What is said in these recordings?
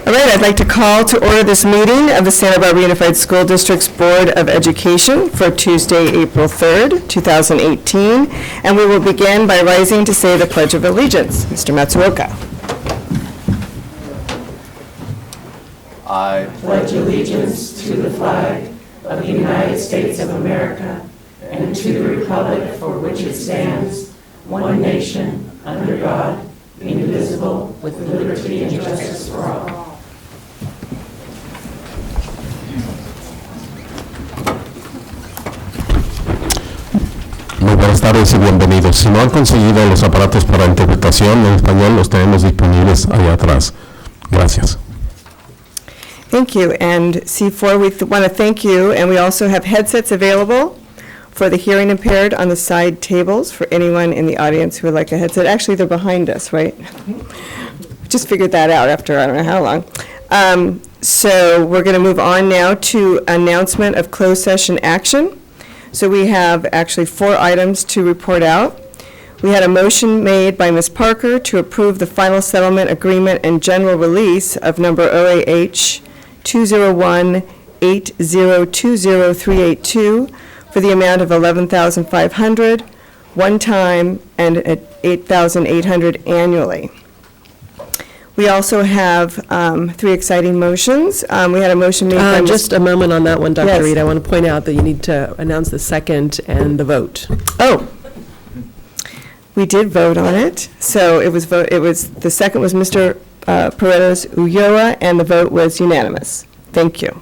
All right, I'd like to call to order this meeting of the Santa Barbara Unified School District's Board of Education for Tuesday, April 3rd, 2018. And we will begin by rising to say the Pledge of Allegiance. Mr. Matsuoka. I pledge allegiance to the flag of the United States of America and to the republic for which it stands, one nation, under God, indivisible, with liberty and justice for all. Muy buenas tardes y bienvenidos. Si no han conseguido los aparatos para interpretación en español, los tenemos disponibles allá atrás. Gracias. Thank you. And C4, we want to thank you. And we also have headsets available for the hearing impaired on the side tables for anyone in the audience who would like a headset. Actually, they're behind us, right? Just figured that out after I don't know how long. So we're going to move on now to announcement of closed session action. So we have actually 4 items to report out. We had a motion made by Ms. Parker to approve the final settlement agreement and general release of number OAH 201-8020382 for the amount of $11,500 one time and at $8,800 annually. We also have 3 exciting motions. We had a motion made by just a moment on that one, Dr. Yes. Reed. I want to point out that you need to announce the second and the vote. Oh, we did vote on it. So it was the second was Mr. Paredes Ulloa, and the vote was unanimous. Thank you.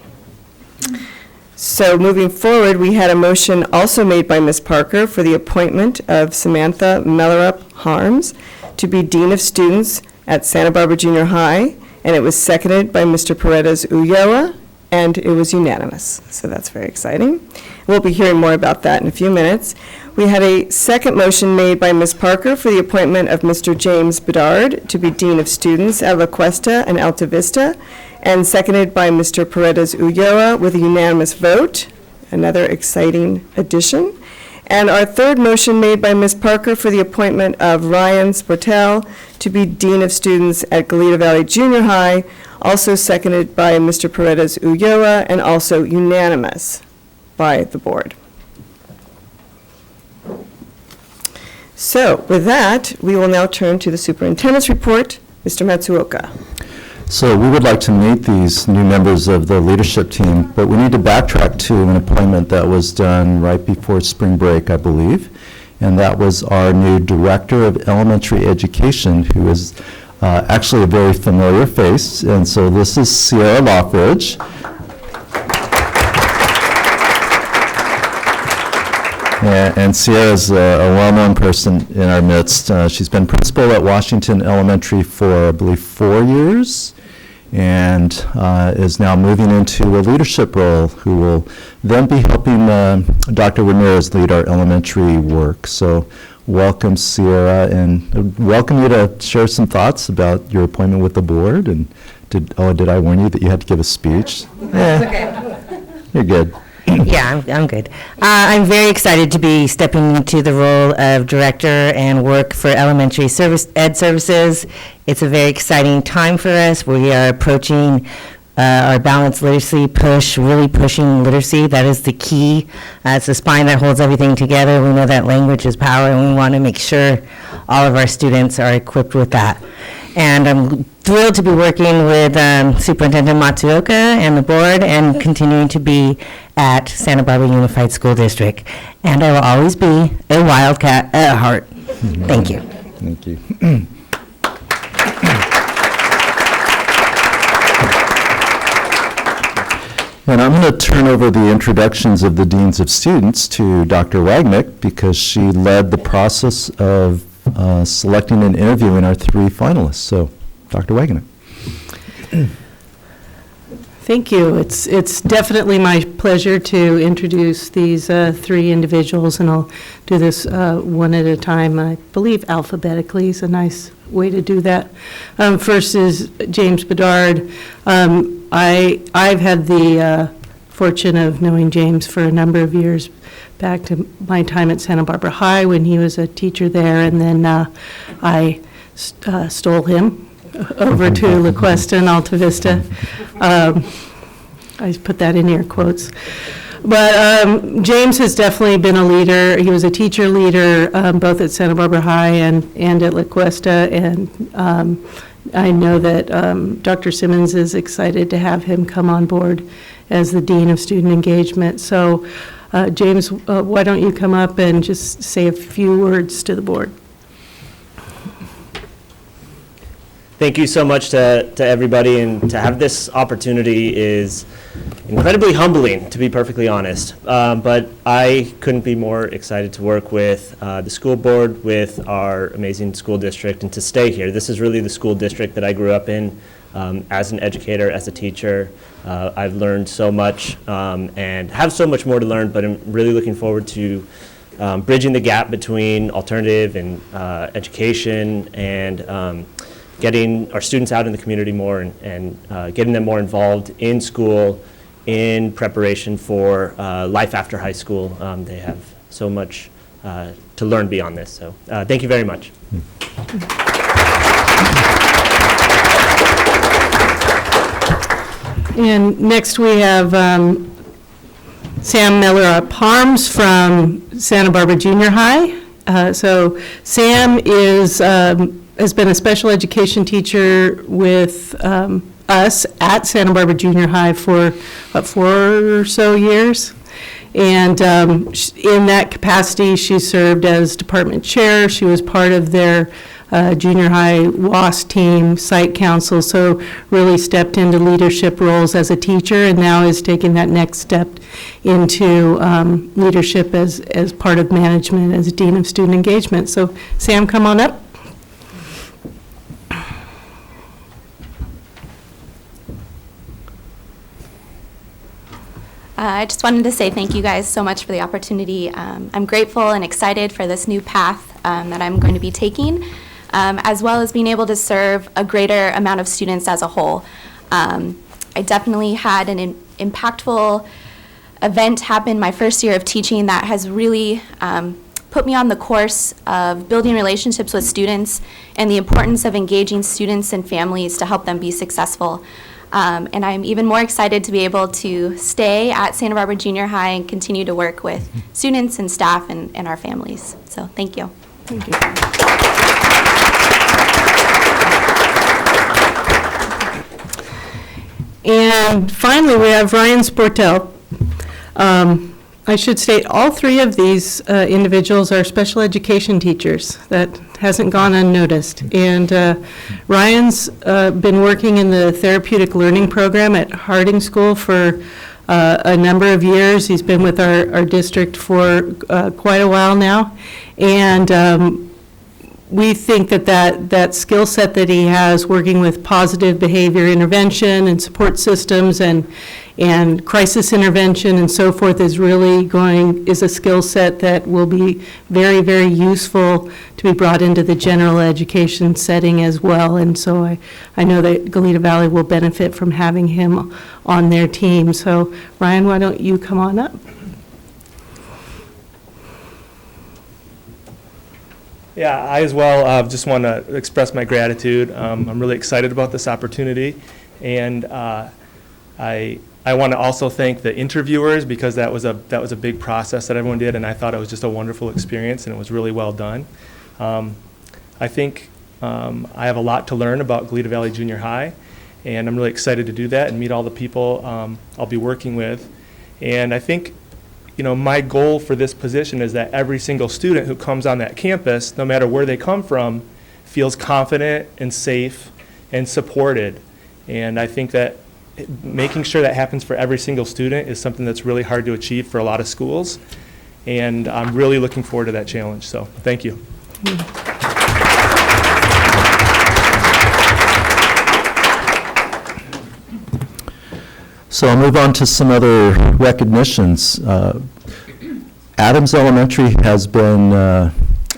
So moving forward, we had a motion also made by Ms. Parker for the appointment of Samantha Mellerup Harms to be Dean of Students at Santa Barbara Junior High, and it was seconded by Mr. Paredes Ulloa, and it was unanimous. So that's very exciting. We'll be hearing more about that in a few minutes. We had a second motion made by Ms. Parker for the appointment of Mr. James Bedard to be Dean of Students at La Cuesta and Alta Vista, and seconded by Mr. Paredes Ulloa with a unanimous vote. Another exciting addition. And our third motion made by Ms. Parker for the appointment of Ryan Sportel to be Dean of Students at Goleta Valley Junior High, also seconded by Mr. Paredes Ulloa, and also unanimous by the board. So with that, we will now turn to the Superintendent's Report. Mr. Matsuoka. So we would like to meet these new members of the leadership team, but we need to backtrack to an appointment that was done right before spring break, I believe, and that was our new Director of Elementary Education, who is actually a very familiar face, and so this is Sierra Lockridge. And Sierra is a well-known person in our midst. She's been principal at Washington Elementary for, I believe, 4 years, and is now moving into a leadership role, who will then be helping Dr. Ramirez lead our elementary work. So welcome, Sierra, and welcome you to share some thoughts about your appointment with the board. And did I warn you that you had to give a speech? That's okay. You're good. Yeah, I'm good. I'm very excited to be stepping into the role of director and work for elementary ed services. It's a very exciting time for us. We are approaching our balanced literacy push, really pushing literacy. That is the key. It's the spine that holds everything together. We know that language is power, and we want to make sure all of our students are equipped with that. And I'm thrilled to be working with Superintendent Matsuoka and the board, and continuing to be at Santa Barbara Unified School District. And I will always be a Wildcat at heart. Thank you. Thank you. And I'm going to turn over the introductions of the Deans of Students to Dr. Wagnick, because she led the process of selecting and interviewing our 3 finalists. So, Dr. Wagnick. Thank you. It's definitely my pleasure to introduce these 3 individuals, and I'll do this one at a time. I believe alphabetically is a nice way to do that. First is James Bedard. I've had the fortune of knowing James for a number of years, back to my time at Santa Barbara High when he was a teacher there, and then I stole him over to La Cuesta and Alta Vista. I put that in air quotes. But James has definitely been a leader. He was a teacher leader both at Santa Barbara High and at La Cuesta, and I know that Dr. Simmons is excited to have him come on board as the Dean of Student Engagement. So, James, why don't you come up and just say a few words to the board? Thank you so much to everybody, and to have this opportunity is incredibly humbling, to be perfectly honest. But I couldn't be more excited to work with the school board, with our amazing school district, and to stay here. This is really the school district that I grew up in as an educator, as a teacher. I've learned so much and have so much more to learn, but I'm really looking forward to bridging the gap between alternative and education, and getting our students out in the community more, and getting them more involved in school in preparation for life after high school. They have so much to learn beyond this. So thank you very much. And next we have Sam Miller-Parms from Santa Barbara Junior High. So Sam has been a special education teacher with us at Santa Barbara Junior High for, 4 or so years. And in that capacity, she served as department chair. She was part of their junior high WAS team, site council, so really stepped into leadership roles as a teacher, and now is taking that next step into leadership as part of management as Dean of Student Engagement. So Sam, come on up. I just wanted to say thank you guys so much for the opportunity. I'm grateful and excited for this new path that I'm going to be taking, as well as being able to serve a greater amount of students as a whole. I definitely had an impactful event happen my first year of teaching that has really put me on the course of building relationships with students and the importance of engaging students and families to help them be successful. And I'm even more excited to be able to stay at Santa Barbara Junior High and continue to work with students and staff and our families. So thank you. Thank you. And finally, we have Ryan Sportel. I should state all 3 of these individuals are special education teachers. That hasn't gone unnoticed. And Ryan's been working in the therapeutic learning program at Harding School for a number of years. He's been with our district for quite a while now. And we think that skill set that he has working with positive behavior intervention and support systems and crisis intervention and so forth is a skill set that will be very, very useful to be brought into the general education setting as well. And so I know that Goleta Valley will benefit from having him on their team. So Ryan, why don't you come on up? Yeah, I as well just want to express my gratitude. I'm really excited about this opportunity, and I want to also thank the interviewers, because that was a big process that everyone did, and I thought it was just a wonderful experience, and it was really well done. I think I have a lot to learn about Goleta Valley Junior High, and I'm really excited to do that and meet all the people I'll be working with. And I think, my goal for this position is that every single student who comes on that campus, no matter where they come from, feels confident and safe and supported. And I think that making sure that happens for every single student is something that's really hard to achieve for a lot of schools. And I'm really looking forward to that challenge. So thank you. So I'll move on to some other recognitions. Adams Elementary has been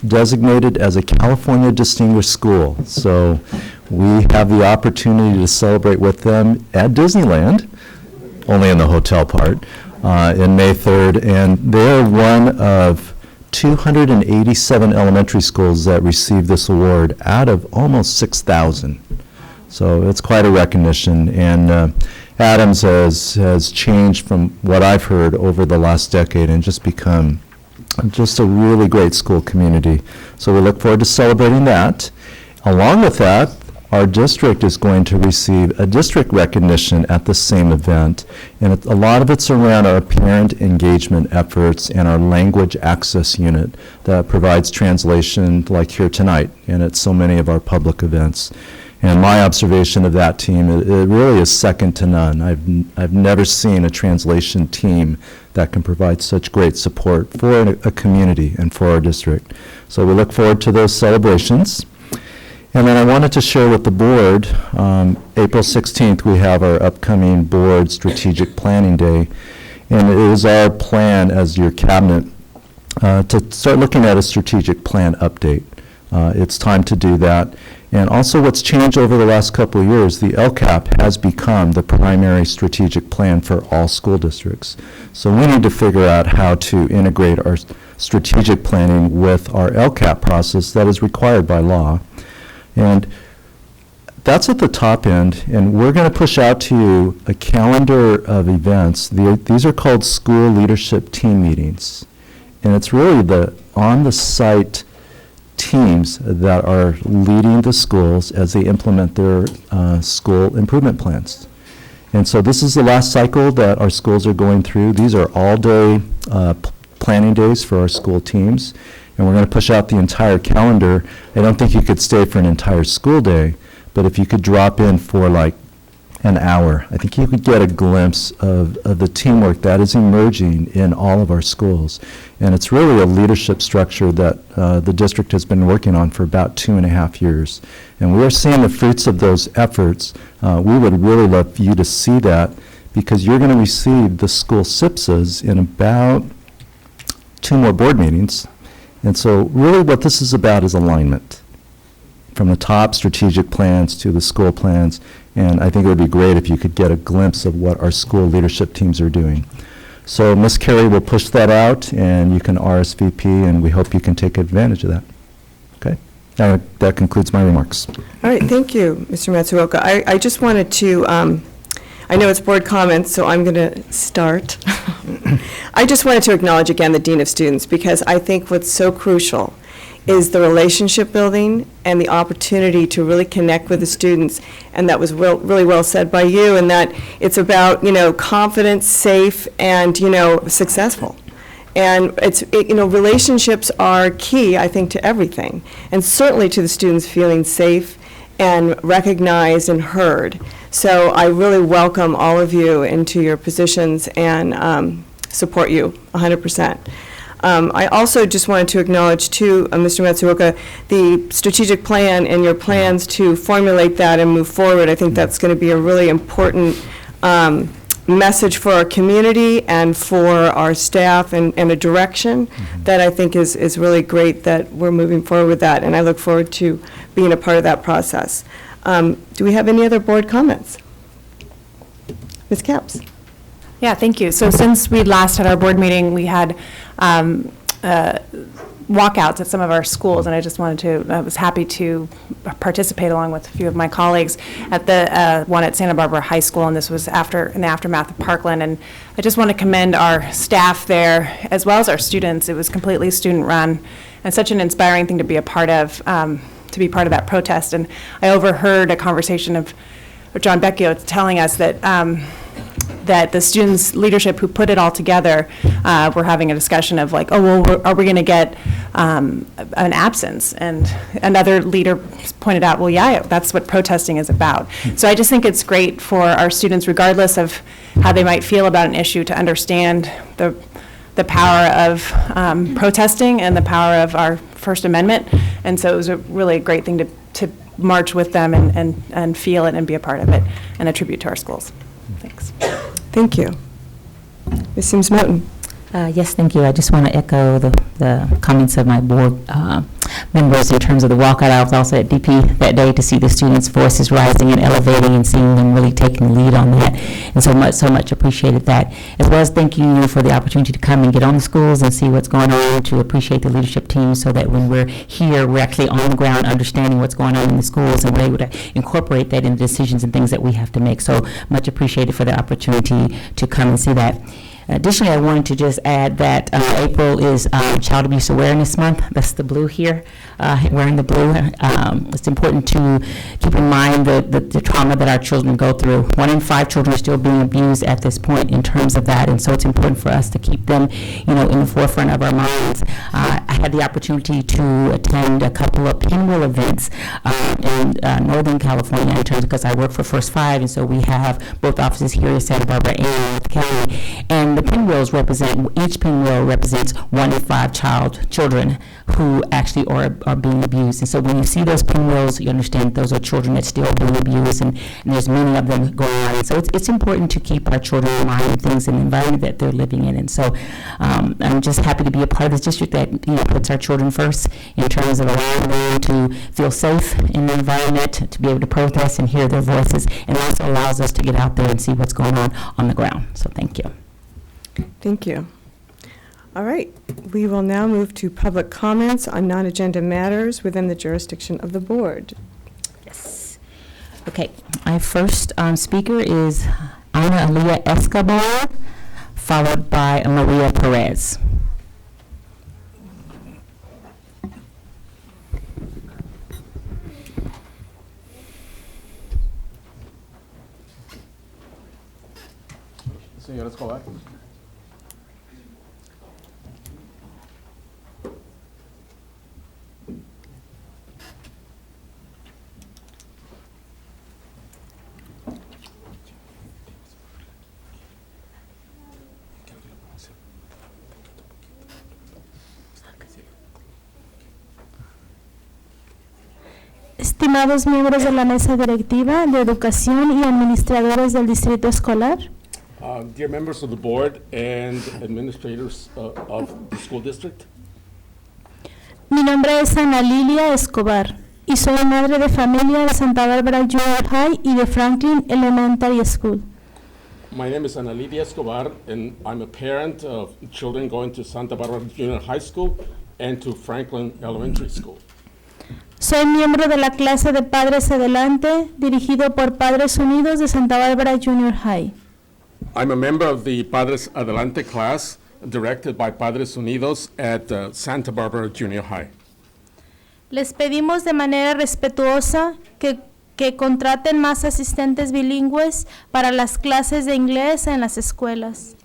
designated as a California Distinguished School. So we have the opportunity to celebrate with them at Disneyland, only in the hotel part, in May 3rd. And they're one of 287 elementary schools that received this award out of almost 6,000. So it's quite a recognition. And Adams has changed from what I've heard over the last decade and just become just a really great school community. So we look forward to celebrating that. Along with that, our district is going to receive a district recognition at the same event. And a lot of it's around our parent engagement efforts and our language access unit that provides translation like here tonight and at so many of our public events. And my observation of that team, it really is second to none. I've never seen a translation team that can provide such great support for a community and for our district. So we look forward to those celebrations. And then I wanted to share with the board, April 16th, we have our upcoming board strategic planning day. And it is our plan as your cabinet to start looking at a strategic plan update. It's time to do that. And also what's changed over the last couple of years, the LCAP has become the primary strategic plan for all school districts. So we need to figure out how to integrate our strategic planning with our LCAP process that is required by law. And that's at the top end, and we're going to push out to you a calendar of events. These are called school leadership team meetings. And it's really the on-the-site teams that are leading the schools as they implement their school improvement plans. And so this is the last cycle that our schools are going through. These are all-day planning days for our school teams, and we're going to push out the entire calendar. I don't think you could stay for an entire school day, but if you could drop in for like an hour, I think you could get a glimpse of the teamwork that is emerging in all of our schools. And it's really a leadership structure that the district has been working on for about 2.5 years. And we are seeing the fruits of those efforts. We would really love you to see that, because you're going to receive the school SIPSAs in about 2 more board meetings. And so really what this is about is alignment, from the top strategic plans to the school plans. And I think it would be great if you could get a glimpse of what our school leadership teams are doing. So Ms. Carey will push that out, and you can RSVP, and we hope you can take advantage of that. Okay? Now, that concludes my remarks. All right, thank you, Mr. Matsuoka. I just wanted to, I know it's board comments, so I'm going to start. I just wanted to acknowledge again the Dean of Students, because I think what's so crucial is the relationship building and the opportunity to really connect with the students. And that was really well said by you, and that it's about, confident, safe, and, successful. And relationships are key, I think, to everything, and certainly to the students feeling safe and recognized and heard. So I really welcome all of you into your positions and support you 100%. I also just wanted to acknowledge, too, Mr. Matsuoka, the strategic plan and your plans to formulate that and move forward. I think that's going to be a really important message for our community and for our staff, and a direction that I think is really great that we're moving forward with that. And I look forward to being a part of that process. Do we have any other board comments? Ms. Capps? Yeah, thank you. So since we last had our board meeting, we had walkouts at some of our schools, and I just wanted to, I was happy to participate along with a few of my colleagues at the one at Santa Barbara High School, and this was in the aftermath of Parkland. And I just want to commend our staff there as well as our students. It was completely student-run, and such an inspiring thing to be a part of, to be part of that protest. And I overheard a conversation of John Becchio telling us that that the students' leadership who put it all together were having a discussion of like, oh, well, are we going to get an absence? And another leader pointed out, well, yeah, that's what protesting is about. So I just think it's great for our students, regardless of how they might feel about an issue, to understand the power of protesting and the power of our First Amendment. And so it was a really great thing to march with them and feel it and be a part of it, and a tribute to our schools. Thanks. Thank you. Ms. Sims-Moton. Yes, thank you. I just want to echo the comments of my board members in terms of the walkout. I was also at DP that day to see the students' voices rising and elevating and seeing them really taking the lead on that. And so much appreciated that. As well as thanking you for the opportunity to come and get on the schools and see what's going on, to appreciate the leadership team so that when we're here, we're actually on the ground understanding what's going on in the schools and we're able to incorporate that in decisions and things that we have to make. So much appreciated for the opportunity to come and see that. Additionally, I wanted to just add that April is Child Abuse Awareness Month. That's the blue here, wearing the blue. It's important to keep in mind the trauma that our children go through. 1 in 5 children are still being abused at this point in terms of that, and so it's important for us to keep them, in the forefront of our minds. I had the opportunity to attend a couple of pinwheel events in Northern California in terms because I work for First 5, and so we have both offices here in Santa Barbara and North County. And the pinwheels each pinwheel represents 1 in 5 children who actually are being abused. And so when you see those pinwheels, you understand those are children that still being abused, and there's many of them going on. And so it's important to keep our children in mind and things in the environment that they're living in. And so I'm just happy to be a part of this district that puts our children first in terms of allowing them to feel safe in the environment, to be able to protest and hear their voices, and also allows us to get out there and see what's going on the ground. So thank you. Thank you. All right, we will now move to public comments on non-agenda matters within the jurisdiction of the board. Yes. Okay, our first speaker is Ana Alia Escobar, followed by Maria Perez. Señora Escobar. Estimados miembros de la mesa directiva de educación y administradores del distrito escolar, Dear members of the board and administrators of the school district, mi nombre es Ana Lilia Escobar y soy madre de familia de Santa Bárbara Junior High y de Franklin Elementary School. my name is Ana Lidia Escobar, and I'm a parent of children going to Santa Barbara Junior High School and to Franklin Elementary School. Soy miembro de la clase de Padres Adelante, dirigido por Padres Unidos de Santa Bárbara Junior High. I'm a member of the Padres Adelante class, directed by Padres Unidos at Santa Barbara Junior High. Les pedimos de manera respetuosa que contraten más asistentes bilingües para las clases de inglés en las escuelas.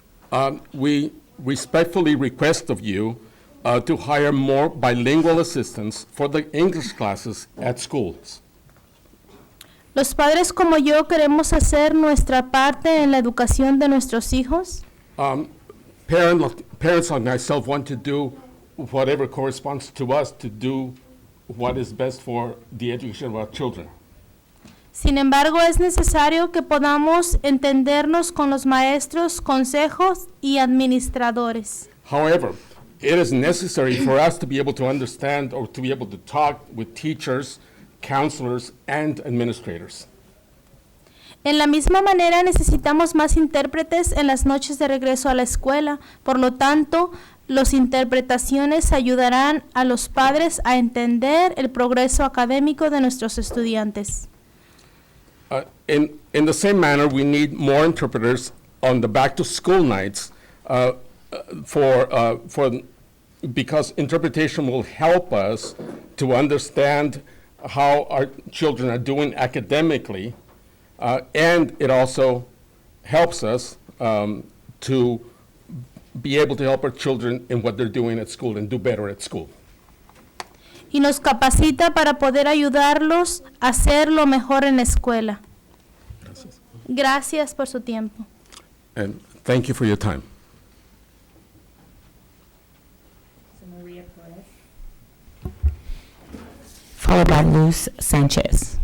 We respectfully request of you to hire more bilingual assistants for the English classes at schools. Los padres como yo queremos hacer nuestra parte en la educación de nuestros hijos. Parents like myself want to do whatever corresponds to us to do what is best for the education of our children. Sin embargo, es necesario que podamos entendernos con los maestros, consejos y administradores. However, it is necessary for us to be able to understand or to be able to talk with teachers, counselors, and administrators. En la misma manera necesitamos más intérpretes en las noches de regreso a la escuela. Por lo tanto, las interpretaciones ayudarán a los padres a entender el progreso académico de nuestros estudiantes. In the same manner, we need more interpreters on the back-to-school nights because interpretation will help us to understand how our children are doing academically, and it also helps us to be able to help our children in what they're doing at school and do better at school. Y nos capacita para poder ayudarlos a hacer lo mejor en la escuela. Gracias. Gracias por su tiempo. And thank you for your time. Followed by Luz Sanchez.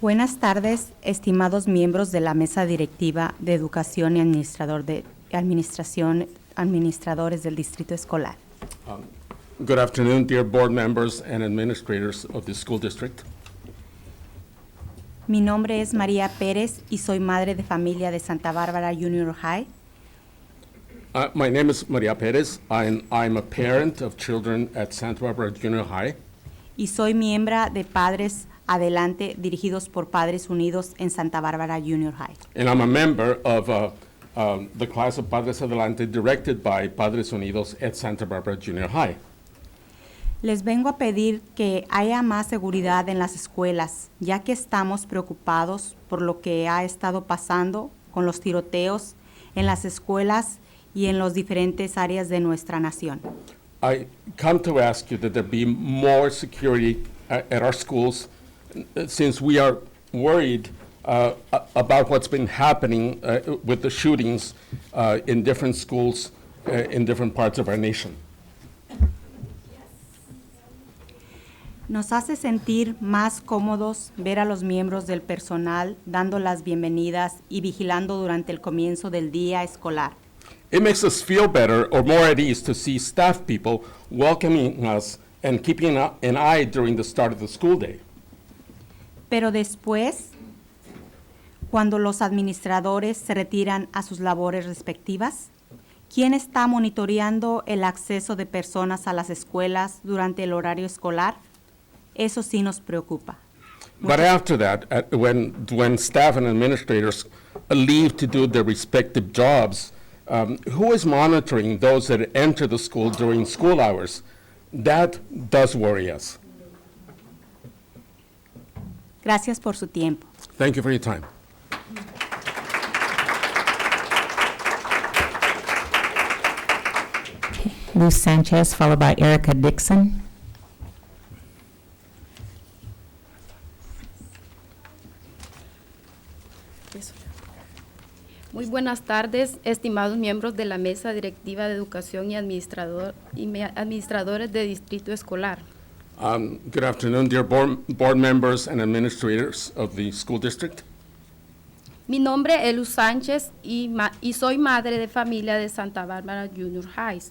Buenas tardes, estimados miembros de la Mesa Directiva de Educación y Administradores del Distrito Escolar. Good afternoon, dear board members and administrators of the school district. Mi nombre es María Pérez y soy madre de familia de Santa Bárbara Junior High. My name is Maria Perez. I'm a parent of children at Santa Barbara Junior High. Y soy miembro de Padres Adelante, dirigidos por Padres Unidos en Santa Bárbara Junior High. And I'm a member of the class of Padres Adelante directed by Padres Unidos at Santa Barbara Junior High. Les vengo a pedir que haya más seguridad en las escuelas, ya que estamos preocupados por lo que ha estado pasando con los tiroteos en las escuelas y en las diferentes áreas de nuestra nación. I come to ask you that there be more security at our schools, since we are worried about what's been happening with the shootings in different schools in different parts of our nation. Nos hace sentir más cómodos ver a los miembros del personal dando las bienvenidas y vigilando durante el comienzo del día escolar. It makes us feel better or more at ease to see staff people welcoming us and keeping an eye during the start of the school day. Pero después, cuando los administradores se retiran a sus labores respectivas, ¿quién está monitoreando el acceso de personas a las escuelas durante el horario escolar? Eso sí nos preocupa. But after that, when staff and administrators leave to do their respective jobs, who is monitoring those that enter the school during school hours? That does worry us. Gracias por su tiempo. Thank you for your time. Luz Sanchez, followed by Erica Dixon. Muy buenas tardes, estimados miembros de la Mesa Directiva de Educación y administradores de Distrito Escolar. Good afternoon, dear board members and administrators of the school district. Mi nombre es Luz Sánchez y soy madre de familia de Santa Bárbara Junior High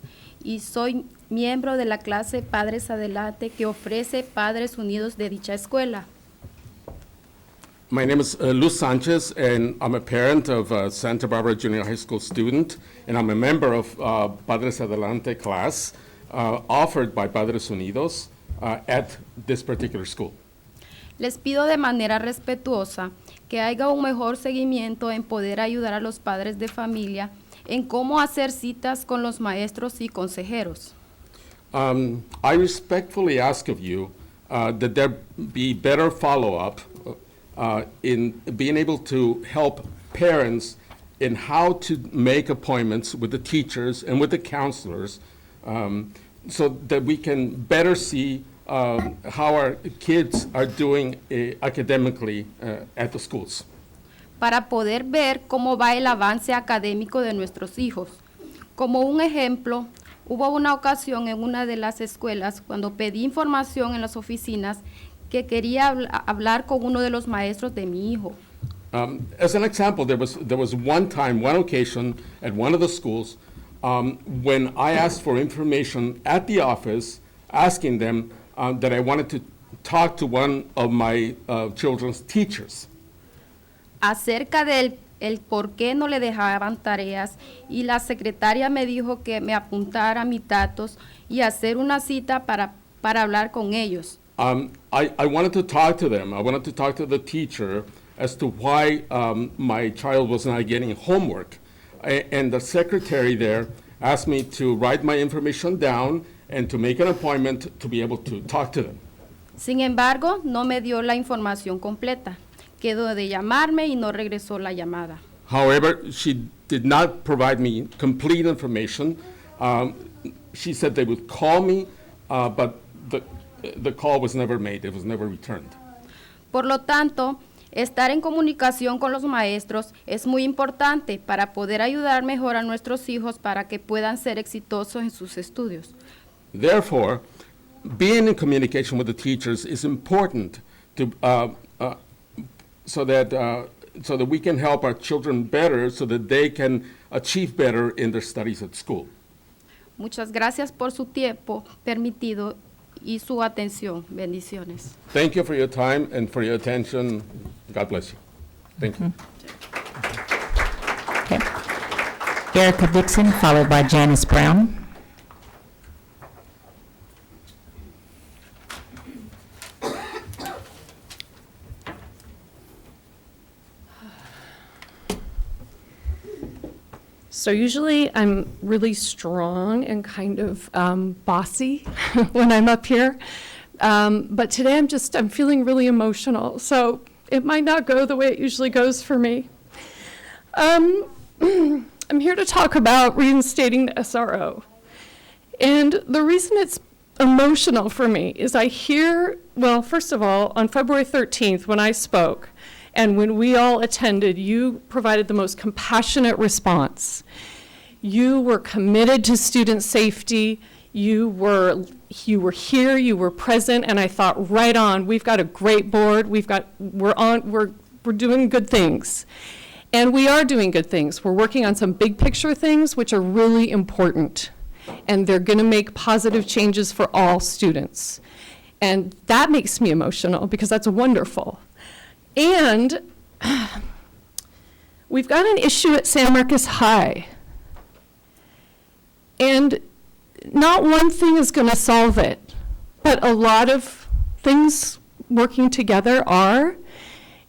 y soy miembro de la clase Padres Adelante que ofrece Padres Unidos de dicha escuela. My name is Luz Sanchez, and I'm a parent of a Santa Barbara Junior High School student, and I'm a member of Padres Adelante class offered by Padres Unidos at this particular school. Les pido de manera respetuosa que haya un mejor seguimiento en poder ayudar a los padres de familia en cómo hacer citas con los maestros y consejeros. I respectfully ask of you that there be better follow-up in being able to help parents in how to make appointments with the teachers and with the counselors so that we can better see how our kids are doing academically at the schools. Para poder ver cómo va el avance académico de nuestros hijos. Como un ejemplo, hubo una ocasión en una de las escuelas cuando pedí información en las oficinas que quería hablar con uno de los maestros de mi hijo. As an example, there was one occasion at one of the schools when I asked for information at the office, asking them that I wanted to talk to one of my children's teachers. Acerca del por qué no le dejaban tareas y la secretaria me dijo que me apuntara mis datos y hacer una cita para hablar con ellos. I wanted to talk to them. I wanted to talk to the teacher as to why my child was not getting homework. And the secretary there asked me to write my information down and to make an appointment to be able to talk to them. Sin embargo, no me dio la información completa. Quedó de llamarme y no regresó la llamada. However, she did not provide me complete information. She said they would call me, but the call was never made. It was never returned. Por lo tanto, estar en comunicación con los maestros es muy importante para poder ayudar mejor a nuestros hijos para que puedan ser exitosos en sus estudios. Therefore, being in communication with the teachers is important to so that we can help our children better, so that they can achieve better in their studies at school. Muchas gracias por su tiempo permitido y su atención. Bendiciones. Thank you for your time and for your attention. God bless you. Thank you. Okay. Erica Dixon, followed by Janice Brown. So usually I'm really strong and kind of bossy when I'm up here. But today I'm feeling really emotional. So it might not go the way it usually goes for me. I'm here to talk about reinstating the SRO. And the reason it's emotional for me is I hear, well, first of all, on February 13th when I spoke, and when we all attended, you provided the most compassionate response. You were committed to student safety. You were here, you were present, and I thought, right on, we've got a great board. We're doing good things. And we are doing good things. We're working on some big picture things which are really important. And they're gonna make positive changes for all students. And that makes me emotional because that's wonderful. And we've got an issue at San Marcos High. And not one thing is going to solve it, but a lot of things working together are.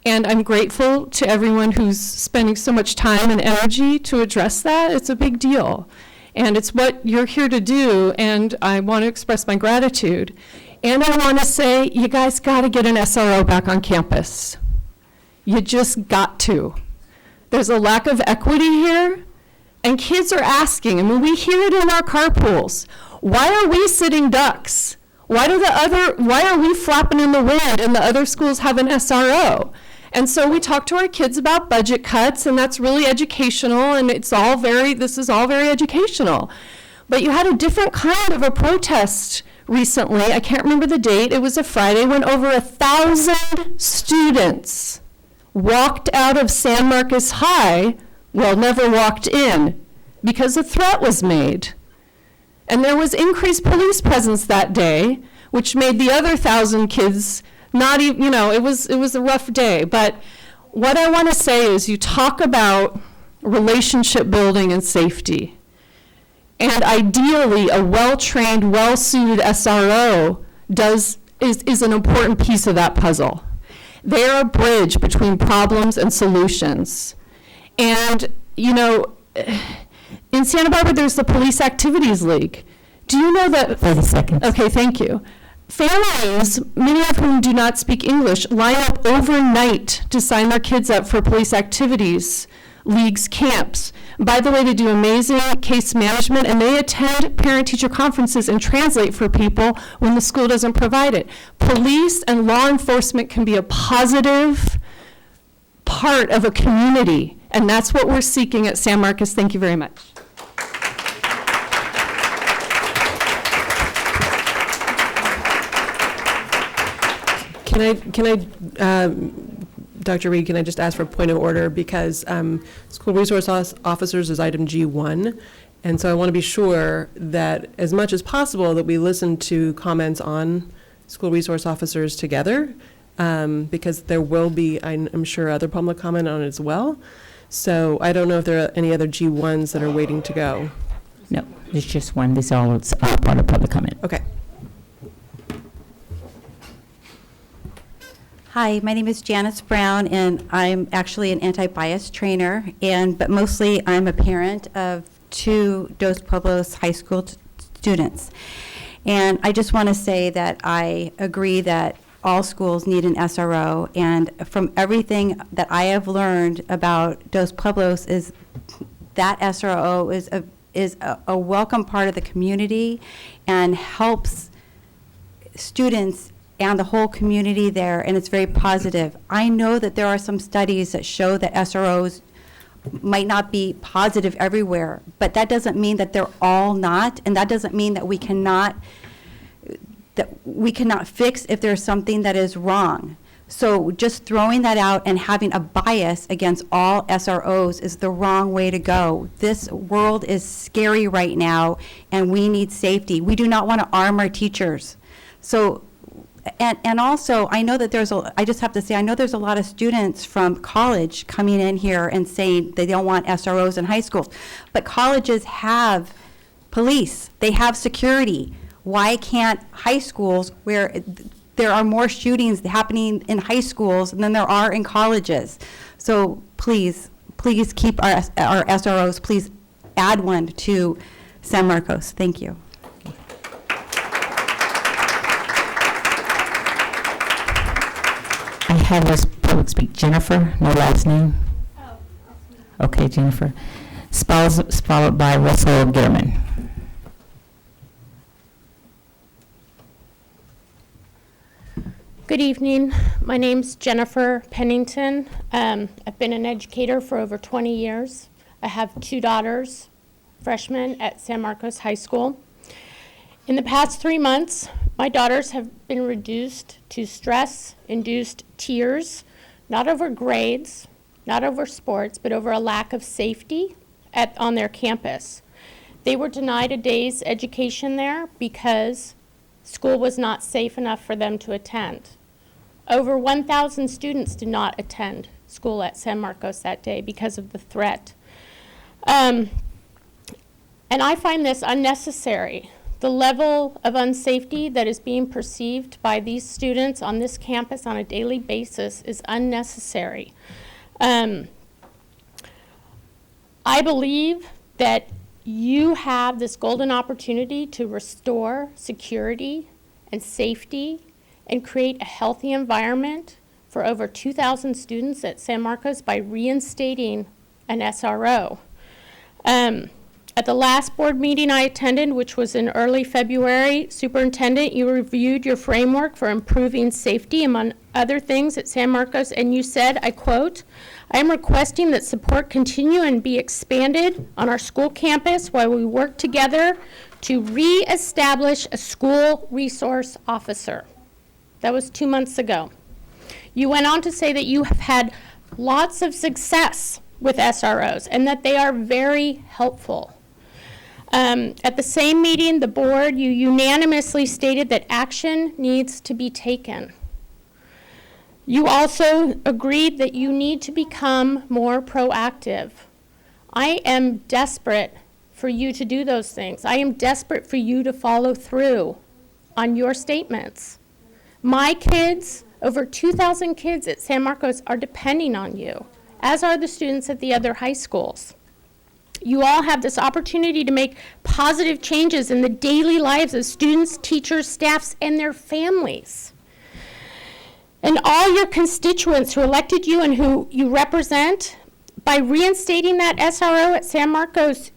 And I'm grateful to everyone who's spending so much time and energy to address that. It's a big deal. And it's what you're here to do, and I want to express my gratitude. And I want to say, you guys got to get an SRO back on campus. You just got to. There's a lack of equity here, and kids are asking, and when we hear it in our carpools, why are we sitting ducks? Why are we flapping in the wind and the other schools have an SRO? And so we talk to our kids about budget cuts, and that's really educational, and this is all very educational. But you had a different kind of a protest recently. I can't remember the date. It was a Friday when over 1,000 students walked out of San Marcos High, well, never walked in, because a threat was made. And there was increased police presence that day, which made the other 1,000 kids not even, it was a rough day. But what I want to say is you talk about relationship building and safety. And ideally, a well-trained, well-suited SRO is an important piece of that puzzle. They're a bridge between problems and solutions. And, in Santa Barbara, there's the Police Activities League. Do you know that? 30 seconds. Okay, thank you. Families, many of whom do not speak English, line up overnight to sign their kids up for Police Activities League's camps. By the way, they do amazing case management, and they attend parent-teacher conferences and translate for people when the school doesn't provide it. Police and law enforcement can be a positive part of a community, and that's what we're seeking at San Marcos. Thank you very much. Dr. Reed, can I just ask for a point of order? Because school resource officers is item G1. And so I want to be sure that as much as possible that we listen to comments on school resource officers together, because there will be, I'm sure, other public comment on it as well. So I don't know if there are any other G1s that are waiting to go. No, there's just one. This all is part of public comment. Okay. Hi, my name is Janice Brown, and I'm actually an anti-bias trainer, but mostly I'm a parent of 2 Dos Pueblos High School students. And I just want to say that I agree that all schools need an SRO, and from everything that I have learned about Dos Pueblos is that SRO is a welcome part of the community and helps students and the whole community there, and it's very positive. I know that there are some studies that show that SROs might not be positive everywhere, but that doesn't mean that they're all not, and that doesn't mean that we cannot fix if there's something that is wrong. So just throwing that out and having a bias against all SROs is the wrong way to go. This world is scary right now, and we need safety. We do not want to arm our teachers. So, and also, I know that I just have to say, I know there's a lot of students from college coming in here and saying they don't want SROs in high schools. But colleges have police, they have security. Why can't high schools, where there are more shootings happening in high schools than there are in colleges? So please keep our SROs, please add one to San Marcos. Thank you. I have this public speak, Jennifer, no last name. Okay, Jennifer. Followed by Russell Gitterman. Good evening. My name's Jennifer Pennington. I've been an educator for over 20 years. I have 2 daughters, freshmen at San Marcos High School. In the past 3 months, my daughters have been reduced to stress-induced tears, not over grades, not over sports, but over a lack of safety on their campus. They were denied a day's education there because school was not safe enough for them to attend. Over 1,000 students did not attend school at San Marcos that day because of the threat. And I find this unnecessary. The level of unsafety that is being perceived by these students on this campus on a daily basis is unnecessary. I believe that you have this golden opportunity to restore security and safety and create a healthy environment for over 2,000 students at San Marcos by reinstating an SRO. At the last board meeting I attended, which was in early February, Superintendent, you reviewed your framework for improving safety, among other things, at San Marcos, and you said, I quote, "I am requesting that support continue and be expanded on our school campus while we work together to reestablish a school resource officer." That was 2 months ago. You went on to say that you have had lots of success with SROs and that they are very helpful. At the same meeting, the board, you unanimously stated that action needs to be taken. You also agreed that you need to become more proactive. I am desperate for you to do those things. I am desperate for you to follow through on your statements. My kids, over 2,000 kids at San Marcos, are depending on you, as are the students at the other high schools. You all have this opportunity to make positive changes in the daily lives of students, teachers, staffs, and their families. And all your constituents who elected you and who you represent, by reinstating that SRO at San Marcos,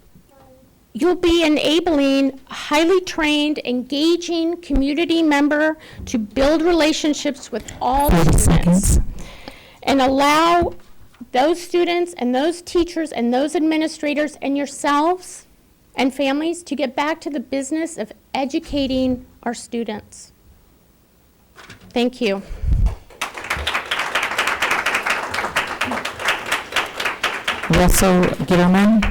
you'll be enabling a highly trained, engaging community member to build relationships with all students and allow those students and those teachers and those administrators and yourselves and families to get back to the business of educating our students. Thank you. Russell Gitterman?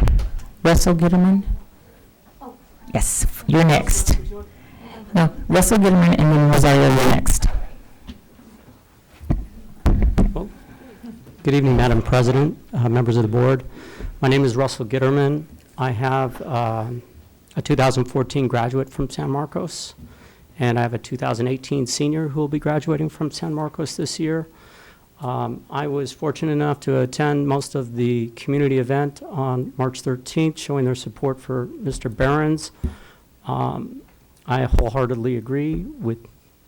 Yes, you're next. No, Russell Gitterman and then Rosario, you're next. Good evening, Madam President, members of the board. My name is Russell Gitterman. I have a 2014 graduate from San Marcos, and I have a 2018 senior who will be graduating from San Marcos this year. I was fortunate enough to attend most of the community event on March 13th, showing their support for Mr. Behrens. I wholeheartedly agree with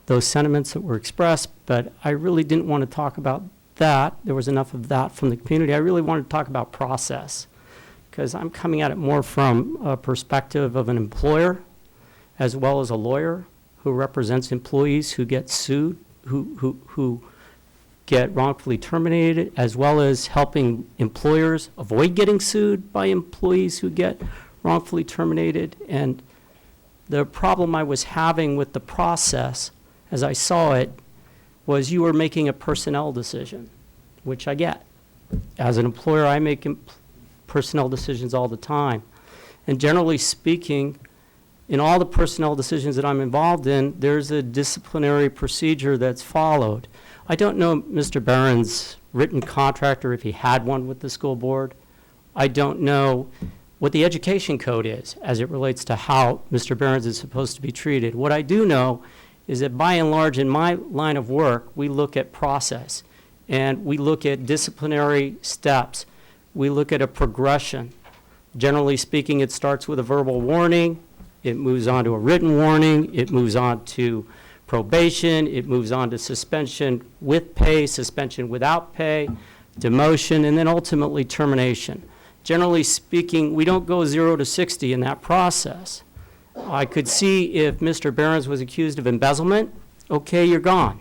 those sentiments that were expressed, but I really didn't want to talk about that. There was enough of that from the community. I really wanted to talk about process, because I'm coming at it more from a perspective of an employer as well as a lawyer who represents employees who get sued, who get wrongfully terminated, as well as helping employers avoid getting sued by employees who get wrongfully terminated. And the problem I was having with the process, as I saw it, was you were making a personnel decision, which I get. As an employer, I make personnel decisions all the time. And generally speaking, in all the personnel decisions that I'm involved in, there's a disciplinary procedure that's followed. I don't know Mr. Barron's written contract or if he had one with the school board. I don't know what the education code is as it relates to how Mr. Barron's is supposed to be treated. What I do know is that by and large in my line of work, we look at process and we look at disciplinary steps. We look at a progression. Generally speaking, it starts with a verbal warning. It moves on to a written warning. It moves on to probation. It moves on to suspension with pay, suspension without pay, demotion, and then ultimately termination. Generally speaking, we don't go 0 to 60 in that process. I could see if Mr. Barron's was accused of embezzlement, okay, you're gone.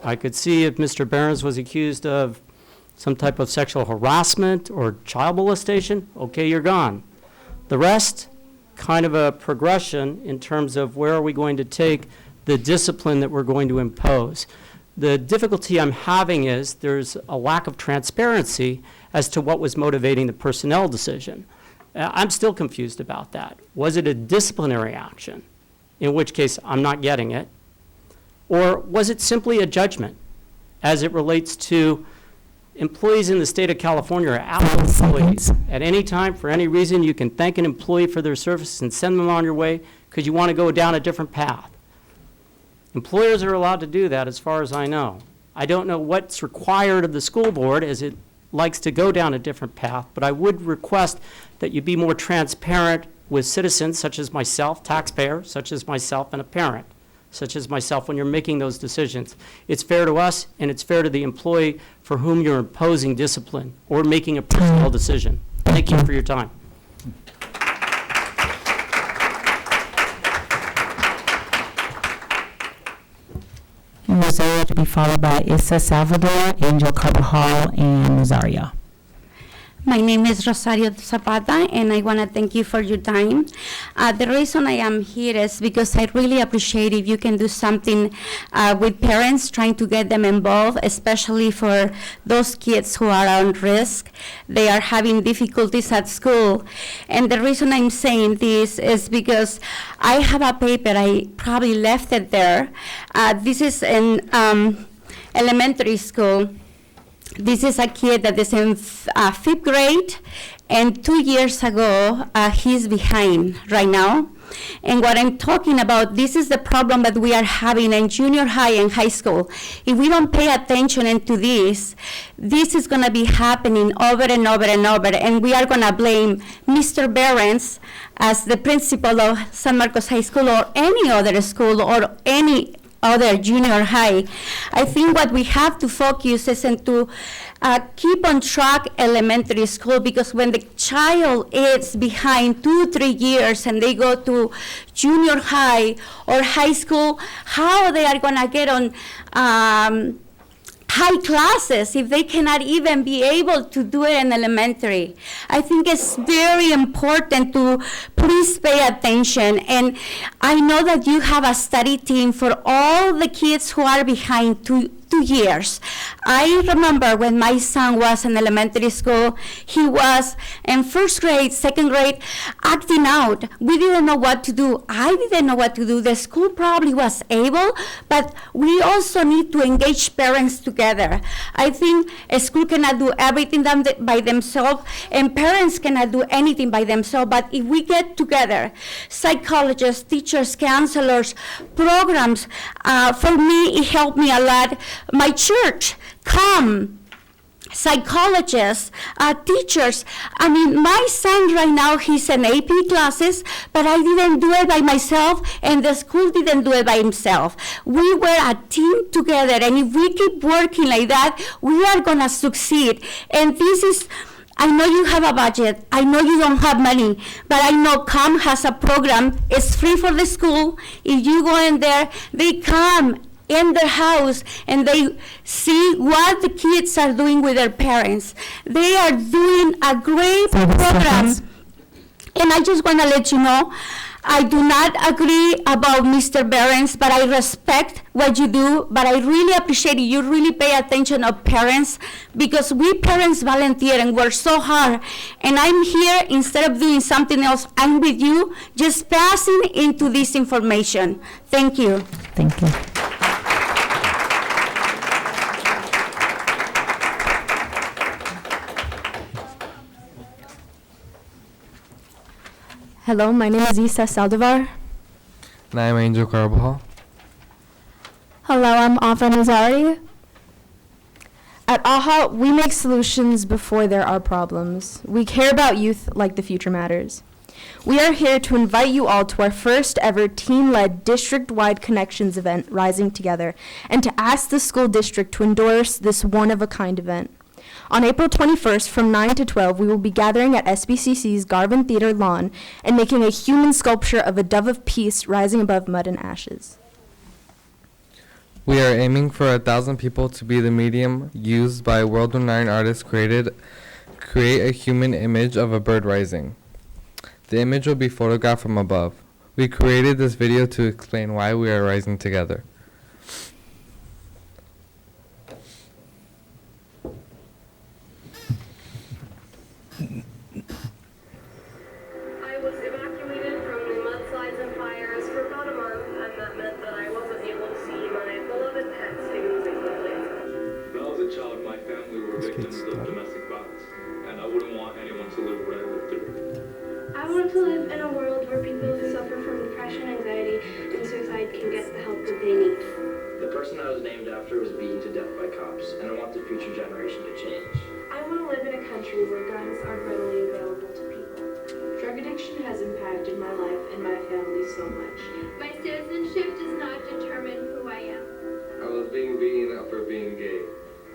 I could see if Mr. Barron's was accused of some type of sexual harassment or child molestation, okay, you're gone. The rest, kind of a progression in terms of where are we going to take the discipline that we're going to impose. The difficulty I'm having is there's a lack of transparency as to what was motivating the personnel decision. I'm still confused about that. Was it a disciplinary action, in which case I'm not getting it, or was it simply a judgment as it relates to employees in the state of California are hourly employees. At any time, for any reason, you can thank an employee for their services and send them on your way because you want to go down a different path. Employers are allowed to do that as far as I know. I don't know what's required of the school board as it likes to go down a different path, but I would request that you be more transparent with citizens such as myself, taxpayers, such as myself, and a parent, such as myself, when you're making those decisions. It's fair to us, and it's fair to the employee for whom you're imposing discipline or making a personnel decision. Thank you for your time. And Rosario to be followed by Issa Salvador, Angel Carvajal, and Rosario. My name is Rosario Zapata, and I want to thank you for your time. The reason I am here is because I really appreciate if you can do something with parents, trying to get them involved, especially for those kids who are on risk. They are having difficulties at school. And the reason I'm saying this is because I have a paper, I probably left it there. This is in elementary school. This is a kid that is in 5th grade, and 2 years ago, he's behind right now. And what I'm talking about, this is the problem that we are having in junior high and high school. If we don't pay attention into this is going to be happening over and over and over, and we are going to blame Mr. Behrens as the principal of San Marcos High School or any other school or any other junior high. I think what we have to focus is to keep on track elementary school, because when the child is behind 2-3 years and they go to junior high or high school, how they are going to get on high classes if they cannot even be able to do it in elementary. I think it's very important to please pay attention. And I know that you have a study team for all the kids who are behind 2 years. I remember when my son was in elementary school, he was in 1st grade, 2nd grade, acting out. We didn't know what to do. I didn't know what to do. The school probably was able, but we also need to engage parents together. I think a school cannot do everything by themselves, and parents cannot do anything by themselves, but if we get together, psychologists, teachers, counselors, programs, for me, it helped me a lot. My church, come, psychologists, teachers. I mean, my son right now, he's in AP classes, but I didn't do it by myself, and the school didn't do it by himself. We were a team together, and if we keep working like that, we are going to succeed. And this is, I know you have a budget. I know you don't have money, but I know COM has a program. It's free for the school. If you go in there, they come in their house and they see what the kids are doing with their parents. They are doing a great program And I just want to let you know, I do not agree about Mr. Behrens, but I respect what you do, but I really appreciate you really pay attention of parents, because we parents volunteer and work so hard, and I'm here instead of doing something else, I'm with you, just passing into this information. Thank you. Thank you. Hello, my name is Isa Saldivar. And I'm Angel Carbajal. Hello, I'm Afa Nazari. At AHA, we make solutions before there are problems. We care about youth like the future matters. We are here to invite you all to our first ever team-led district-wide connections event, Rising Together, and to ask the school district to endorse this one-of-a-kind event. On April 21st from 9 to 12, we will be gathering at SBCC's Garvin Theater lawn and making a human sculpture of a dove of peace rising above mud and ashes. We are aiming for 1,000 people to be the medium used by world-renowned artists create a human image of a bird rising. The image will be photographed from above. We created this video to explain why we are rising together. I was evacuated from the mudslides and fires for about a month, and that meant that I wasn't able to see my beloved pets who frequently. When I was a child, my family were victims of domestic violence, and I wouldn't want anyone to live what I lived through. I want to live in a world where people who suffer from depression, anxiety, and suicide can get the help that they need. The person I was named after was beaten to death by cops, and I want the future generation to change. I want to live in a country where guns are readily available to people. Drug addiction has impacted my life and my family so much. My citizenship does not determine who I am. I was being beaten up for being gay.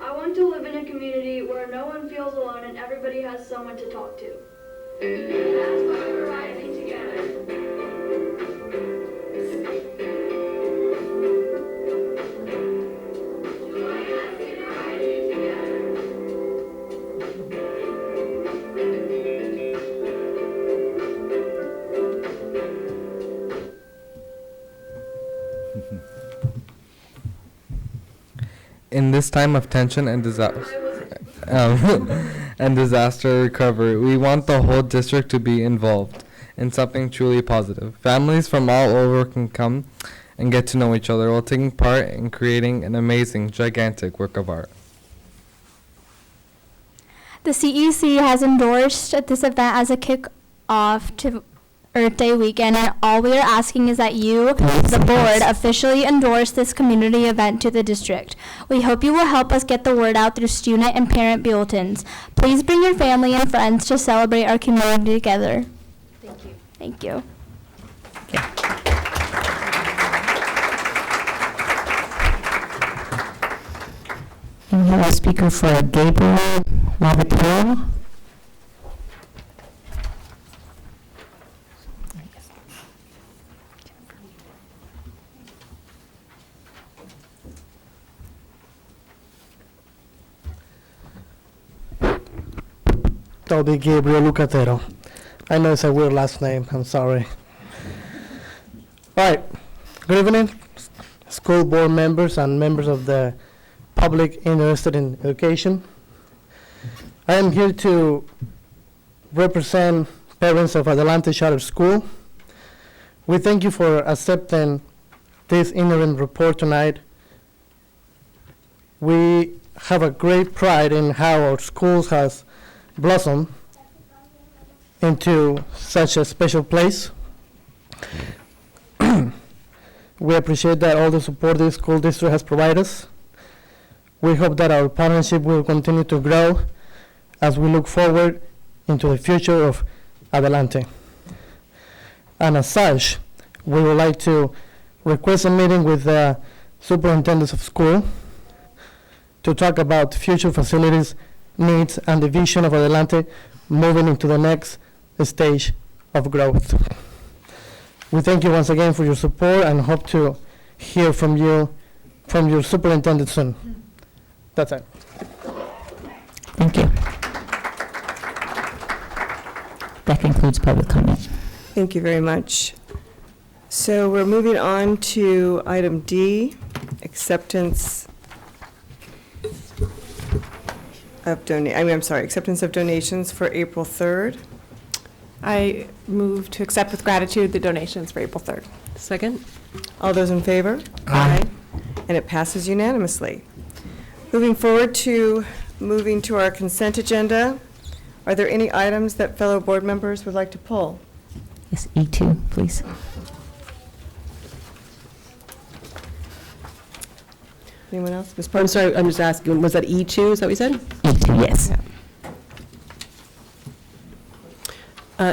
I want to live in a community where no one feels alone and everybody has someone to talk to. That's why we're rising together. In this time of tension and disaster recovery, we want the whole district to be involved in something truly positive. Families from all over can come and get to know each other while taking part in creating an amazing, gigantic work of art. The CEC has endorsed this event as a kick-off to Earth Day weekend, and all we are asking is that you, the board, officially endorse this community event to the district. We hope you will help us get the word out through student and parent bulletins. Please bring your family and friends to celebrate our community together. Thank you. Thank you. And we have a speaker for Gabriel Lavatero. That'll be Gabriel Lucatero. I know it's a weird last name, I'm sorry. All right, good evening, school board members and members of the public interested in education. I am here to represent parents of Adelante Charter School. We thank you for accepting this interim report tonight. We have a great pride in how our schools has blossomed into such a special place. We appreciate that all the support the school district has provided us. We hope that our partnership will continue to grow as we look forward into the future of Adelante. And as such, we would like to request a meeting with the superintendents of school to talk about future facilities needs and the vision of Adelante moving into the next stage of growth. We thank you once again for your support and hope to hear from you, from your superintendent soon. That's it. Thank you. That concludes public comment. Thank you very much. So we're moving on to item D, acceptance of acceptance of donations for April 3rd. I move to accept with gratitude the donations for April 3rd. Second? All those in favor? Aye. And it passes unanimously. Moving to our consent agenda, are there any items that fellow board members would like to pull? Yes, E2, please. Anyone else? Ms. I'm Parks? sorry, I'm just asking, was that E2, is that what you said? E2, yes.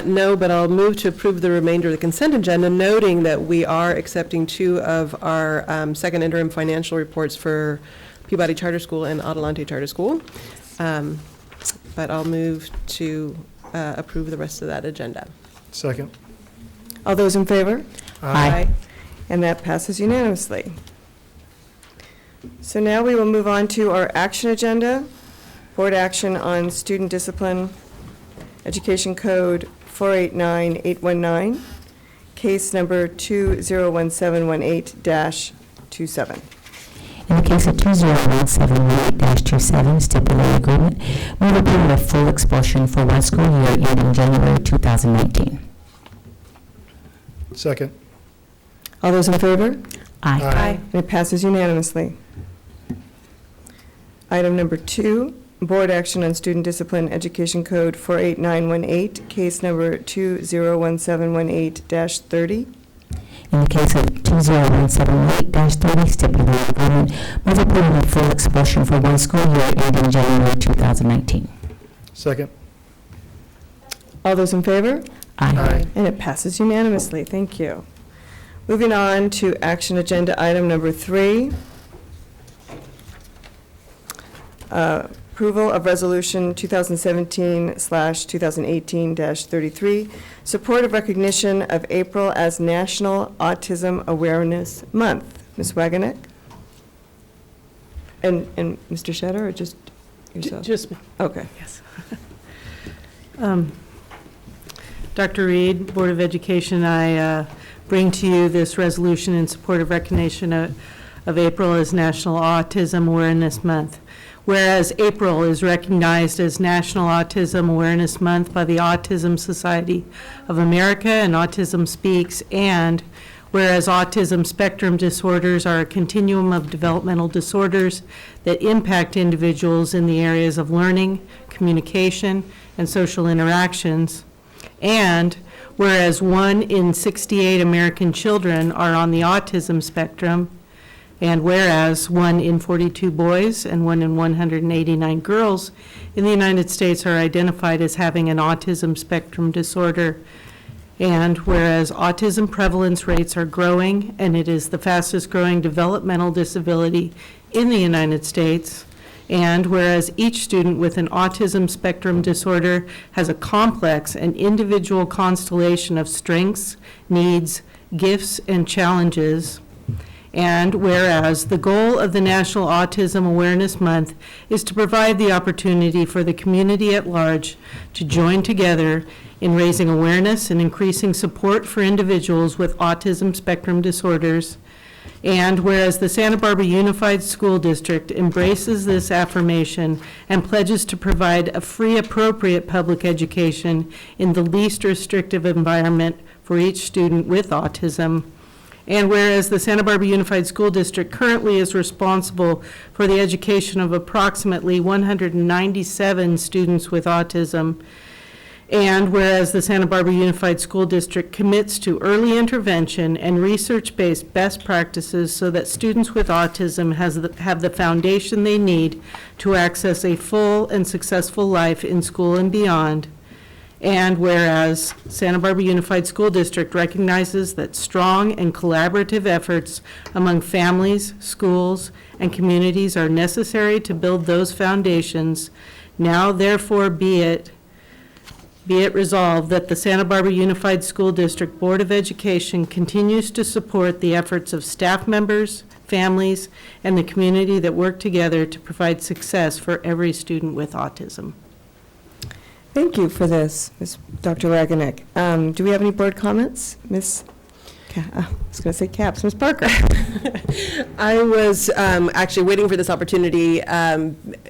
No, but I'll move to approve the remainder of the consent agenda, noting that we are accepting 2 of our second interim financial reports for Peabody Charter School and Adelante Charter School. But I'll move to approve the rest of that agenda. Second. All those in favor? Aye. And that passes unanimously. So now we will move on to our action agenda, board action on student discipline, Education Code 489819, case number 201718-27. In the case of 201718-27, stipulated agreement, move approval of full expulsion for 1 school year ending January 2019. Second. All those in favor? Aye. Aye. And it passes unanimously. Item number 2, board action on student discipline, Education Code 48918, case number 201718-30. In the case of 201718-30, stipulated agreement, move approval of full expulsion for 1 school year ending January 2019. Second. All those in favor? Aye. And it passes unanimously. Thank you. Moving on to action agenda item number 3. Approval of resolution 2017/2018-33, support of recognition of April as National Autism Awareness Month. Ms. Wagenek? And Mr. Shetter, or just yourself? Just me. Okay. Yes. Dr. Reed, Board of Education, I bring to you this resolution in support of recognition of April as National Autism Awareness Month. Whereas April is recognized as National Autism Awareness Month by the Autism Society of America and Autism Speaks, and whereas autism spectrum disorders are a continuum of developmental disorders that impact individuals in the areas of learning, communication, and social interactions, and whereas 1 in 68 American children are on the autism spectrum, and whereas 1 in 42 boys and 1 in 189 girls in the United States are identified as having an autism spectrum disorder, and whereas autism prevalence rates are growing and it is the fastest growing developmental disability in the United States, and whereas each student with an autism spectrum disorder has a complex and individual constellation of strengths, needs, gifts, and challenges, and whereas the goal of the National Autism Awareness Month is to provide the opportunity for the community at large to join together in raising awareness and increasing support for individuals with autism spectrum disorders, and whereas the Santa Barbara Unified School District embraces this affirmation and pledges to provide a free, appropriate public education in the least restrictive environment for each student with autism, and whereas the Santa Barbara Unified School District currently is responsible for the education of approximately 197 students with autism, and whereas the Santa Barbara Unified School District commits to early intervention and research-based best practices so that students with autism have the foundation they need to access a full and successful life in school and beyond, and whereas Santa Barbara Unified School District recognizes that strong and collaborative efforts among families, schools, and communities are necessary to build those foundations, now therefore be it resolved that the Santa Barbara Unified School District Board of Education continues to support the efforts of staff members, families, and the community that work together to provide success for every student with autism. Thank you for this, Dr. Wagenknecht. Do we have any board comments? I was going to say Caps. Ms. Parker. I was actually waiting for this opportunity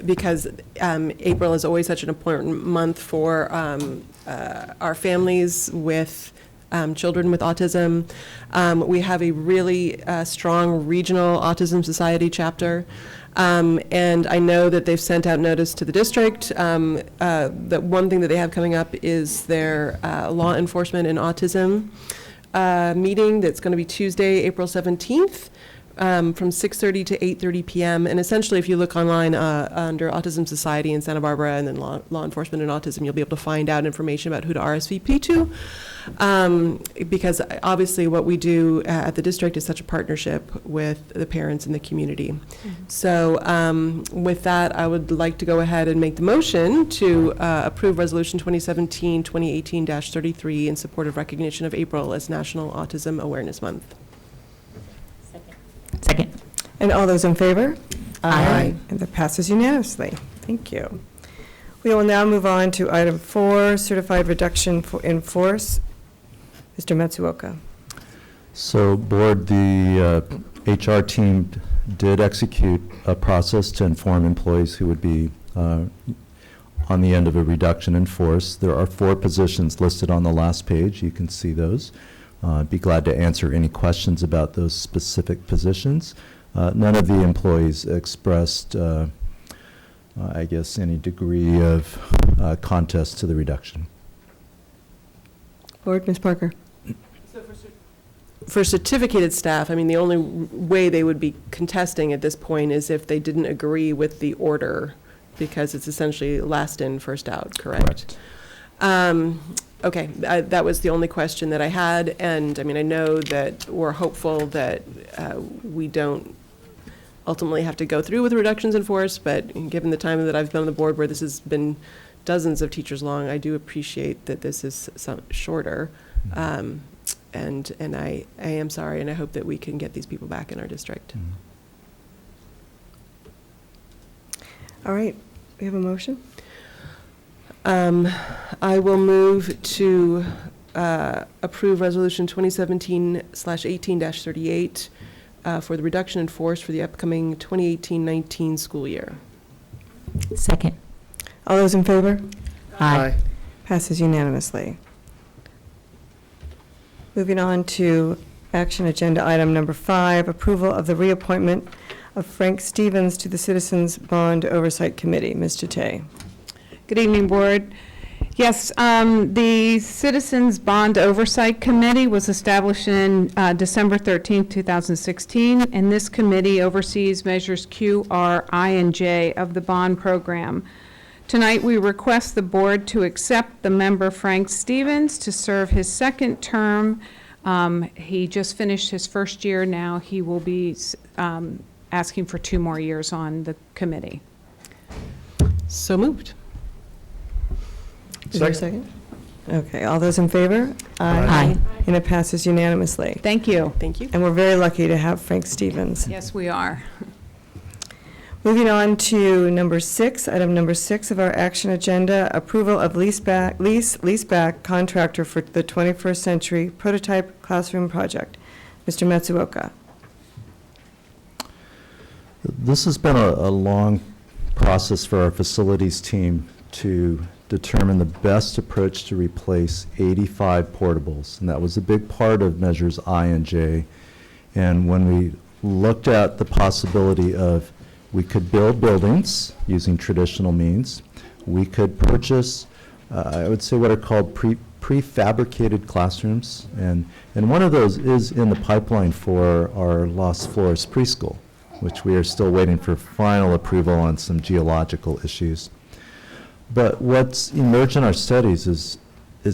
because April is always such an important month for our families with children with autism. We have a really strong regional Autism Society chapter. And I know that they've sent out notice to the district. That one thing that they have coming up is their law enforcement and autism meeting that's going to be Tuesday, April 17th, from 6:30 to 8:30 p.m. And essentially, if you look online under Autism Society in Santa Barbara and then law enforcement and autism, you'll be able to find out information about who to RSVP to. Because obviously what we do at the district is such a partnership with the parents and the community. So with that, I would like to go ahead and make the motion to approve Resolution 2017-2018-33 in support of recognition of April as National Autism Awareness Month. Second. And all those in favor? Aye. And that passes unanimously. Thank you. We will now move on to item 4, certified reduction in force. Mr. Matsuoka. So, Board, the HR team did execute a process to inform employees who would be on the end of a reduction in force. There are 4 positions listed on the last page. You can see those. Be glad to answer any questions about those specific positions. None of the employees expressed, I guess, any degree of contest to the reduction. Board, Ms. Parker. So for certificated staff, I mean, the only way they would be contesting at this point is if they didn't agree with the order, because it's essentially last in, first out, correct? Okay, that was the only question that I had, and I mean, I know that we're hopeful that we don't ultimately have to go through with reductions in force, but given the time that I've been on the board where this has been dozens of teachers long, I do appreciate that this is shorter, and I am sorry, and I hope that we can get these people back in our district. All right, we have a motion? I will move to approve Resolution 2017/18-38 for the reduction in force for the upcoming 2018-19 school year. Second. All those in favor? Aye. Passes unanimously. Moving on to action agenda item number 5, approval of the reappointment of Frank Stevens to the Citizens Bond Oversight Committee. Ms. Jate. Good evening, Board. Yes, the Citizens Bond Oversight Committee was established in December 13, 2016, and this committee oversees measures Q, R, I, and J of the bond program. Tonight, we request the Board to accept the member Frank Stevens to serve his second term. He just finished his first year. Now he will be asking for 2 more years on the committee. So moved. Is there a second? Okay, all those in favor? Aye. And it passes unanimously. Thank you. Thank you. And we're very lucky to have Frank Stevens. Yes, we are. Moving on to number 6, item number 6 of our action agenda, approval of leaseback contractor for the 21st Century Prototype Classroom Project. Mr. Matsuoka. This has been a long process for our facilities team to determine the best approach to replace 85 portables, and that was a big part of measures I and J. And when we looked at the possibility of we could build buildings using traditional means, we could purchase, I would say what are called prefabricated classrooms, and one of those is in the pipeline for our Los Flores preschool, which we are still waiting for final approval on some geological issues. But what's emerged in our studies is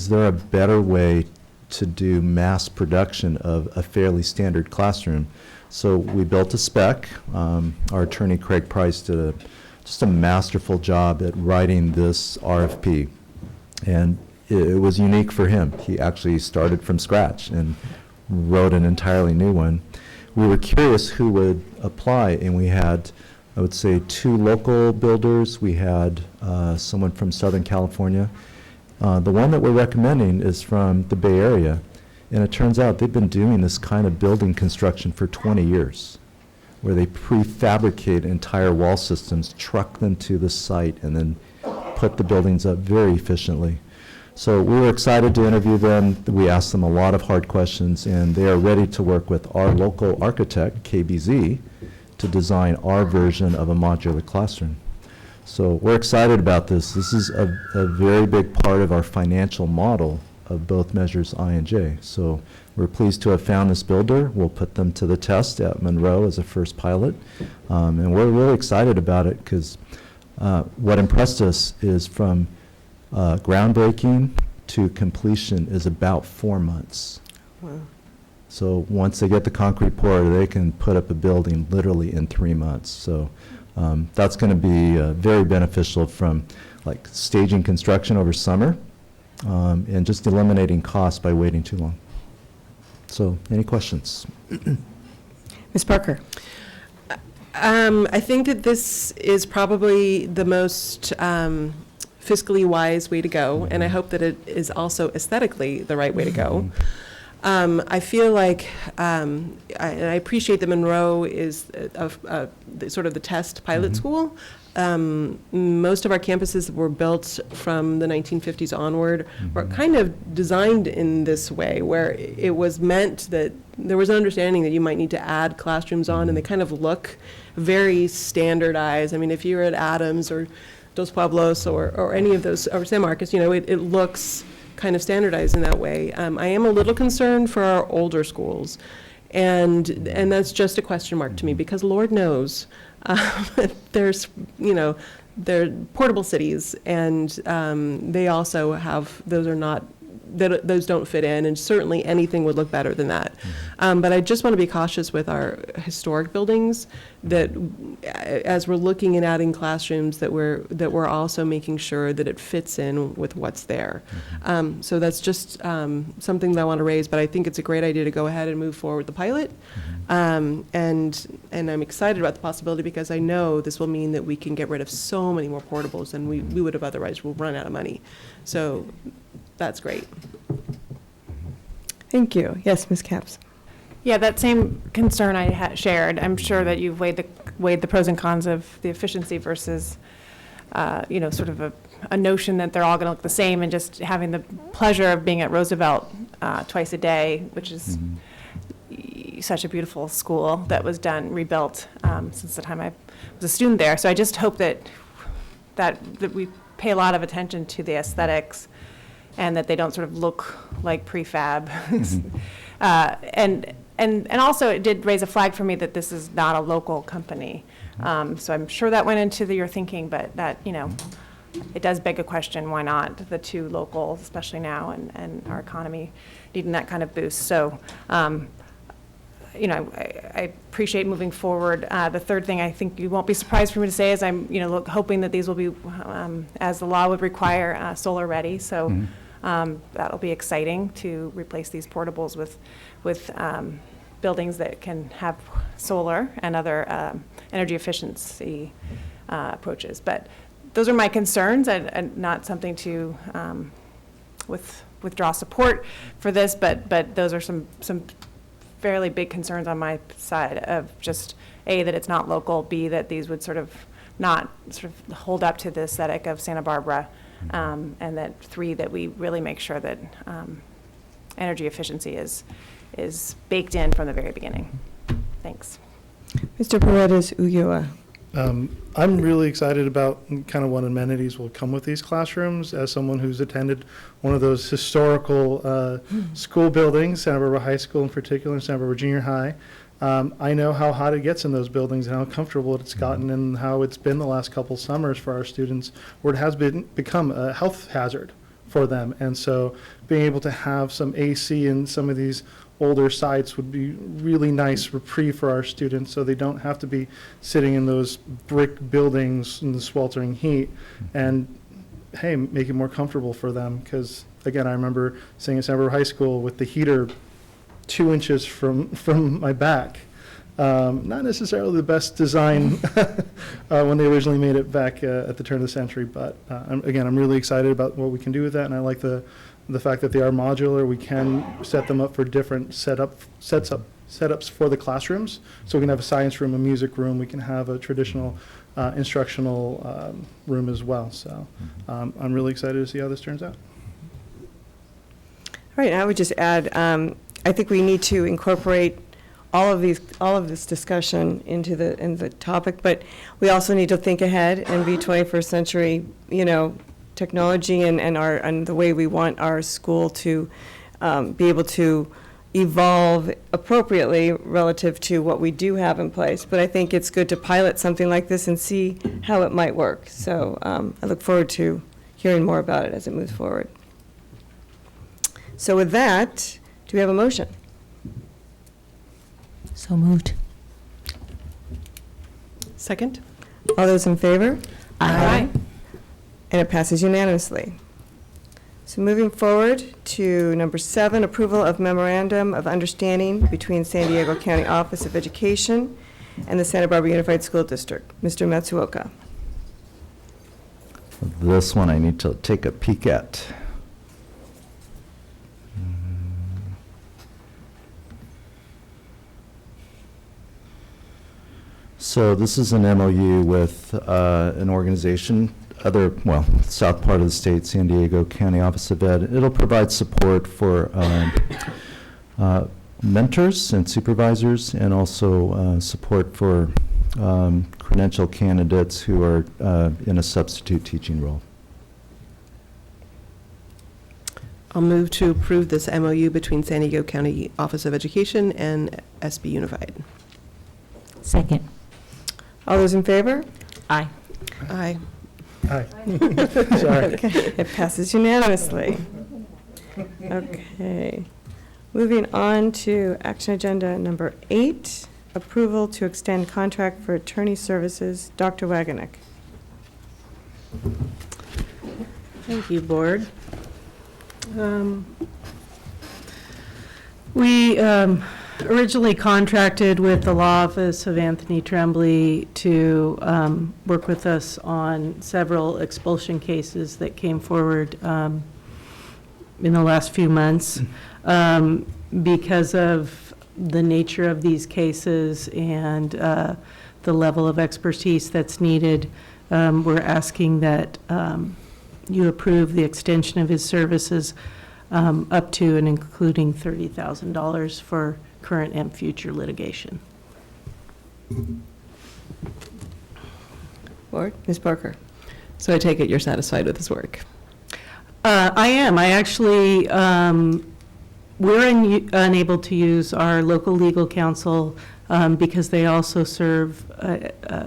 there a better way to do mass production of a fairly standard classroom? So we built a spec. Our attorney, Craig Price, did just a masterful job at writing this RFP. And it was unique for him. He actually started from scratch and wrote an entirely new one. We were curious who would apply, and we had, I would say, 2 local builders. We had someone from Southern California, The one that we're recommending is from the Bay Area, and it turns out they've been doing this kind of building construction for 20 years, where they prefabricate entire wall systems, truck them to the site, and then put the buildings up very efficiently. So we were excited to interview them. We asked them a lot of hard questions, and they are ready to work with our local architect, KBZ, to design our version of a modular classroom. So we're excited about this. This is a very big part of our financial model of both measures I and J. So we're pleased to have found this builder. We'll put them to the test at Monroe as a first pilot. And we're really excited about it because what impressed us is from groundbreaking to completion is about 4 months. Wow. So once they get the concrete poured, they can put up a building literally in 3 months. So that's going to be very beneficial from like staging construction over summer and just eliminating costs by waiting too long. So any questions? Ms. Parker. I think that this is probably the most fiscally wise way to go, and I hope that it is also aesthetically the right way to go. I feel like, and I appreciate that Monroe is sort of the test pilot school. Most of our campuses were built from the 1950s onward, were kind of designed in this way, where it was meant that there was an understanding that you might need to add classrooms on, and they kind of look very standardized. I mean, if you're at Adams or Dos Pueblos or any of those, or San Marcos, you know, it looks kind of standardized in that way. I am a little concerned for our older schools, and that's just a question mark to me, because Lord knows there's, you know, they're portable cities, and they also have, those are not, those don't fit in, and certainly anything would look better than that. But I just want to be cautious with our historic buildings, that as we're looking and adding classrooms, that we're also making sure that it fits in with what's there. So that's just something that I want to raise, but I think it's a great idea to go ahead and move forward with the pilot. And I'm excited about the possibility, because I know this will mean that we can get rid of so many more portables than we would have otherwise. We'll run out of money. So that's great. Thank you. Yes, Ms. Capps. Yeah, that same concern I shared. I'm sure that you've weighed the pros and cons of the efficiency versus, you know, sort of a notion that they're all going to look the same, and just having the pleasure of being at Roosevelt twice a day, which is such a beautiful school that was rebuilt since the time I was a student there. So I just hope that we pay a lot of attention to the aesthetics, and that they don't sort of look like prefab. And also, it did raise a flag for me that this is not a local company. So I'm sure that went into your thinking, but that, you know, it does beg a question, why not the two locals, especially now, and our economy needing that kind of boost. So, you know, I appreciate moving forward. The third thing I think you won't be surprised for me to say is I'm, you know, hoping that these will be, as the law would require, solar ready. So that'll be exciting to replace these portables with buildings that can have solar and other energy efficiency approaches. But those are my concerns, and not something to withdraw support for this, but those are some fairly big concerns on my side, of just A, that it's not local, B, that these would not hold up to the aesthetic of Santa Barbara, and that 3, that we really make sure that energy efficiency is baked in from the very beginning. Thanks. Mr. Paredes Ulloa. I'm really excited about kind of what amenities will come with these classrooms. As someone who's attended one of those historical school buildings, Santa Barbara High School in particular, and Santa Barbara Junior High, I know how hot it gets in those buildings and how comfortable it's gotten, and how it's been the last couple summers for our students, where it has become a health hazard for them. And so being able to have some AC in some of these older sites would be really nice reprieve for our students, so they don't have to be sitting in those brick buildings in the sweltering heat, and hey, make it more comfortable for them. Because again, I remember sitting at Santa Barbara High School with the heater 2 inches from my back. Not necessarily the best design when they originally made it back at the turn of the century. But I'm really excited about what we can do with that, and I like the fact that they are modular. We can set them up for different setups for the classrooms. So we can have a science room, a music room. We can have a traditional instructional room as well. So I'm really excited to see how this turns out. All right, I would just add, I think we need to incorporate all of this discussion into the topic, but we also need to think ahead and be 21st century, technology and the way we want our school to be able to evolve appropriately relative to what we do have in place. But I think it's good to pilot something like this and see how it might work. So I look forward to hearing more about it as it moves forward. So with that, do we have a motion? So moved. Second? All those in favor? Aye. And it passes unanimously. So moving forward to number 7, approval of Memorandum of Understanding between San Diego County Office of Education and the Santa Barbara Unified School District. Mr. Matsuoka. This one I need to take a peek at. So this is an MOU with an organization, south part of the state, San Diego County Office of Ed. It'll provide support for mentors and supervisors, and also support for credential candidates who are in a substitute teaching role. I'll move to approve this MOU between San Diego County Office of Education and SB Unified. Second. All those in favor? Aye. Aye. Aye. Sorry. Okay, it passes unanimously. Okay. Moving on to action agenda number 8, approval to extend contract for attorney services. Dr. Waganek. Thank you, Board. We originally contracted with the law office of Anthony Tremblay to work with us on several expulsion cases that came forward in the last few months. Because of the nature of these cases and the level of expertise that's needed, we're asking that you approve the extension of his services up to and including $30,000 for current and future litigation. Board, Ms. Barker. So I take it you're satisfied with this work? I am. I actually, we're unable to use our local legal counsel because they also serve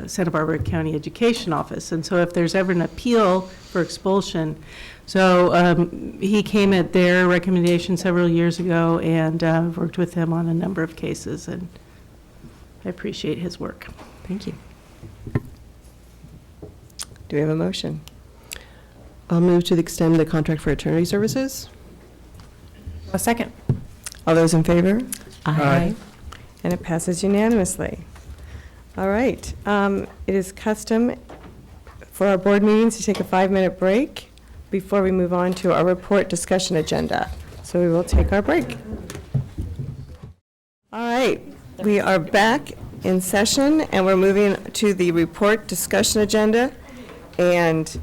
Santa Barbara County Education Office. And so if there's ever an appeal for expulsion, so he came at their recommendation several years ago, and worked with him on a number of cases, and I appreciate his work. Thank you. Do we have a motion? I'll move to extend the contract for attorney services. A second. All those in favor? Aye. And it passes unanimously. All right. It is custom for our board meetings to take a 5-minute break before we move on to our report discussion agenda. So we will take our break. All right. We are back in session, and we're moving to the report discussion agenda. And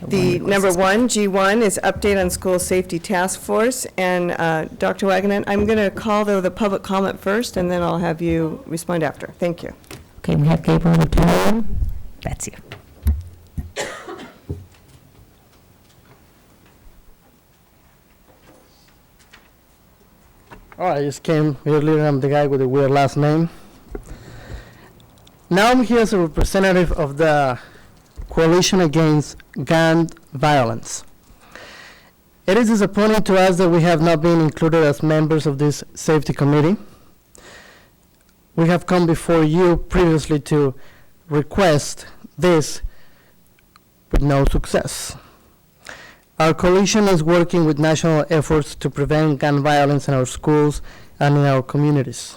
the number 1, G1, is update on school safety task force. And Dr. Waganek, I'm going to call the public comment first, and then I'll have you respond after. Thank you. Okay, we have Gabriel Notaro. That's you. All right, I just came earlier. I'm the guy with the weird last name. Now I'm here as a representative of the Coalition Against Gun Violence. It is disappointing to us that we have not been included as members of this safety committee. We have come before you previously to request this with no success. Our coalition is working with national efforts to prevent gun violence in our schools and in our communities.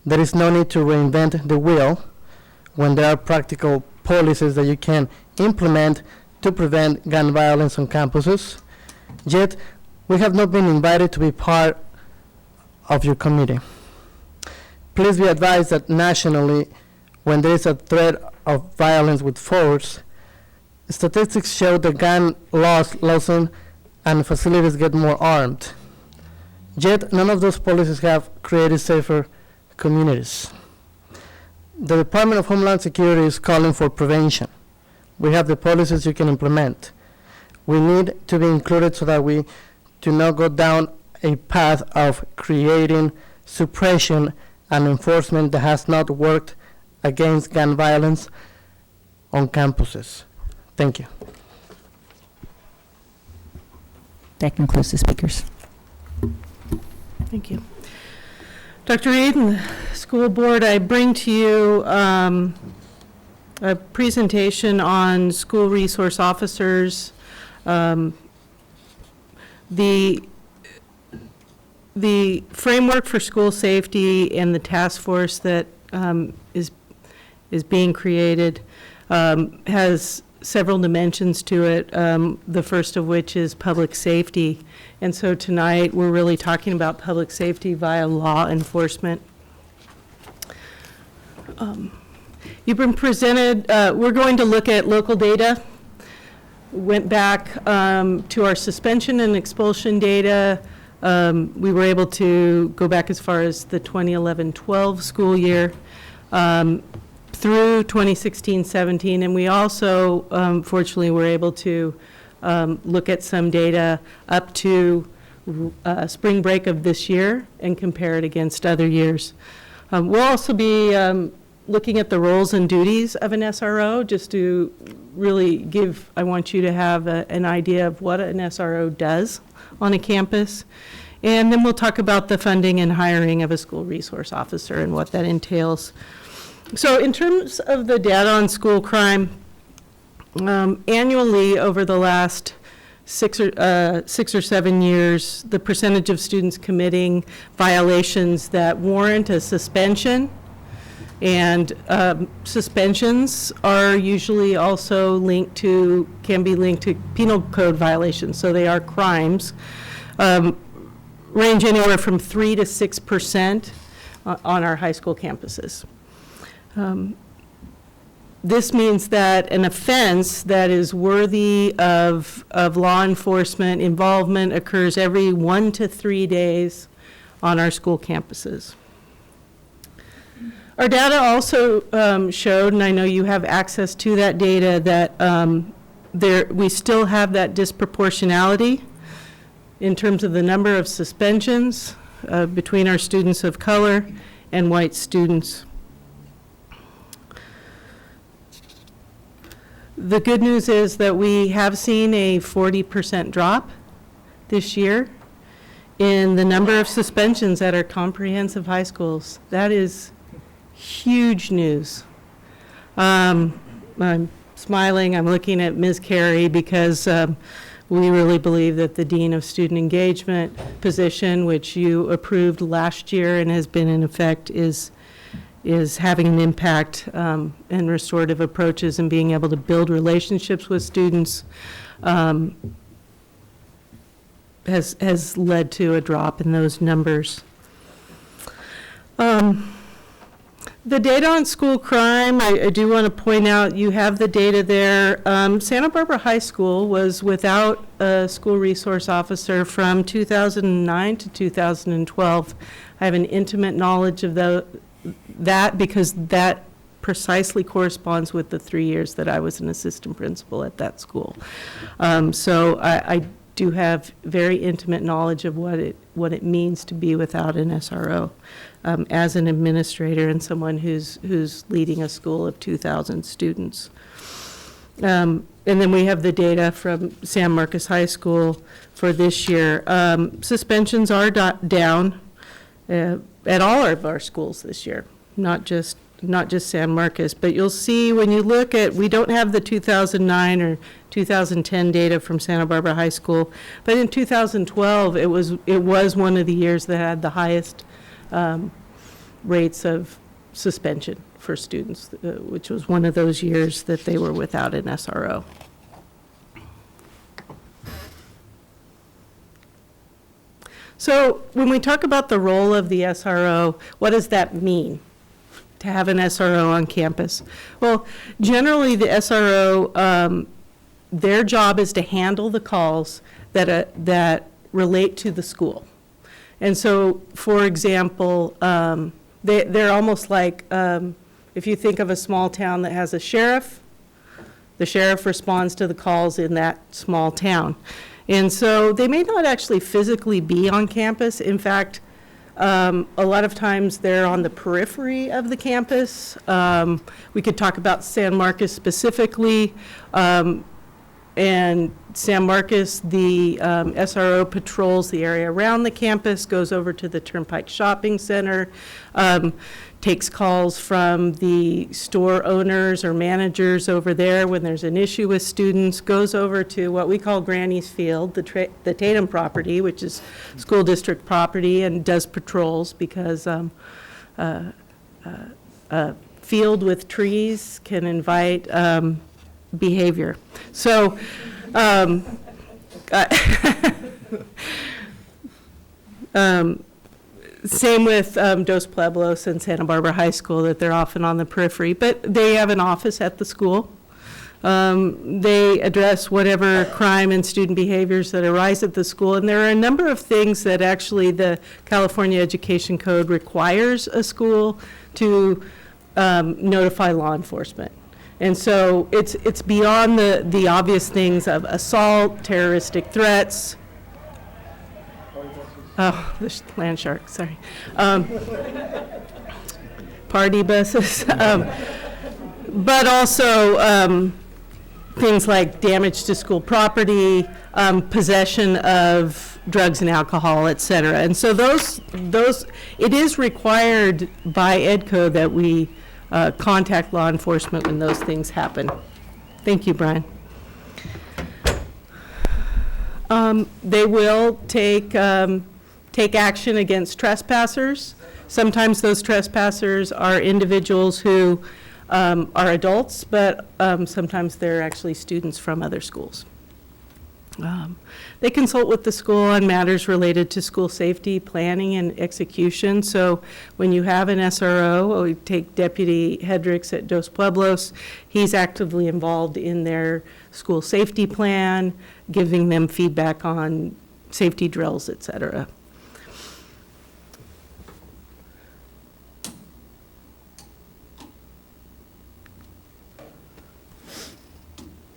There is no need to reinvent the wheel. when there are practical policies that you can implement to prevent gun violence on campuses. Yet, we have not been invited to be part of your committee. Please be advised that nationally, when there is a threat of violence with force, statistics show that gun laws lessen and facilities get more armed. Yet, none of those policies have created safer communities. The Department of Homeland Security is calling for prevention. We have the policies you can implement. We need to be included so that we do not go down a path of creating suppression and enforcement that has not worked against gun violence on campuses. Thank you. That concludes the speakers. Thank you. Dr. Reed and the school board, I bring to you a presentation on school resource officers. The framework for school safety and the task force that is being created has several dimensions to it, the first of which is public safety. And so tonight we're really talking about public safety via law enforcement. You've been presented, we're going to look at local data. Went back to our suspension and expulsion data. We were able to go back as far as the 2011-12 school year. Through 2016-17, and we also, fortunately, were able to look at some data up to spring break of this year and compare it against other years. We'll also be looking at the roles and duties of an SRO, just to really give, I want you to have an idea of what an SRO does on a campus. And then we'll talk about the funding and hiring of a school resource officer and what that entails. So in terms of the data on school crime, annually over the last 6 or 7 years, the percentage of students committing violations that warrant a suspension, and suspensions are usually also linked to, can be linked to penal code violations, so they are crimes, range anywhere from 3 to 6% on our high school campuses. This means that an offense that is worthy of law enforcement involvement occurs every 1 to 3 days on our school campuses. Our data also showed, and I know you have access to that data, that we still have that disproportionality in terms of the number of suspensions between our students of color and white students. The good news is that we have seen a 40% drop this year in the number of suspensions at our comprehensive high schools. That is huge news. I'm smiling, I'm looking at Ms. Carey, because we really believe that the Dean of Student Engagement position, which you approved last year and has been in effect, is having an impact in restorative approaches and being able to build relationships with students has led to a drop in those numbers. The data on school crime, I do want to point out, you have the data there. Santa Barbara High School was without a school resource officer from 2009 to 2012. I have an intimate knowledge of that because that precisely corresponds with the 3 years that I was an assistant principal at that school. So I do have very intimate knowledge of what it means to be without an SRO as an administrator and someone who's leading a school of 2,000 students. And then we have the data from San Marcos High School for this year. Suspensions are down at all of our schools this year, not just San Marcos, but you'll see when you look at, we don't have the 2009 or 2010 data from Santa Barbara High School, but in 2012 it was one of the years that had the highest rates of suspension for students, which was one of those years that they were without an SRO. So when we talk about the role of the SRO, what does that mean to have an SRO on campus? Well, generally the SRO, their job is to handle the calls that relate to the school. And so, for example, they're almost like, if you think of a small town that has a sheriff, the sheriff responds to the calls in that small town. And so they may not actually physically be on campus. In fact, a lot of times they're on the periphery of the campus. We could talk about San Marcos specifically. And San Marcos, the SRO patrols the area around the campus, goes over to the Turnpike Shopping Center, takes calls from the store owners or managers over there when there's an issue with students, goes over to what we call Granny's Field, the Tatum property, which is school district property, and does patrols because a field with trees can invite behavior. So, same with Dos Pueblos and Santa Barbara High School, that they're often on the periphery, but they have an office at the school. They address whatever crime and student behaviors that arise at the school, and there are a number of things that actually the California Education Code requires a school to notify law enforcement. And so it's beyond the obvious things of assault, terroristic threats. Oh, the land shark, sorry. Party buses. But also things like damage to school property, possession of drugs and alcohol, et cetera. And so those it is required by EDCO that we contact law enforcement when those things happen. Thank you, Brian. They will take action against trespassers. Sometimes those trespassers are individuals who are adults, but sometimes they're actually students from other schools. They consult with the school on matters related to school safety, planning, and execution. So when you have an SRO, we take Deputy Hedricks at Dos Pueblos, he's actively involved in their school safety plan, giving them feedback on safety drills, et cetera.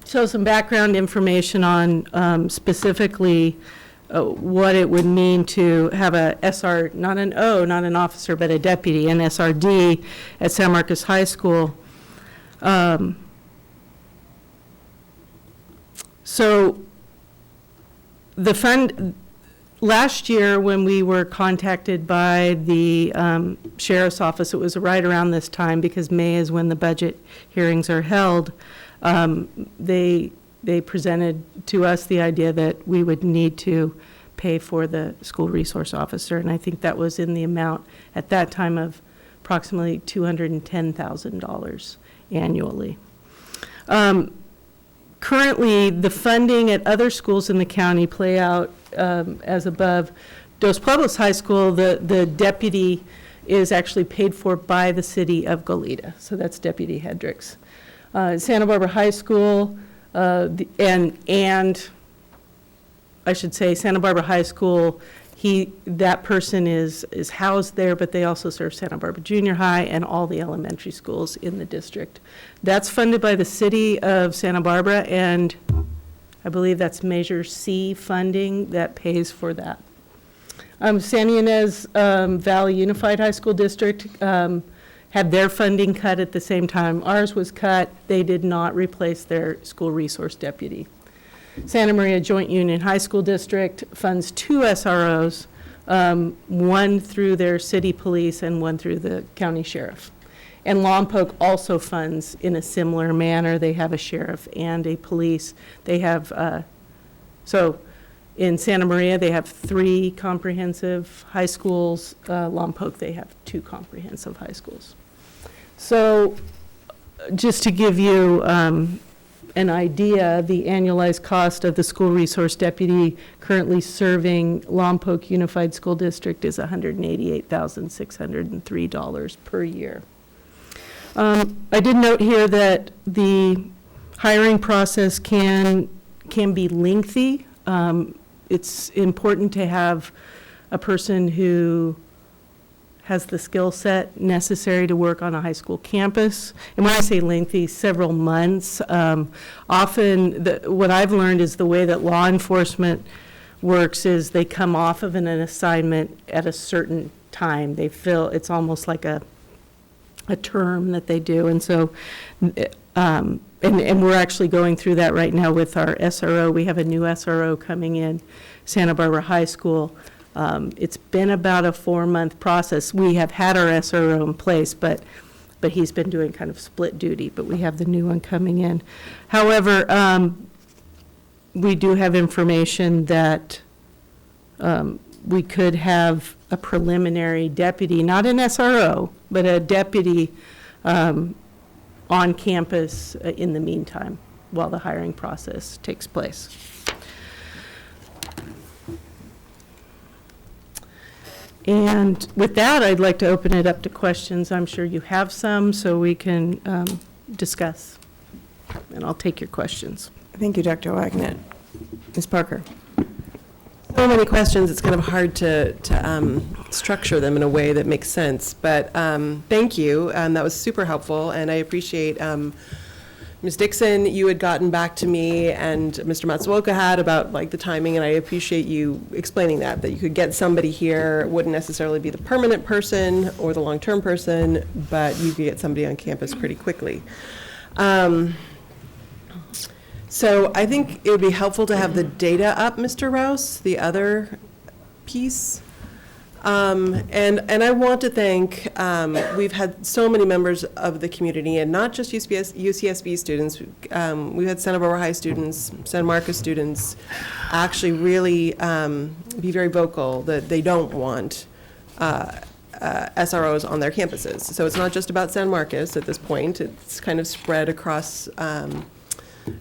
So some background information on specifically what it would mean to have a SR, not an O, not an officer, but a deputy, an SRD at San Marcos High School. So the fund, last year when we were contacted by the Sheriff's Office, it was right around this time because May is when the budget hearings are held. They presented to us the idea that we would need to pay for the school resource officer, and I think that was in the amount at that time of approximately $210,000 annually. Currently, the funding at other schools in the county play out as above. Dos Pueblos High School, the deputy is actually paid for by the city of Goleta, so that's Deputy Hedricks. Santa Barbara High School, and I should say Santa Barbara High School, that person is housed there, but they also serve Santa Barbara Junior High and all the elementary schools in the district. That's funded by the city of Santa Barbara, and I believe that's Measure C funding that pays for that. San Ynez Valley Unified High School District had their funding cut at the same time ours was cut. They did not replace their school resource deputy. Santa Maria Joint Union High School District funds 2 SROs, one through their city police and one through the county sheriff. And Lompoc also funds in a similar manner. They have a sheriff and a police. They have, so in Santa Maria, they have 3 comprehensive high schools. Lompoc, they have 2 comprehensive high schools. So just to give you an idea, the annualized cost of the school resource deputy currently serving Lompoc Unified School District is $188,603 per year. I did note here that the hiring process can be lengthy. It's important to have a person who has the skill set necessary to work on a high school campus. And when I say lengthy, several months. Often, what I've learned is the way that law enforcement works is they come off of an assignment at a certain time. They feel it's almost like a term that they do. And so, and we're actually going through that right now with our SRO. We have a new SRO coming in Santa Barbara High School. It's been about a 4-month process. We have had our SRO in place, but he's been doing kind of split duty, but we have the new one coming in. However, we do have information that we could have a preliminary deputy, not an SRO, but a deputy on campus in the meantime while the hiring process takes place. And with that, I'd like to open it up to questions. I'm sure you have some, so we can discuss. And I'll take your questions. Thank you, Dr. Wagner. Ms. Parker. So many questions, it's kind of hard to structure them in a way that makes sense. But thank you, that was super helpful, and I appreciate Ms. Dixon, you had gotten back to me, and Mr. Matsuoka had about like the timing, and I appreciate you explaining that you could get somebody here. It wouldn't necessarily be the permanent person or the long-term person, but you could get somebody on campus pretty quickly. So I think it would be helpful to have the data up, Mr. Rouse, the other piece. And I want to thank, we've had so many members of the community, and not just UCSB students. We've had Santa Barbara High students, San Marcos students, actually really be very vocal that they don't want SROs on their campuses. So it's not just about San Marcos at this point. It's kind of spread across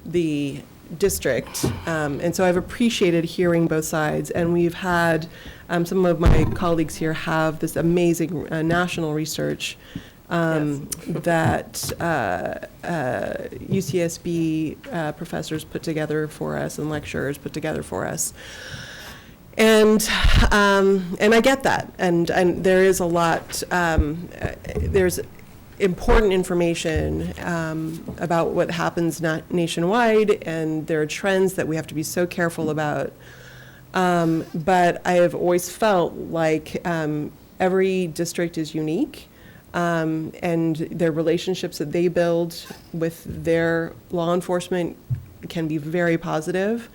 the district. And so I've appreciated hearing both sides. And we've had some of my colleagues here have this amazing national research that UCSB professors put together for us and lecturers put together for us. And I get that. And there is a lot, there's important information about what happens nationwide, and there are trends that we have to be so careful about. But I have always felt like every district is unique, and their relationships that they build with their law enforcement can be very positive.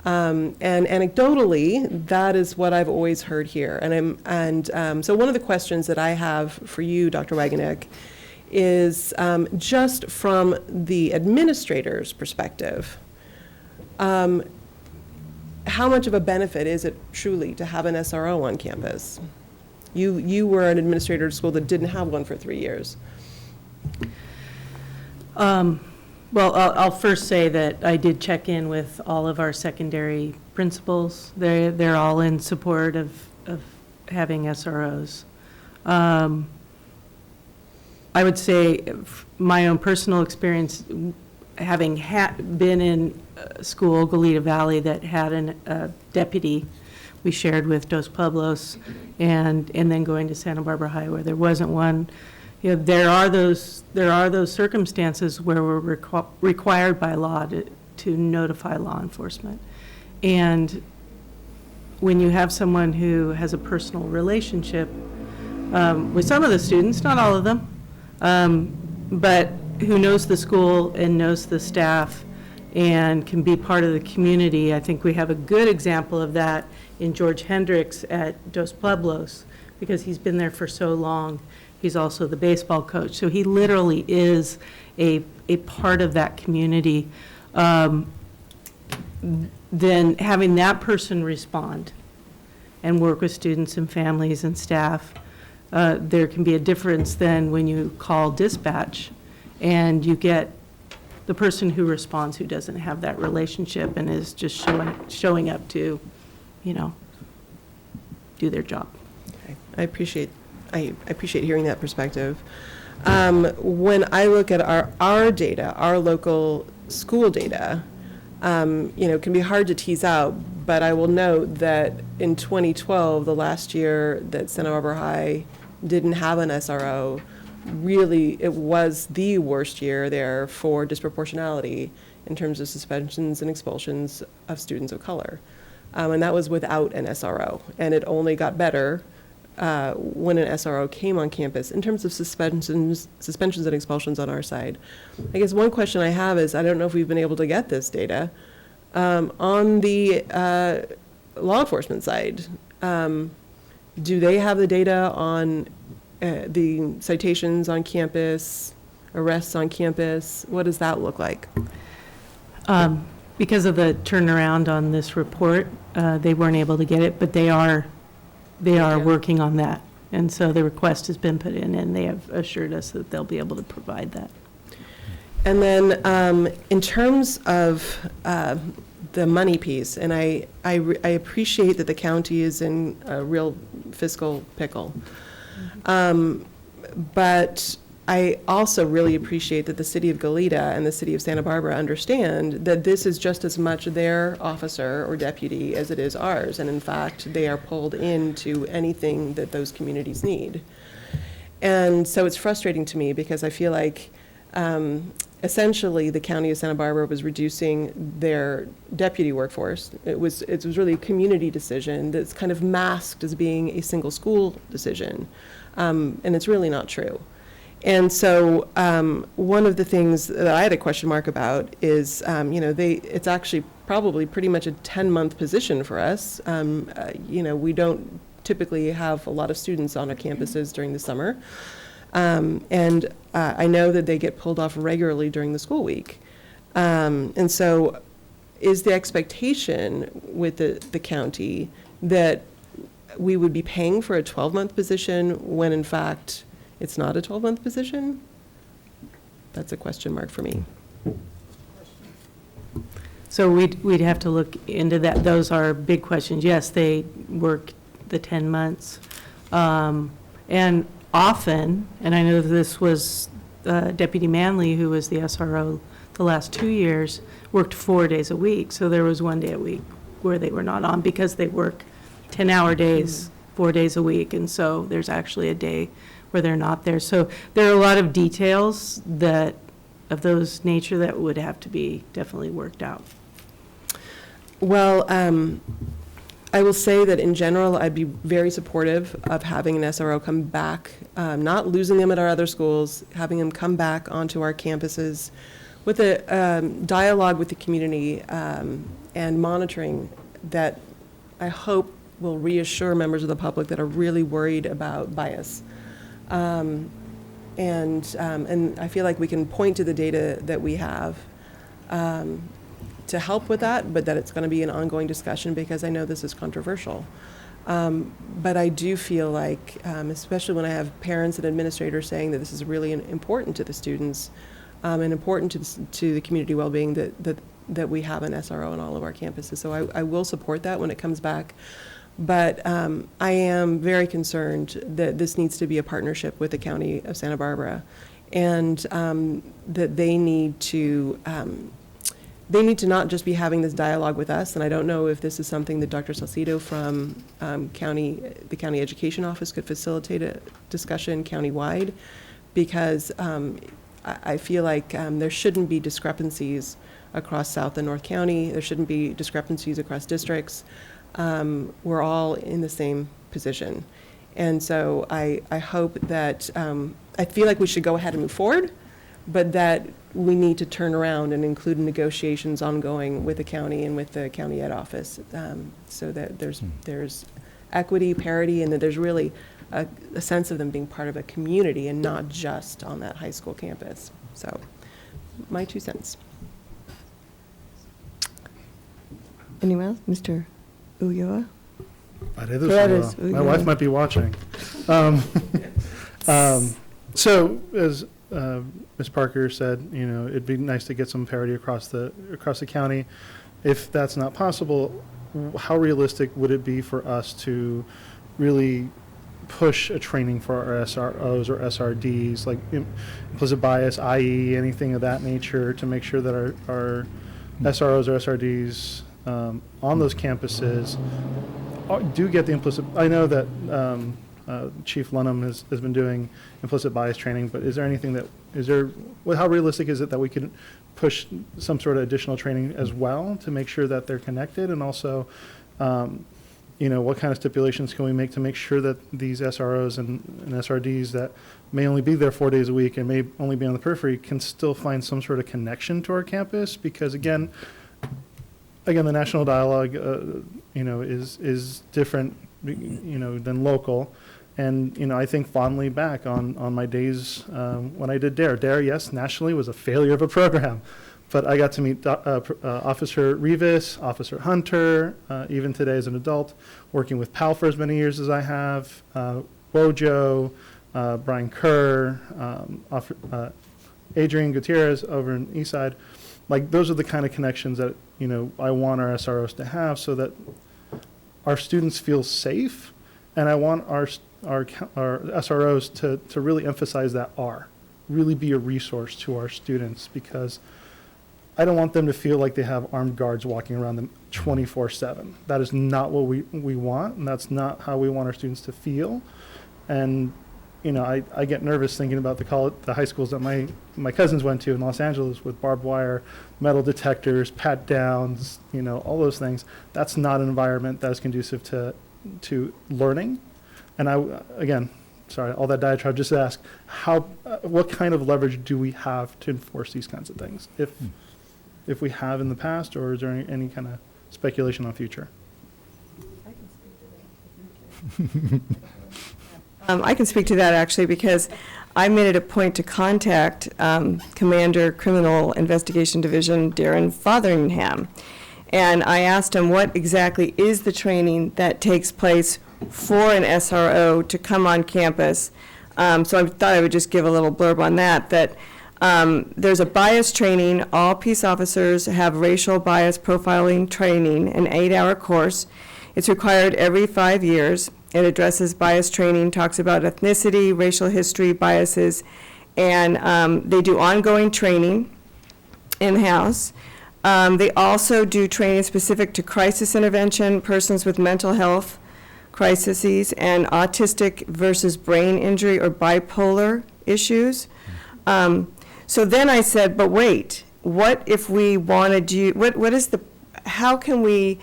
And anecdotally, that is what I've always heard here. So one of the questions that I have for you, Dr. Wagenknecht, is just from the administrator's perspective, how much of a benefit is it truly to have an SRO on campus? You were an administrator at a school that didn't have one for 3 years. Well, I'll first say that I did check in with all of our secondary principals. They're all in support of having SROs. I would say my own personal experience, having been in a school, Goleta Valley, that had a deputy we shared with Dos Pueblos, and then going to Santa Barbara High where there wasn't one. You know, there are those circumstances where we're required by law to notify law enforcement. And when you have someone who has a personal relationship with some of the students, not all of them, but who knows the school and knows the staff and can be part of the community. I think we have a good example of that in George Hendricks at Dos Pueblos, because he's been there for so long. He's also the baseball coach. So he literally is a part of that community. Then having that person respond and work with students and families and staff there can be a difference then when you call dispatch and you get the person who responds who doesn't have that relationship and is just showing up to, do their job. Okay. I appreciate hearing that perspective. When I look at our data, our local school data, it can be hard to tease out, but I will note that in 2012, the last year that Santa Barbara High didn't have an SRO, really, it was the worst year there for disproportionality in terms of suspensions and expulsions of students of color. And that was without an SRO. And it only got better when an SRO came on campus in terms of suspensions and expulsions on our side. I guess one question I have is, I don't know if we've been able to get this data. On the law enforcement side, do they have the data on the citations on campus, arrests on campus? What does that look like? Because of the turnaround on this report, they weren't able to get it, but they are working on that. And so the request has been put in, and they have assured us that they'll be able to provide that. And then in terms of the money piece, and I appreciate that the county is in a real fiscal pickle. But I also really appreciate that the city of Goleta and the city of Santa Barbara understand that this is just as much their officer or deputy as it is ours. And in fact, they are pulled into anything that those communities need. And so it's frustrating to me because I feel like essentially the county of Santa Barbara was reducing their deputy workforce. It was really a community decision that's kind of masked as being a single school decision. And it's really not true. And so one of the things that I had a question mark about is, it's actually probably pretty much a 10-month position for us. We don't typically have a lot of students on our campuses during the summer. And I know that they get pulled off regularly during the school week. And so is the expectation with the county that we would be paying for a 12-month position when in fact it's not a 12-month position? That's a question mark for me. So we'd have to look into that. Those are big questions. Yes, they work the 10 months. And often, and I know this was Deputy Manley, who was the SRO the last 2 years, worked 4 days a week. So there was 1 day a week where they were not on because they work 10-hour days, 4 days a week. And so there's actually a day where they're not there. So there are a lot of details of those nature that would have to be definitely worked out. Well, I will say that in general, I'd be very supportive of having an SRO come back, not losing them at our other schools, having them come back onto our campuses with a dialogue with the community and monitoring that I hope will reassure members of the public that are really worried about bias. And I feel like we can point to the data that we have to help with that, but that it's going to be an ongoing discussion because I know this is controversial. But I do feel like, especially when I have parents and administrators saying that this is really important to the students and important to the community well-being, that we have an SRO on all of our campuses. So I will support that when it comes back. But I am very concerned that this needs to be a partnership with the County of Santa Barbara, and that they need to not just be having this dialogue with us. And I don't know if this is something that Dr. Salcido from the County Education Office could facilitate a discussion countywide, because I feel like there shouldn't be discrepancies across South and North County. There shouldn't be discrepancies across districts. We're all in the same position. And so I hope that, I feel like we should go ahead and move forward, but that we need to turn around and include negotiations ongoing with the county and with the county ed office, so that there's equity, parity, and that there's really a sense of them being part of a community and not just on that high school campus. So my 2 cents. Anyone else? Mr. Ulloa? Paredes, My wife might be watching. So as Ms. Parker said, you know, it'd be nice to get some parity across the county. If that's not possible, how realistic would it be for us to really push a training for our SROs or SRDs, like implicit bias, i.e. anything of that nature, to make sure that our SROs or SRDs on those campuses do get the implicit. I know that Chief Lunham has been doing implicit bias training, but is there anything that, how realistic is it that we can push some sort of additional training as well to make sure that they're connected? And also, you know, what kind of stipulations can we make to make sure that these SROs and SRDs that may only be there 4 days a week and may only be on the periphery can still find some sort of connection to our campus? Because again, the national dialogue, you know, is different, you know, than local. And, you know, I think fondly back on my days when I did DARE. DARE, yes, nationally was a failure of a program. But I got to meet Officer Rivas, Officer Hunter, even today as an adult, working with PAL for as many years as I have, Wojo, Brian Kerr, Adrian Gutierrez over in Eastside. Like, those are the kind of connections that, you know, I want our SROs to have so that our students feel safe. And I want our SROs to really emphasize that really be a resource to our students, because I don't want them to feel like they have armed guards walking around them 24/7. That is not what we want, and that's not how we want our students to feel. And, you know, I get nervous thinking about the high schools that my cousins went to in Los Angeles with barbed wire, metal detectors, pat downs, you know, all those things. That's not an environment that is conducive to learning. And again, sorry, all that diatribe, just to ask, what kind of leverage do we have to enforce these kinds of things? If we have in the past, or is there any kind of speculation on future? I can speak to that, actually, because I made it a point to contact Commander Criminal Investigation Division Darren Fotheringham. And I asked him what exactly is the training that takes place for an SRO to come on campus. So I thought I would just give a little blurb on that, there's a bias training. All peace officers have racial bias profiling training, an 8-hour course. It's required every 5 years. It addresses bias training, talks about ethnicity, racial history, biases, and they do ongoing training in-house. They also do training specific to crisis intervention, persons with mental health crises, and autistic versus brain injury or bipolar issues. So then I said, but wait, what if we wanted you, how can we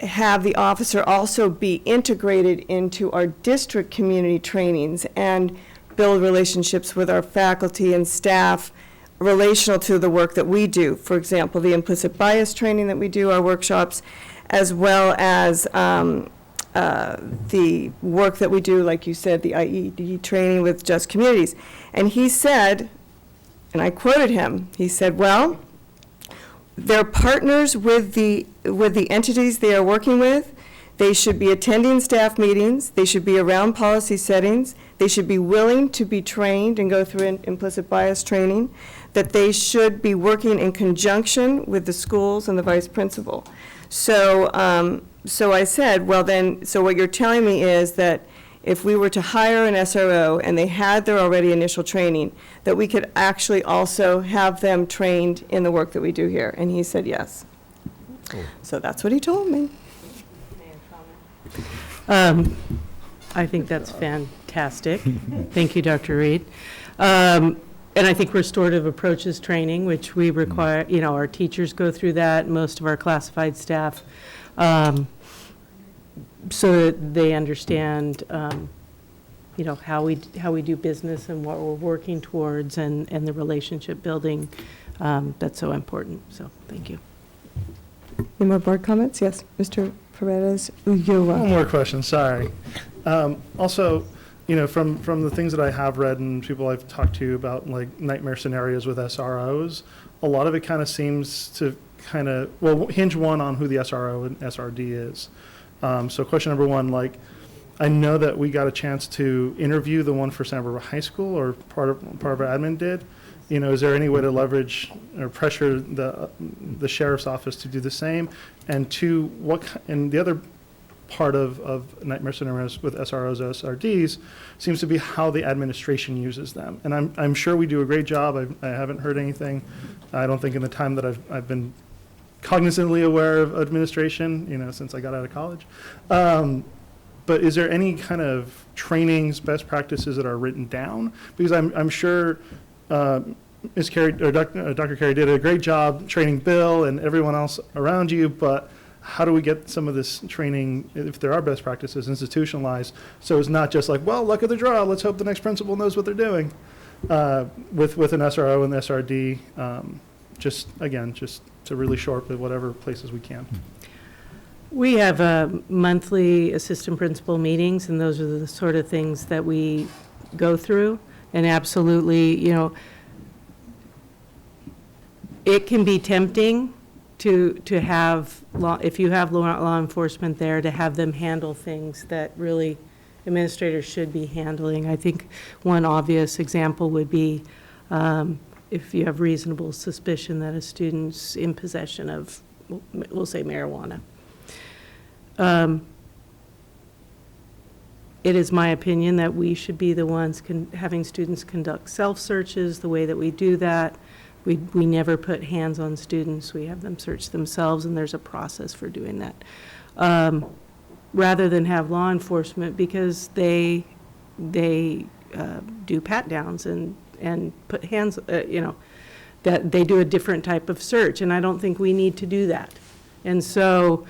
have the officer also be integrated into our district community trainings and build relationships with our faculty and staff relational to the work that we do? For example, the implicit bias training that we do, our workshops, as well as the work that we do, like you said, the IED training with Just Communities. And he said, and I quoted him, he said, well, they're partners with the entities they are working with. They should be attending staff meetings. They should be around policy settings. They should be willing to be trained and go through implicit bias training. That they should be working in conjunction with the schools and the vice principal. So I said, well then, so what you're telling me is that if we were to hire an SRO and they had their already initial training, that we could actually also have them trained in the work that we do here. And he said yes. Cool. So that's what he told me. I think that's fantastic. Thank you, Dr. Reed. And I think restorative approaches training, which we require, you know, our teachers go through that, most of our classified staff, so that they understand, you know, how we do business and what we're working towards, and the relationship building that's so important. So thank you. Any more board comments? Yes, Mr. Paredes Ulloa. One more question, sorry. Also, you know, from the things that I have read and people I've talked to about, like nightmare scenarios with SROs, a lot of it kind of seems to hinge one on who the SRO and SRD is. So question number one, like, I know that we got a chance to interview the one for Santa Barbara High School, or part of our admin did. You know, is there any way to leverage or pressure the sheriff's office to do the same? And two, and the other part of nightmare scenarios with SROs, SRDs, seems to be how the administration uses them. And I'm sure we do a great job. I haven't heard anything. I don't think in the time that I've been cognizantly aware of administration, you know, since I got out of college. But is there any kind of trainings, best practices that are written down? Because I'm sure Ms. Carey, or Dr. Carey did a great job training Bill and everyone else around you, but how do we get some of this training, if there are best practices, institutionalized, so it's not just like, well, luck of the draw, let's hope the next principal knows what they're doing, with an SRO and SRD, just to really shore up at whatever places we can. We have monthly assistant principal meetings, and those are the sort of things that we go through. And absolutely, you know, it can be tempting to have, if you have law enforcement there, to have them handle things that really administrators should be handling. I think one obvious example would be if you have reasonable suspicion that a student's in possession of, we'll say, marijuana. It is my opinion that we should be the ones having students conduct self-searches. The way that we do that, we never put hands on students. We have them search themselves, and there's a process for doing that. Rather than have law enforcement, because they do pat-downs and put hands, you know, that they do a different type of search, and I don't think we need to do that. And so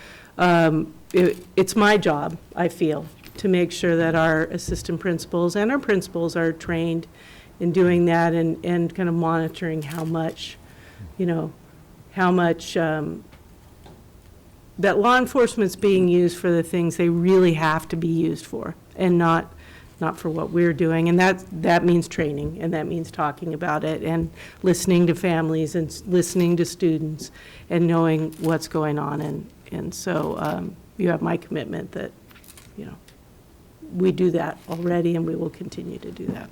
it's my job, I feel, to make sure that our assistant principals and our principals are trained in doing that, and kind of monitoring how much, you know, that law enforcement's being used for the things they really have to be used for, and not for what we're doing. And that means training, and that means talking about it, and listening to families, and listening to students, and knowing what's going on. And so you have my commitment that, you know, we do that already, and we will continue to do that.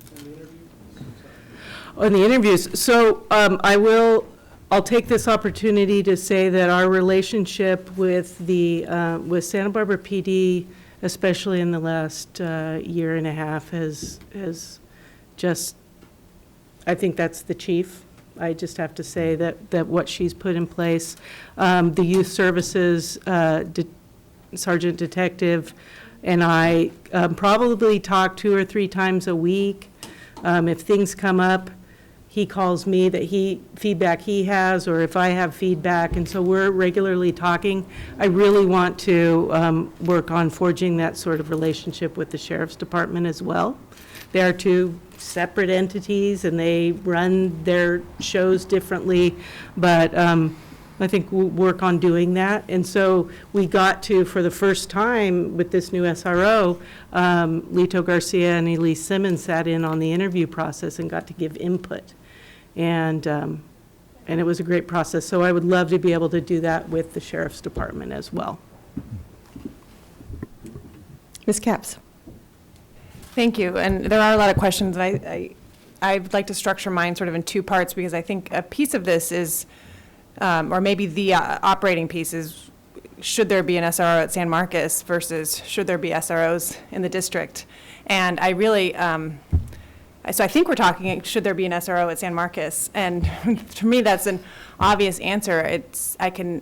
On the interviews, so I'll take this opportunity to say that our relationship with with Santa Barbara PD, especially in the last year and a half, has just, I think that's the chief. I just have to say that what she's put in place, the youth services sergeant detective and I probably talk 2 or 3 times a week. If things come up, he calls me feedback he has, or if I have feedback, and so we're regularly talking. I really want to work on forging that sort of relationship with the Sheriff's Department as well. They are 2 separate entities, and they run their shows differently, but I think we'll work on doing that. And so we got to, for the first time with this new SRO, Lito Garcia and Elise Simmons sat in on the interview process and got to give input. And it was a great process. So I would love to be able to do that with the Sheriff's Department as well. Ms. Capps. Thank you. And there are a lot of questions. I'd like to structure mine sort of in 2 parts, because I think a piece of this is, or maybe the operating piece is, should there be an SRO at San Marcos versus should there be SROs in the district? And I really, so I think we're talking, should there be an SRO at San Marcos? And to me, that's an obvious answer. I can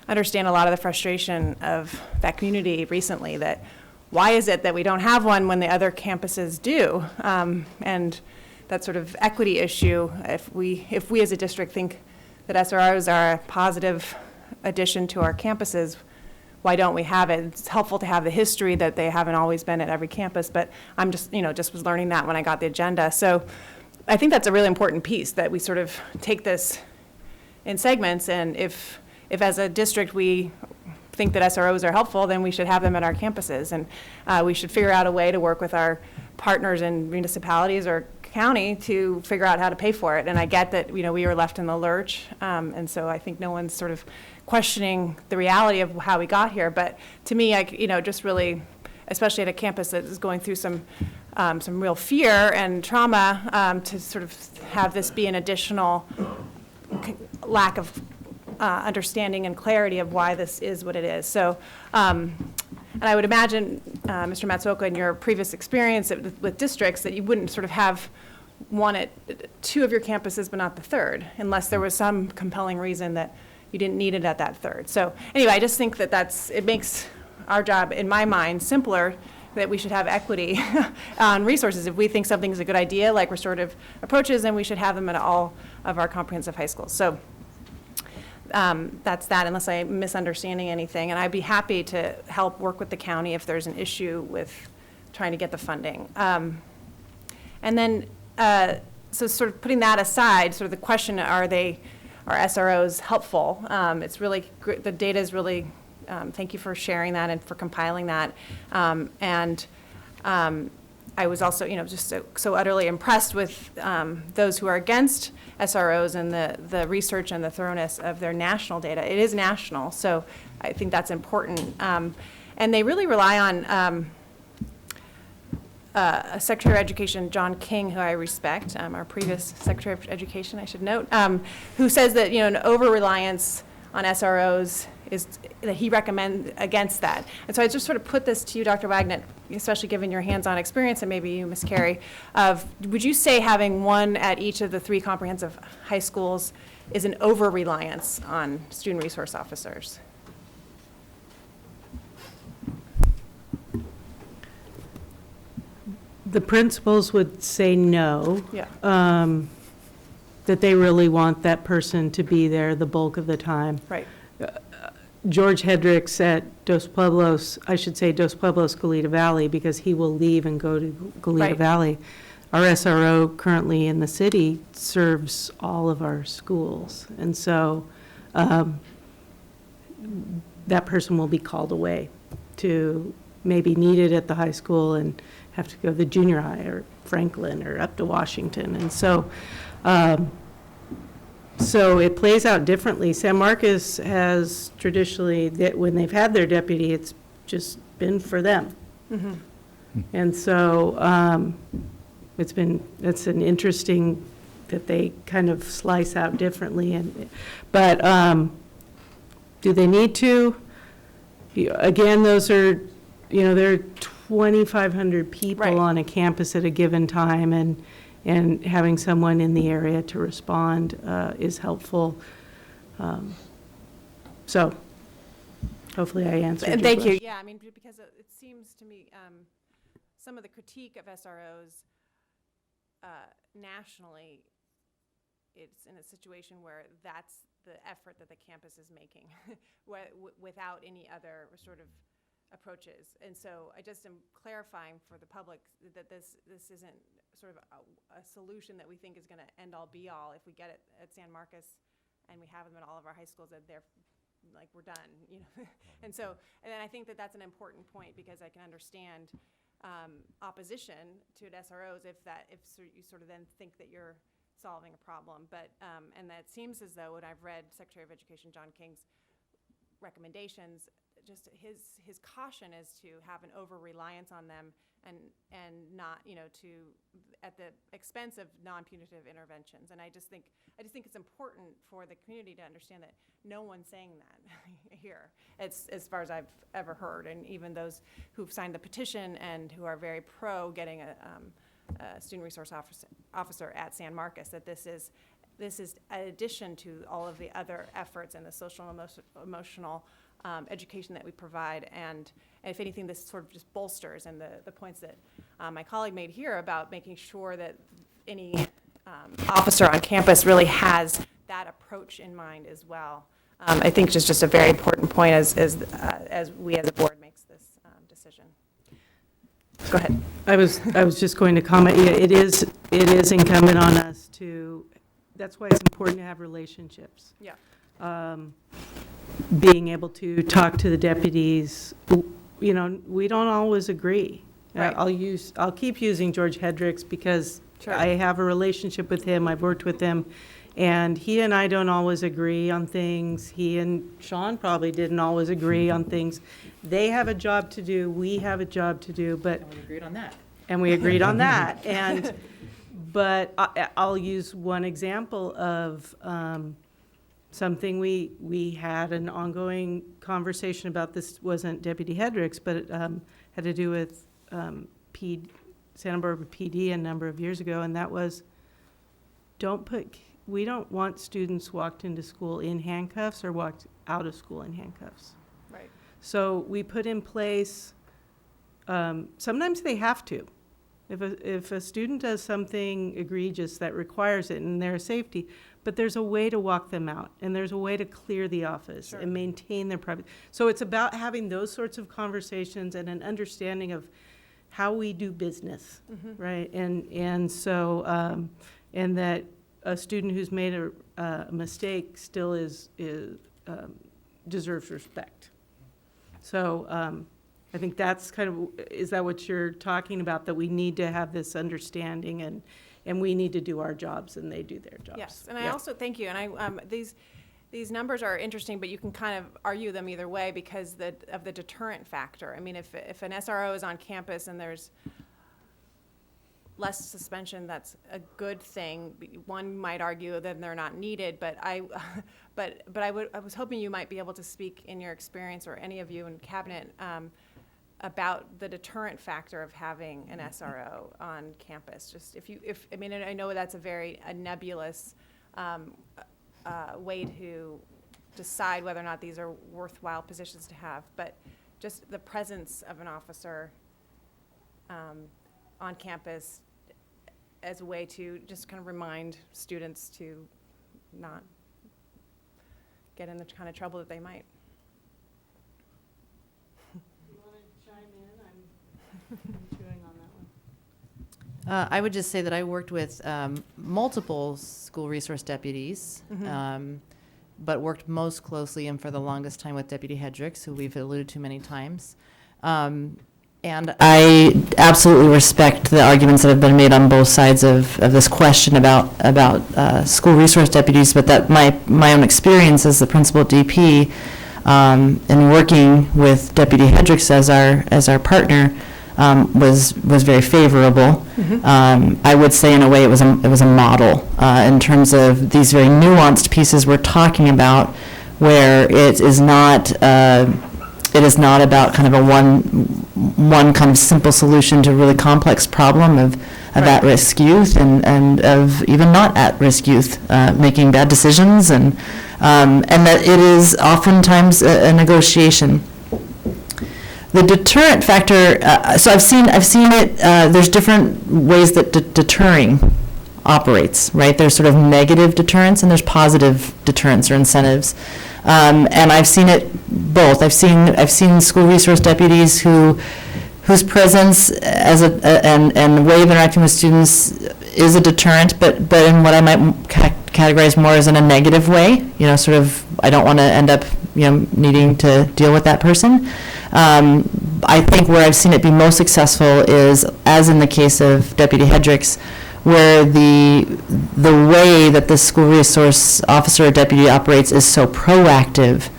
understand a lot of the frustration of that community recently, that why is it that we don't have one when the other campuses do? And that sort of equity issue, if we as a district think that SROs are a positive addition to our campuses, why don't we have it? It's helpful to have the history that they haven't always been at every campus, but I'm just was learning that when I got the agenda. So I think that's a really important piece, that we sort of take this in segments, and if as a district we think that SROs are helpful, then we should have them at our campuses, and we should figure out a way to work with our partners in municipalities or county to figure out how to pay for it. And I get that, we were left in the lurch. And so I think no one's sort of questioning the reality of how we got here. But to me, just really, especially at a campus that is going through some real fear and trauma, to sort of have this be an additional lack of understanding and clarity of why this is what it is. So, and I would imagine, Mr. Matsuoka, in your previous experience with districts, that you wouldn't sort of have one at 2 of your campuses but not the 3rd, unless there was some compelling reason that you didn't need it at that 3rd. So anyway, I just think that it makes our job, in my mind, simpler, that we should have equity on resources. If we think something's a good idea, like restorative approaches, then we should have them at all of our comprehensive high schools. So that's that, unless I'm misunderstanding anything. And I'd be happy to help work with the county if there's an issue with trying to get the funding. And then, so sort of putting that aside, sort of the question, are SROs helpful? It's really, the data is really, thank you for sharing that and for compiling that. I was also, just so utterly impressed with those who are against SROs and the research and the thoroughness of their national data. It is national, so I think that's important. And they really rely on Secretary of Education, John King, who I respect, our previous Secretary of Education, I should note, who says that, an over-reliance on SROs is that he recommends against that. And so I just sort of put this to you, Dr. Wagner, especially given your hands-on experience, and maybe you, Ms. Carey, would you say having one at each of the 3 comprehensive high schools is an over-reliance on student resource officers? The principals would say no. Yeah. That they really want that person to be there the bulk of the time. Right. George Hedricks at Dos Pueblos, I should say Dos Pueblos, Goleta Valley, because he will leave and go to Goleta Right. Valley. Our SRO currently in the city serves all of our schools. And so that person will be called away to maybe needed at the high school and have to go to the junior high or Franklin or up to Washington. And so so it plays out differently. San Marcos has traditionally, when they've had their deputy, it's just been for them. Mm-hmm. And so it's an interesting that they kind of slice out differently. But do they need to? Again, those are, there are 2,500 people Right. on a campus at a given time, and having someone in the area to respond is helpful. So hopefully I answered your Thank you. question. Yeah, because it seems to me some of the critique of SROs nationally, it's in a situation where that's the effort that the campus is making without any other sort of approaches. And so I just am clarifying for the public that this isn't sort of a solution that we think is going to end all be all. If we get it at San Marcos and we have them at all of our high schools, that they're like, we're done, And so, and then I think that that's an important point, because I can understand opposition to SROs if you sort of then think that you're solving a problem. But, and that seems as though, when I've read Secretary of Education John King's recommendations, just his caution is to have an over-reliance on them and not, at the expense of non-punitive interventions. And I just think it's important for the community to understand that no one's saying that here, as far as I've ever heard. And even those who've signed the petition and who are very pro getting a student resource officer at San Marcos, that this is in addition to all of the other efforts and the social and emotional education that we provide. And if anything, this sort of just bolsters, and the points that my colleague made here about making sure that any officer on campus really has that approach in mind as well. I think it's just a very important point as we as a board makes this decision. Go ahead. I was just going to comment. Yeah, it is incumbent on us to. That's why it's important to have relationships. Yeah. Being able to talk to the deputies. We don't always agree. Right. I'll keep using George Hedricks because I have a relationship with him, I've worked with him, and he and I don't always agree on things. He and Sean probably didn't always agree on things. They have a job to do, we have a job to do, but. We agreed on that. And we agreed on that. But I'll use one example of something we had an ongoing conversation about. This wasn't Deputy Hedricks, but it had to do with Santa Barbara PD a number of years ago, and that was, we don't want students walked into school in handcuffs or walked out of school in handcuffs. Right. So we put in place, sometimes they have to. If a student does something egregious that requires it and their safety, but there's a way to walk them out, and there's a way to clear the office and maintain their privacy. So it's about having those sorts of conversations and an understanding of how we do business, right? And so, and that a student who's made a mistake still deserves respect. So I think that's kind of, is that what you're talking about, that we need to have this understanding and we need to do our jobs and they do their jobs? Yes, and I also, thank you, and I, these numbers are interesting, but you can kind of argue them either way because of the deterrent factor. I mean, if an SRO is on campus and there's less suspension, that's a good thing. One might argue that they're not needed, but I was hoping you might be able to speak in your experience, or any of you in cabinet, about the deterrent factor of having an SRO on campus. Just I mean, I know that's a nebulous way to decide whether or not these are worthwhile positions to have, but just the presence of an officer on campus as a way to just kind of remind students to not get in the kind of trouble that they might. You want to chime in? I'm chewing on that one. I would just say that I worked with multiple school resource deputies, but worked most closely and for the longest time with Deputy Hedricks, who we've alluded to many times. And I absolutely respect the arguments that have been made on both sides of this question about school resource deputies, but that my own experience as the principal DP and working with Deputy Hedricks as our partner was very favorable. I would say in a way it was a model in terms of these very nuanced pieces we're talking about, where it is not about kind of a one kind of simple solution to a really complex problem of at-risk youth and of even not at-risk youth making bad decisions, and that it is oftentimes a negotiation. The deterrent factor, so I've seen it, there's different ways that deterring operates, right? There's sort of negative deterrence and there's positive deterrents or incentives. And I've seen it both. I've seen school resource deputies whose presence and way of interacting with students is a deterrent, but in what I might categorize more as in a negative way. Sort of, I don't want to end up needing to deal with that person. I think where I've seen it be most successful is, as in the case of Deputy Hedricks, where the way that the school resource officer or deputy operates is so proactive,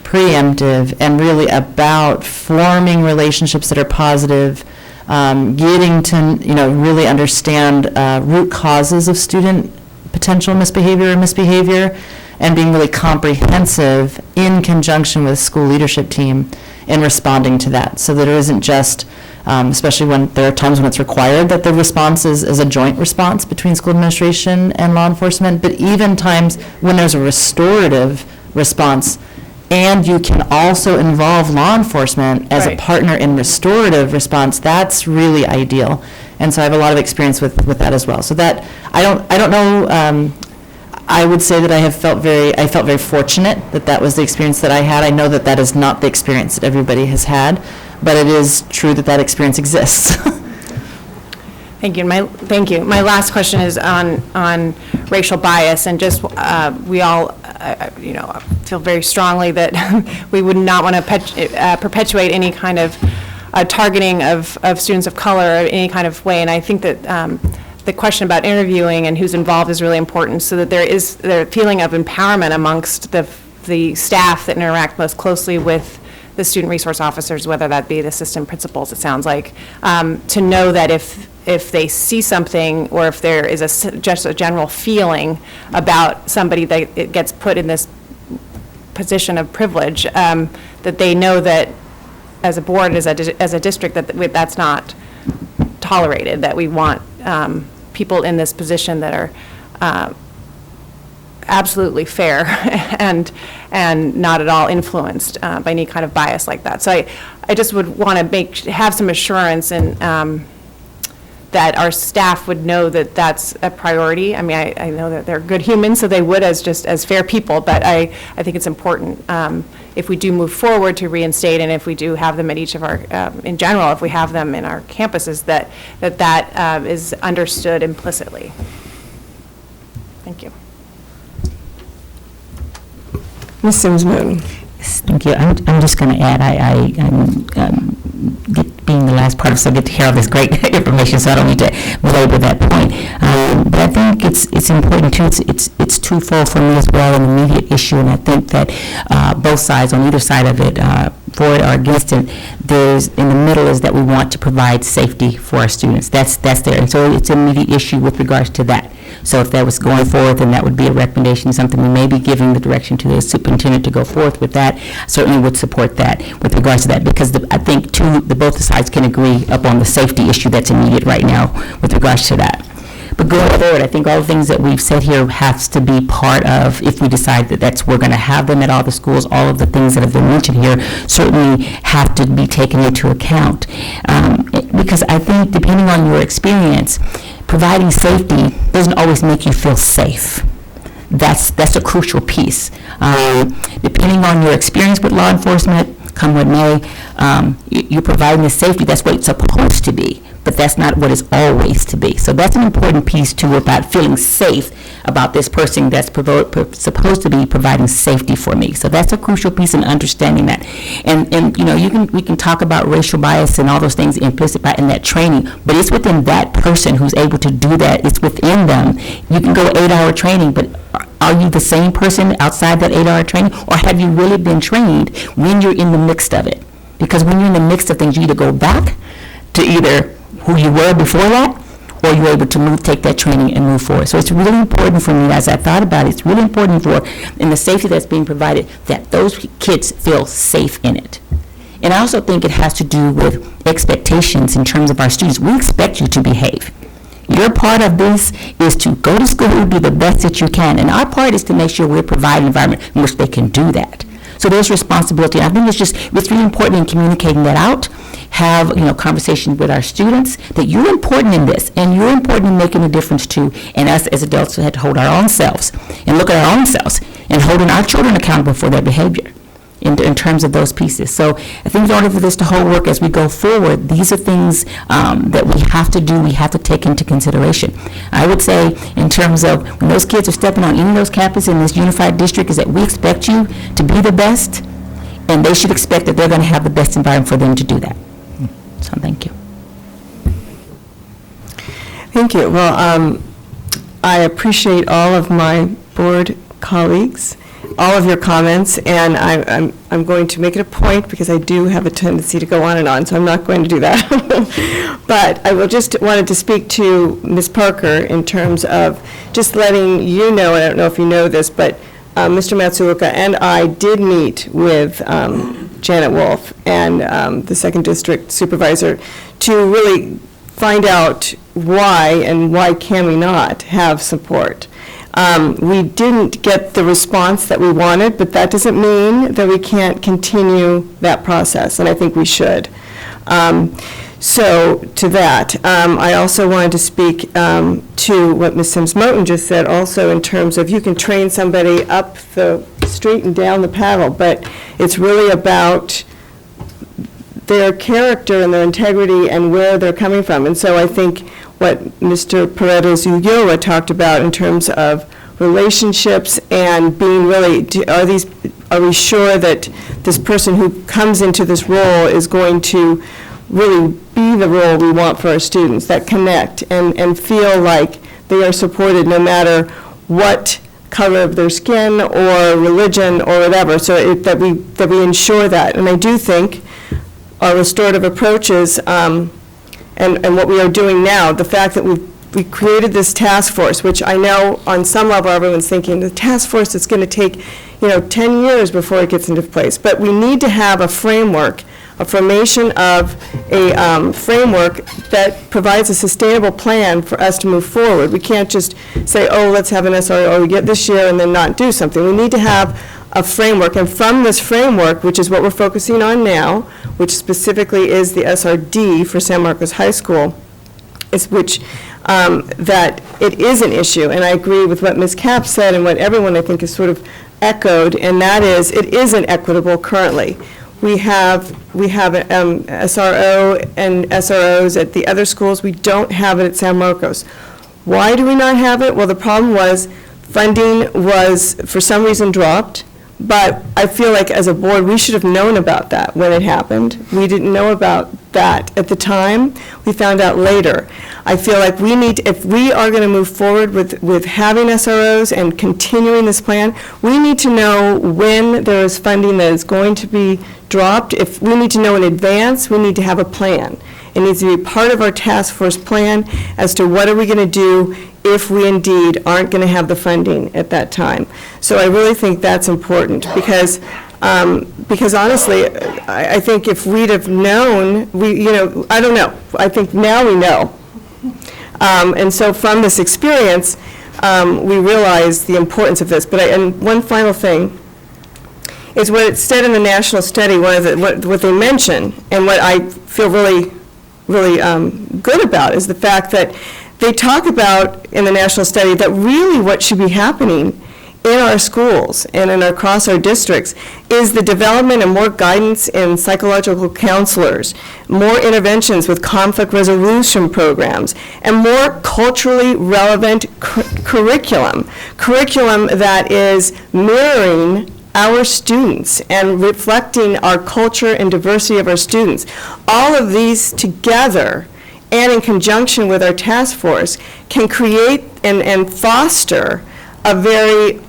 preemptive, and really about forming relationships that are positive, getting to really understand root causes of student potential misbehavior or misbehavior, and being really comprehensive in conjunction with school leadership team in responding to that, so that it isn't just, especially when there are times when it's required that the response is a joint response between school administration and law enforcement, but even times when there's a restorative response and you can also involve law enforcement as a partner in restorative response, that's really ideal. And so I have a lot of experience with that as well. So that, I don't know, I would say that I felt very fortunate that was the experience that I had. I know that is not the experience that everybody has had, but it is true that experience exists. Thank you. My last question is on racial bias, and just we all, feel very strongly that we would not want to perpetuate any kind of targeting of students of color in any kind of way. And I think that the question about interviewing and who's involved is really important, so that there is the feeling of empowerment amongst the staff that interact most closely with the student resource officers, whether that be the assistant principals, it sounds like, to know that if they see something, or if there is just a general feeling about somebody that it gets put in this position of privilege, that they know that as a board, as a district, that that's not tolerated, that we want people in this position that are absolutely fair and not at all influenced by any kind of bias like that. So I just would want to have some assurance and that our staff would know that that's a priority. I mean, I know that they're good humans, so they would as fair people, but I think it's important if we do move forward to reinstate, and if we do have them at each of our, in general, if we have them in our campuses, that is understood implicitly. Thank you. Ms. Sims-Moon. Thank you. I'm just going to add, being the last part of, so I get to hear all this great information, so I don't need to belabor that point. But I think it's important too. It's twofold for me as well, an immediate issue, and I think that both sides, on either side of it, for it or against it, there's in the middle is that we want to provide safety for our students. That's there, and so it's an immediate issue with regards to that. So if that was going forward, then that would be a recommendation, something we may be giving the direction to the superintendent to go forth with that. Certainly would support that with regards to that, because I think both the sides can agree upon the safety issue that's immediate right now with regards to that. But going forward, I think all the things that we've said here has to be part of, if we decide that we're going to have them at all the schools, all of the things that have been mentioned here certainly have to be taken into account. Because I think depending on your experience, providing safety doesn't always make you feel safe. That's a crucial piece. Depending on your experience with law enforcement, come what may, you're providing the safety. That's what it's supposed to be, but that's not what it's always to be. So that's an important piece too, about feeling safe about this person that's supposed to be providing safety for me. So that's a crucial piece in understanding that. And you know, we can talk about racial bias and all those things implicit in that training, but it's within that person who's able to do that. It's within them. You can go 8-hour training, but are you the same person outside that 8-hour training, or have you really been trained when you're in the midst of it? Because when you're in the midst of things, you either go back to either who you were before that, or you're able to take that training and move forward. So it's really important for me, as I thought about it, it's really important in the safety that's being provided, that those kids feel safe in it. And I also think it has to do with expectations in terms of our students. We expect you to behave. Your part of this is to go to school, do the best that you can, and our part is to make sure we're providing an environment in which they can do that. So there's responsibility. I think it's really important in communicating that out. Have conversations with our students that you're important in this, and you're important in making a difference too. And us as adults have to hold our own selves and look at our own selves and holding our children accountable for their behavior in terms of those pieces. So I think in order for this to hold work as we go forward, these are things that we have to do, we have to take into consideration. I would say in terms of when those kids are stepping on any of those campuses in this unified district, is that we expect you to be the best, and they should expect that they're going to have the best environment for them to do that. So thank you. Thank you. Well, I appreciate all of my board colleagues, all of your comments, and I'm going to make it a point, because I do have a tendency to go on and on, so I'm not going to do that. But I will just wanted to speak to Ms. Parker in terms of just letting you know, and I don't know if you know this, but Mr. Matsuoka and I did meet with Janet Wolf and the 2nd District Supervisor to really find out why and why can we not have support. We didn't get the response that we wanted, but that doesn't mean that we can't continue that process, and I think we should. So to that, I also wanted to speak to what Ms. Sims-Moten just said, also in terms of you can train somebody up the street and down the paddle, but it's really about their character and their integrity and where they're coming from. And so I think what Mr. Paredes-Ulloa talked about in terms of relationships and being really, are we sure that this person who comes into this role is going to really be the role we want for our students, that connect and feel like they are supported no matter what color of their skin or religion or whatever, so that we ensure that. And I do think our restorative approaches and what we are doing now, the fact that we created this task force, which I know on some level everyone's thinking, the task force is going to take 10 years before it gets into place. But we need to have a framework, a formation of a framework that provides a sustainable plan for us to move forward. We can't just say, oh, let's have an SRO we get this year and then not do something. We need to have a framework, and from this framework, which is what we're focusing on now, which specifically is the SRD for San Marcos High School, that it is an issue, and I agree with what Ms. Kapp said and what everyone I think has sort of echoed, and that is it isn't equitable currently. We have SRO and SROs at the other schools. We don't have it at San Marcos. Why do we not have it? Well, the problem was funding was for some reason dropped. But I feel like as a board, we should have known about that when it happened. We didn't know about that at the time. We found out later. I feel like we need, if we are going to move forward with having SROs and continuing this plan, we need to know when there is funding that is going to be dropped. If we need to know in advance, we need to have a plan. It needs to be part of our task force plan as to what are we going to do if we indeed aren't going to have the funding at that time. So I really think that's important because honestly, I think if we'd have known, I don't know. I think now we know. And so from this experience, we realize the importance of this. And one final thing is what it said in the national study, what they mention, and what I feel really good about is the fact that they talk about in the national study that really what should be happening in our schools and across our districts is the development and more guidance in psychological counselors, more interventions with conflict resolution programs, and more culturally relevant curriculum that is mirroring our students and reflecting our culture and diversity of our students. All of these together and in conjunction with our task force can create and foster a very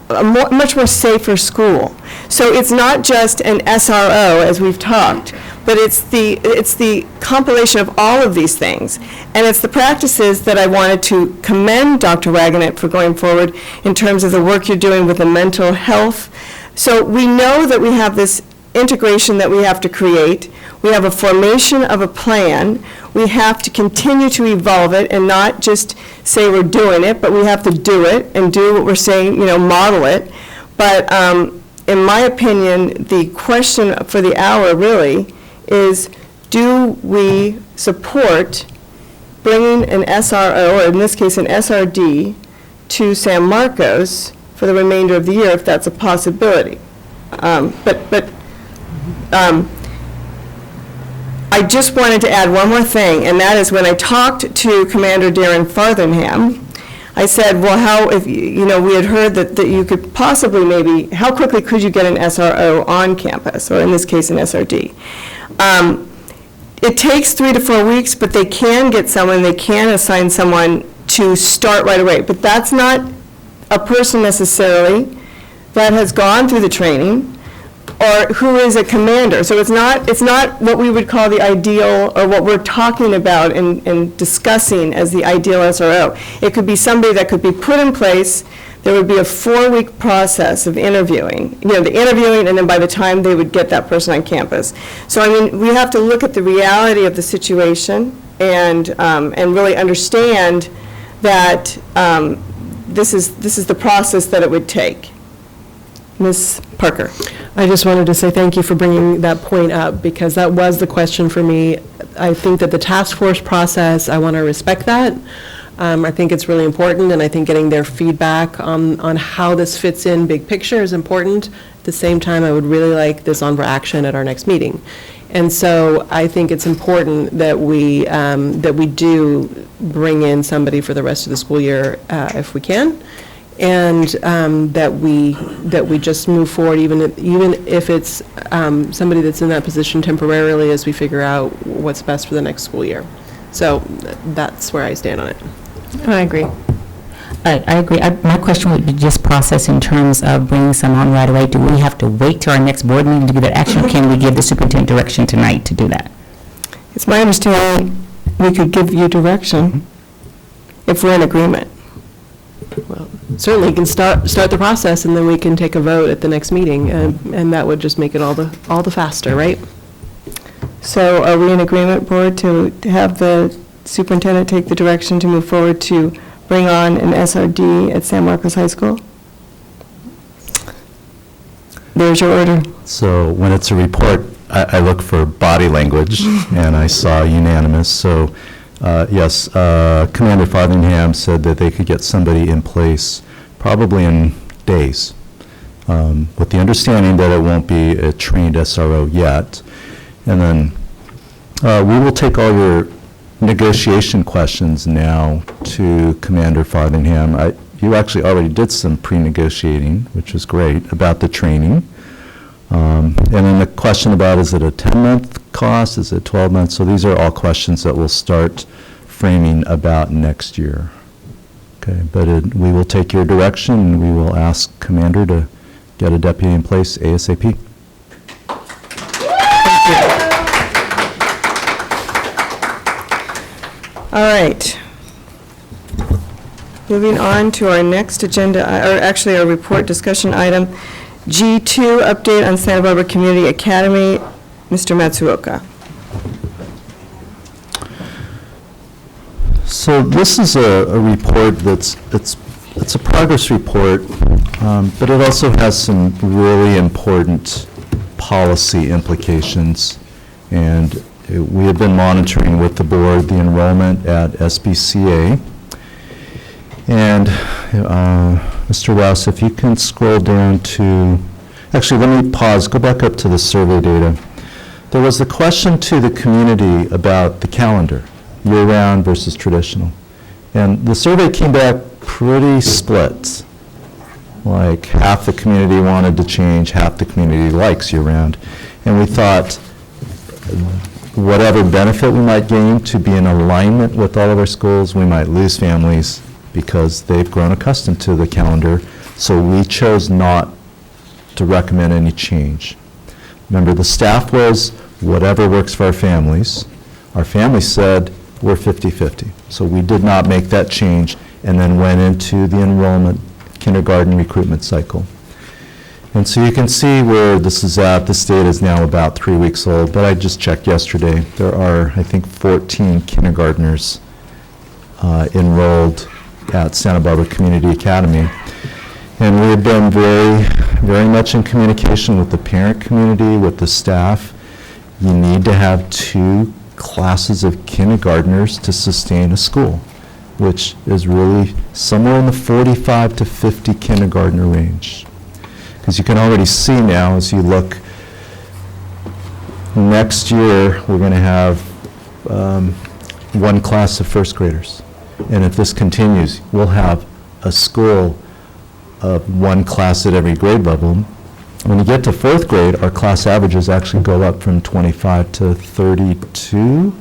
much more safer school. So it's not just an SRO as we've talked, but it's the compilation of all of these things. And it's the practices that I wanted to commend Dr. Wagenet for going forward in terms of the work you're doing with the mental health. So we know that we have this integration that we have to create. We have a formation of a plan. We have to continue to evolve it and not just say we're doing it, but we have to do it and do what we're saying, model it. But in my opinion, the question for the hour really is, do we support bringing an SRO, or in this case an SRD, to San Marcos for the remainder of the year if that's a possibility? I just wanted to add one more thing, and that is when I talked to Commander Darren Farthingham, I said, well, how, if we had heard that you could possibly maybe, how quickly could you get an SRO on campus, or in this case, an SRD? It takes 3 to 4 weeks, but they can get someone, they can assign someone to start right away. But that's not a person necessarily that has gone through the training or who is a commander. So it's not what we would call the ideal, or what we're talking about and discussing as the ideal SRO. It could be somebody that could be put in place. There would be a 4-week process of interviewing, the interviewing, and then by the time they would get that person on campus. So I mean, we have to look at the reality of the situation and really understand that this is the process that it would take. Ms. Parker. I just wanted to say thank you for bringing that point up, because that was the question for me. I think that the task force process, I want to respect that. I think it's really important, and I think getting their feedback on how this fits in big picture is important. At the same time, I would really like this on for action at our next meeting. And so I think it's important that we do bring in somebody for the rest of the school year if we can. and that we just move forward, even if it's somebody that's in that position temporarily, as we figure out what's best for the next school year. So that's where I stand on it. And I agree. I agree. My question would be just process in terms of bringing someone right away. Do we have to wait till our next board meeting to do that action, or can we give the superintendent direction tonight to do that? It's my understanding we could give you direction if we're in agreement. Well, certainly you can start the process, and then we can take a vote at the next meeting, and that would just make it all the faster, right? So are we in agreement, board, to have the superintendent take the direction to move forward to bring on an SRD at San Marcos High School? There's your order. So when it's a report, I look for body language, and I saw unanimous. So yes, Commander Frothingham said that they could get somebody in place probably in days, with the understanding that it won't be a trained SRO yet. And then we will take all your negotiation questions now to Commander Frothingham. You actually already did some pre-negotiating, which was great, about the training. And then the question about, is it a 10-month cost, is it 12 months? So these are all questions that we'll start framing about next year. Okay, but we will take your direction, and we will ask Commander to get a deputy in place ASAP. All right. Moving on to our next agenda, or actually our report discussion item, G2, update on Santa Barbara Community Academy. Mr. Matsuoka. So this is a report it's a progress report, but it also has some really important policy implications. And we have been monitoring with the board the enrollment at SBCA. And Mr. Rouse, if you can scroll down to, actually let me pause, go back up to the survey data. There was a question to the community about the calendar, year-round versus traditional. And the survey came back pretty split. Like half the community wanted to change, half the community likes year-round. And we thought whatever benefit we might gain to be in alignment with all of our schools, we might lose families because they've grown accustomed to the calendar. So we chose not to recommend any change. Remember, the staff was whatever works for our families. Our families said we're 50-50. So we did not make that change and then went into the enrollment kindergarten recruitment cycle. And so you can see where this is at. This data is now about 3 weeks old, but I just checked yesterday. There are, I think, 14 kindergartners enrolled at Santa Barbara Community Academy. And we have been very much in communication with the parent community, with the staff. You need to have 2 classes of kindergartners to sustain a school, which is really somewhere in the 45 to 50 kindergartner range. Because you can already see now, as you look, next year we're going to have 1 class of first graders. And if this continues, we'll have a school of 1 class at every grade level. When you get to 4th grade, our class averages actually go up from 25 to 32.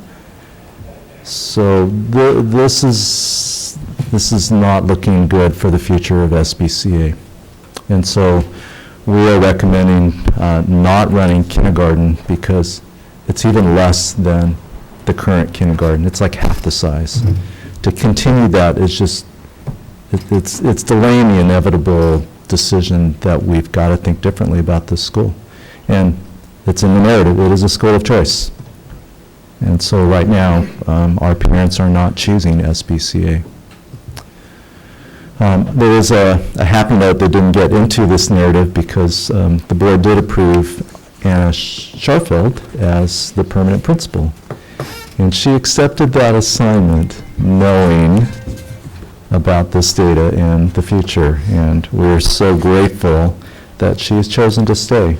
So this is not looking good for the future of SBCA. And so we are recommending not running kindergarten because it's even less than the current kindergarten. It's like half the size. To continue that is just, it's delaying the inevitable decision that we've got to think differently about this school. And it's in the narrative, it is a school of choice. And so right now, our parents are not choosing SBCA. There is a happy note that didn't get into this narrative because the board did approve Anna Scharfeld as the permanent principal. And she accepted that assignment knowing about this data and the future. And we're so grateful that she has chosen to stay.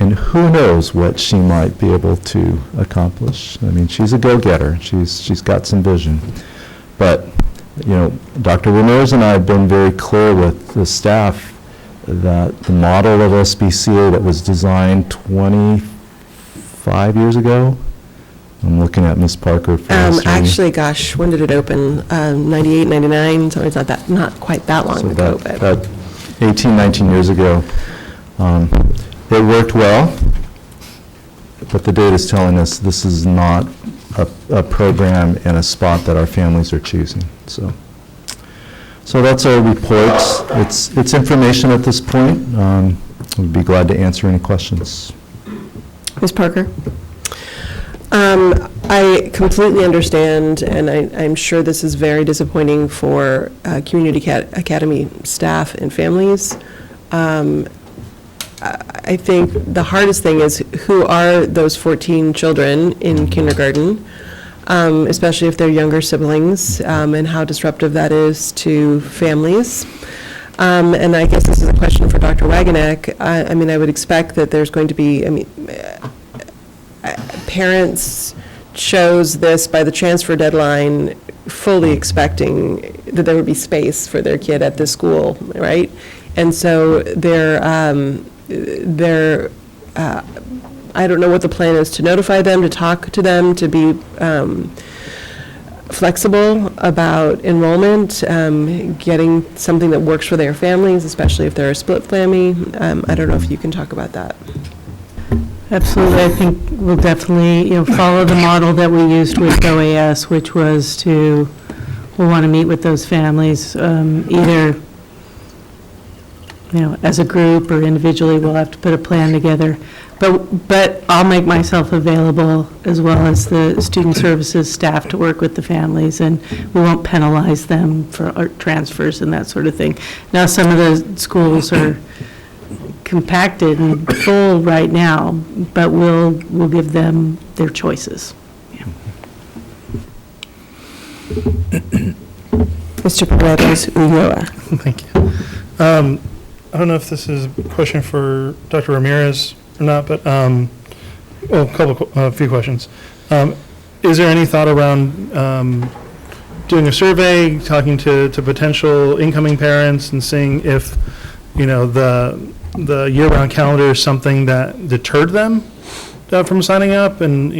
And who knows what she might be able to accomplish. I mean, she's a go-getter. She's got some vision. But Dr. Ramirez and I have been very clear with the staff that the model of SBCA that was designed 25 years ago, I'm looking at Ms. Parker. Actually, gosh, when did it open? 98, 99, so it's not quite that long ago. About 18, 19 years ago. It worked well, but the data is telling us this is not a program and a spot that our families are choosing. So that's our report. It's information at this point. We'd be glad to answer any questions. Ms. Parker? I completely understand, and I'm sure this is very disappointing for community academy staff and families. I think the hardest thing is who are those 14 children in kindergarten, especially if they're younger siblings, and how disruptive that is to families. And I guess this is a question for Dr. Wagenknecht. I would expect that there's going to be, parents chose this by the transfer deadline fully expecting that there would be space for their kid at this school, right? And so I don't know what the plan is to notify them, to talk to them, to be flexible about enrollment, getting something that works for their families, especially if they're a split family. I don't know if you can talk about that. Absolutely. I think we'll definitely, follow the model that we used with OAS, which was we'll want to meet with those families, either, as a group or individually. We'll have to put a plan together. But I'll make myself available, as well as the student services staff, to work with the families, and we won't penalize them for transfers and that sort of thing. Now, some of the schools are compacted and full right now, but we'll give them their choices. Mr. Perez-Ulloa. Thank you. I don't know if this is a question for Dr. Ramirez or not, but a few questions. Is there any thought around doing a survey, talking to potential incoming parents, and seeing if the year-round calendar is something that deterred them from signing up? And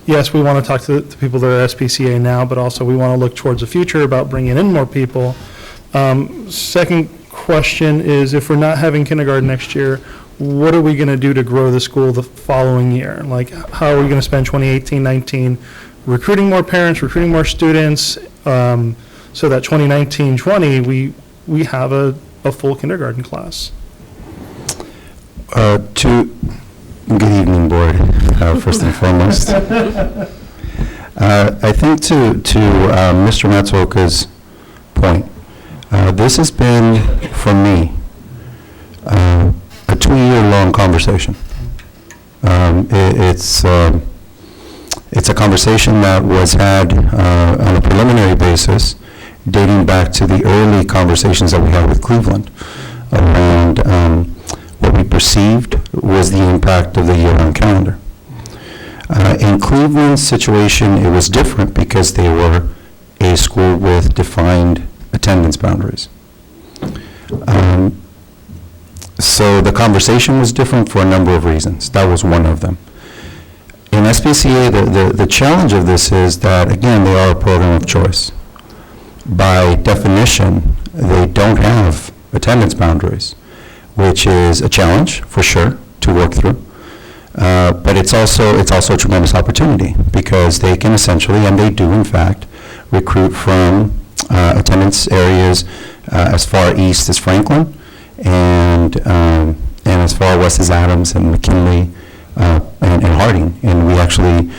yes, we want to talk to the people that are SPCA now, but also we want to look towards the future about bringing in more people. Second question is, if we're not having kindergarten next year, what are we going to do to grow the school the following year? Like, how are we going to spend 2018-19 recruiting more parents, recruiting more students, so that 2019-20 we have a full kindergarten class? Good evening, board, first and foremost. I think to Mr. Matsuoka's point, this has been, for me, a 2-year-long conversation. It's a conversation that was had on a preliminary basis, dating back to the early conversations that we had with Cleveland around what we perceived was the impact of the year-round calendar. In Cleveland's situation, it was different because they were a school with defined attendance boundaries. So the conversation was different for a number of reasons. That was one of them. In SPCA, the challenge of this is that, again, they are a program of choice. By definition, they don't have attendance boundaries, which is a challenge, for sure, to work through. But it's also a tremendous opportunity, because they can essentially, and they do in fact, recruit from attendance areas as far east as Franklin, and as far west as Adams and McKinley and Harding. And we actually,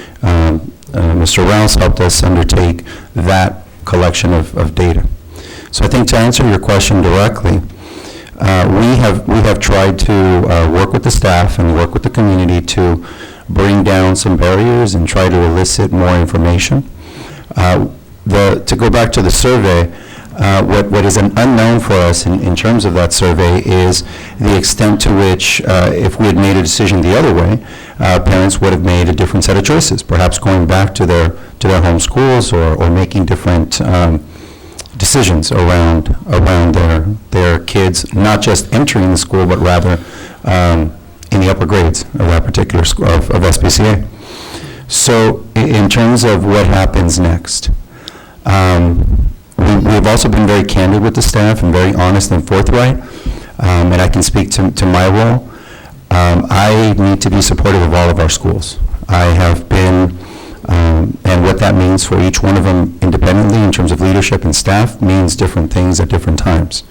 Mr. Rouse helped us undertake that collection of data. So I think, to answer your question directly, we have tried to work with the staff and work with the community to bring down some barriers and try to elicit more information. To go back to the survey, What is an unknown for us in terms of that survey is the extent to which, if we had made a decision the other way, parents would have made a different set of choices, perhaps going back to their home schools or making different decisions around their kids, not just entering the school, but rather in the upper grades of that particular school of SPCA. So in terms of what happens next, we've also been very candid with the staff and very honest and forthright, and I can speak to my role. I need to be supportive of all of our schools. I have been, and what that means for each one of them independently in terms of leadership and staff means different things at different times.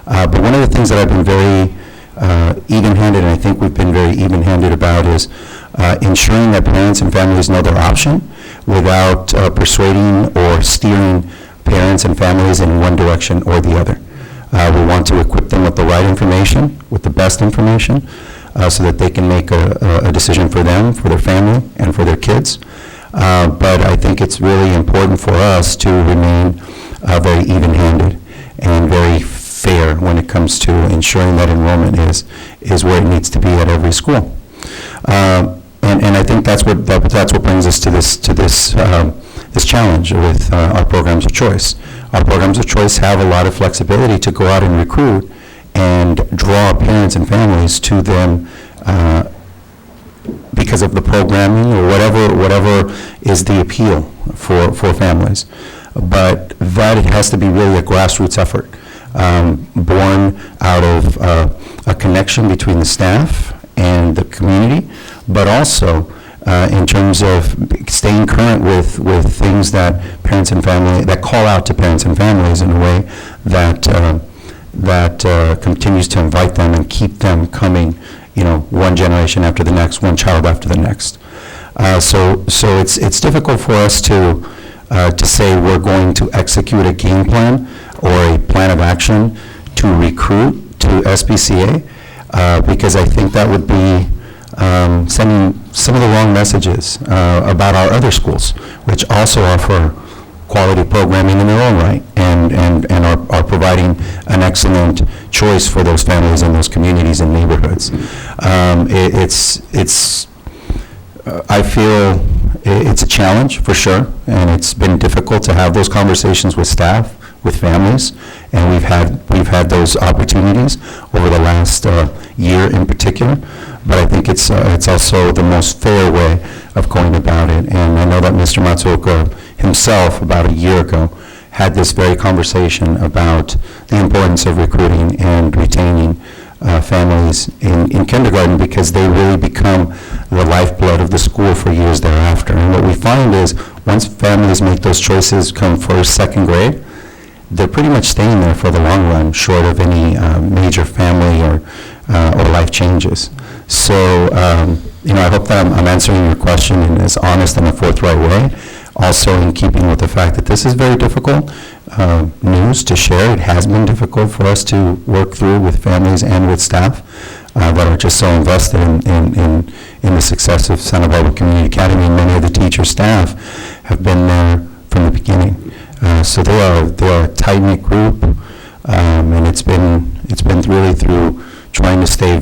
But one of the things that I've been very even-handed, and I think we've been very even-handed about, is ensuring that parents and families know their option without persuading or steering parents and families in one direction or the other. We want to equip them with the right information, with the best information, so that they can make a decision for them, for their family, and for their kids. But I think it's really important for us to remain very even-handed and very fair when it comes to ensuring that enrollment is where it needs to be at every school. And I think that's what brings us to this challenge with our programs of choice. Our programs of choice have a lot of flexibility to go out and recruit and draw parents and families to them because of the programming or whatever is the appeal for families. But that it has to be really a grassroots effort, born out of a connection between the staff and the community, but also in terms of staying current with things that parents and family, that call out to parents and families in a way that continues to invite them and keep them coming, one generation after the next, one child after the next. So it's difficult for us to say we're going to execute a game plan or a plan of action to recruit to SPCA, because I think that would be sending some of the wrong messages about our other schools, which also offer quality programming in their own right and are providing an excellent choice for those families and those communities and neighborhoods. I feel it's a challenge for sure, and it's been difficult to have those conversations with staff, with families, and we've had those opportunities over the last year in particular. But I think it's also the most fair way of going about it. And I know that Mr. Matsuoka himself, about a year ago, had this very conversation about the importance of recruiting and retaining families in kindergarten, because they really become the lifeblood of the school for years thereafter. And what we find is once families make those choices come first, second grade, they're pretty much staying there for the long run, short of any major family or life changes. So, I hope that I'm answering your question in as honest and a forthright way. Also in keeping with the fact that this is very difficult news to share. It has been difficult for us to work through with families and with staff that are just so invested in the success of Santa Barbara Community Academy. And many of the teacher staff have been there from the beginning. So they are a tight-knit group, and it's been really through trying to stay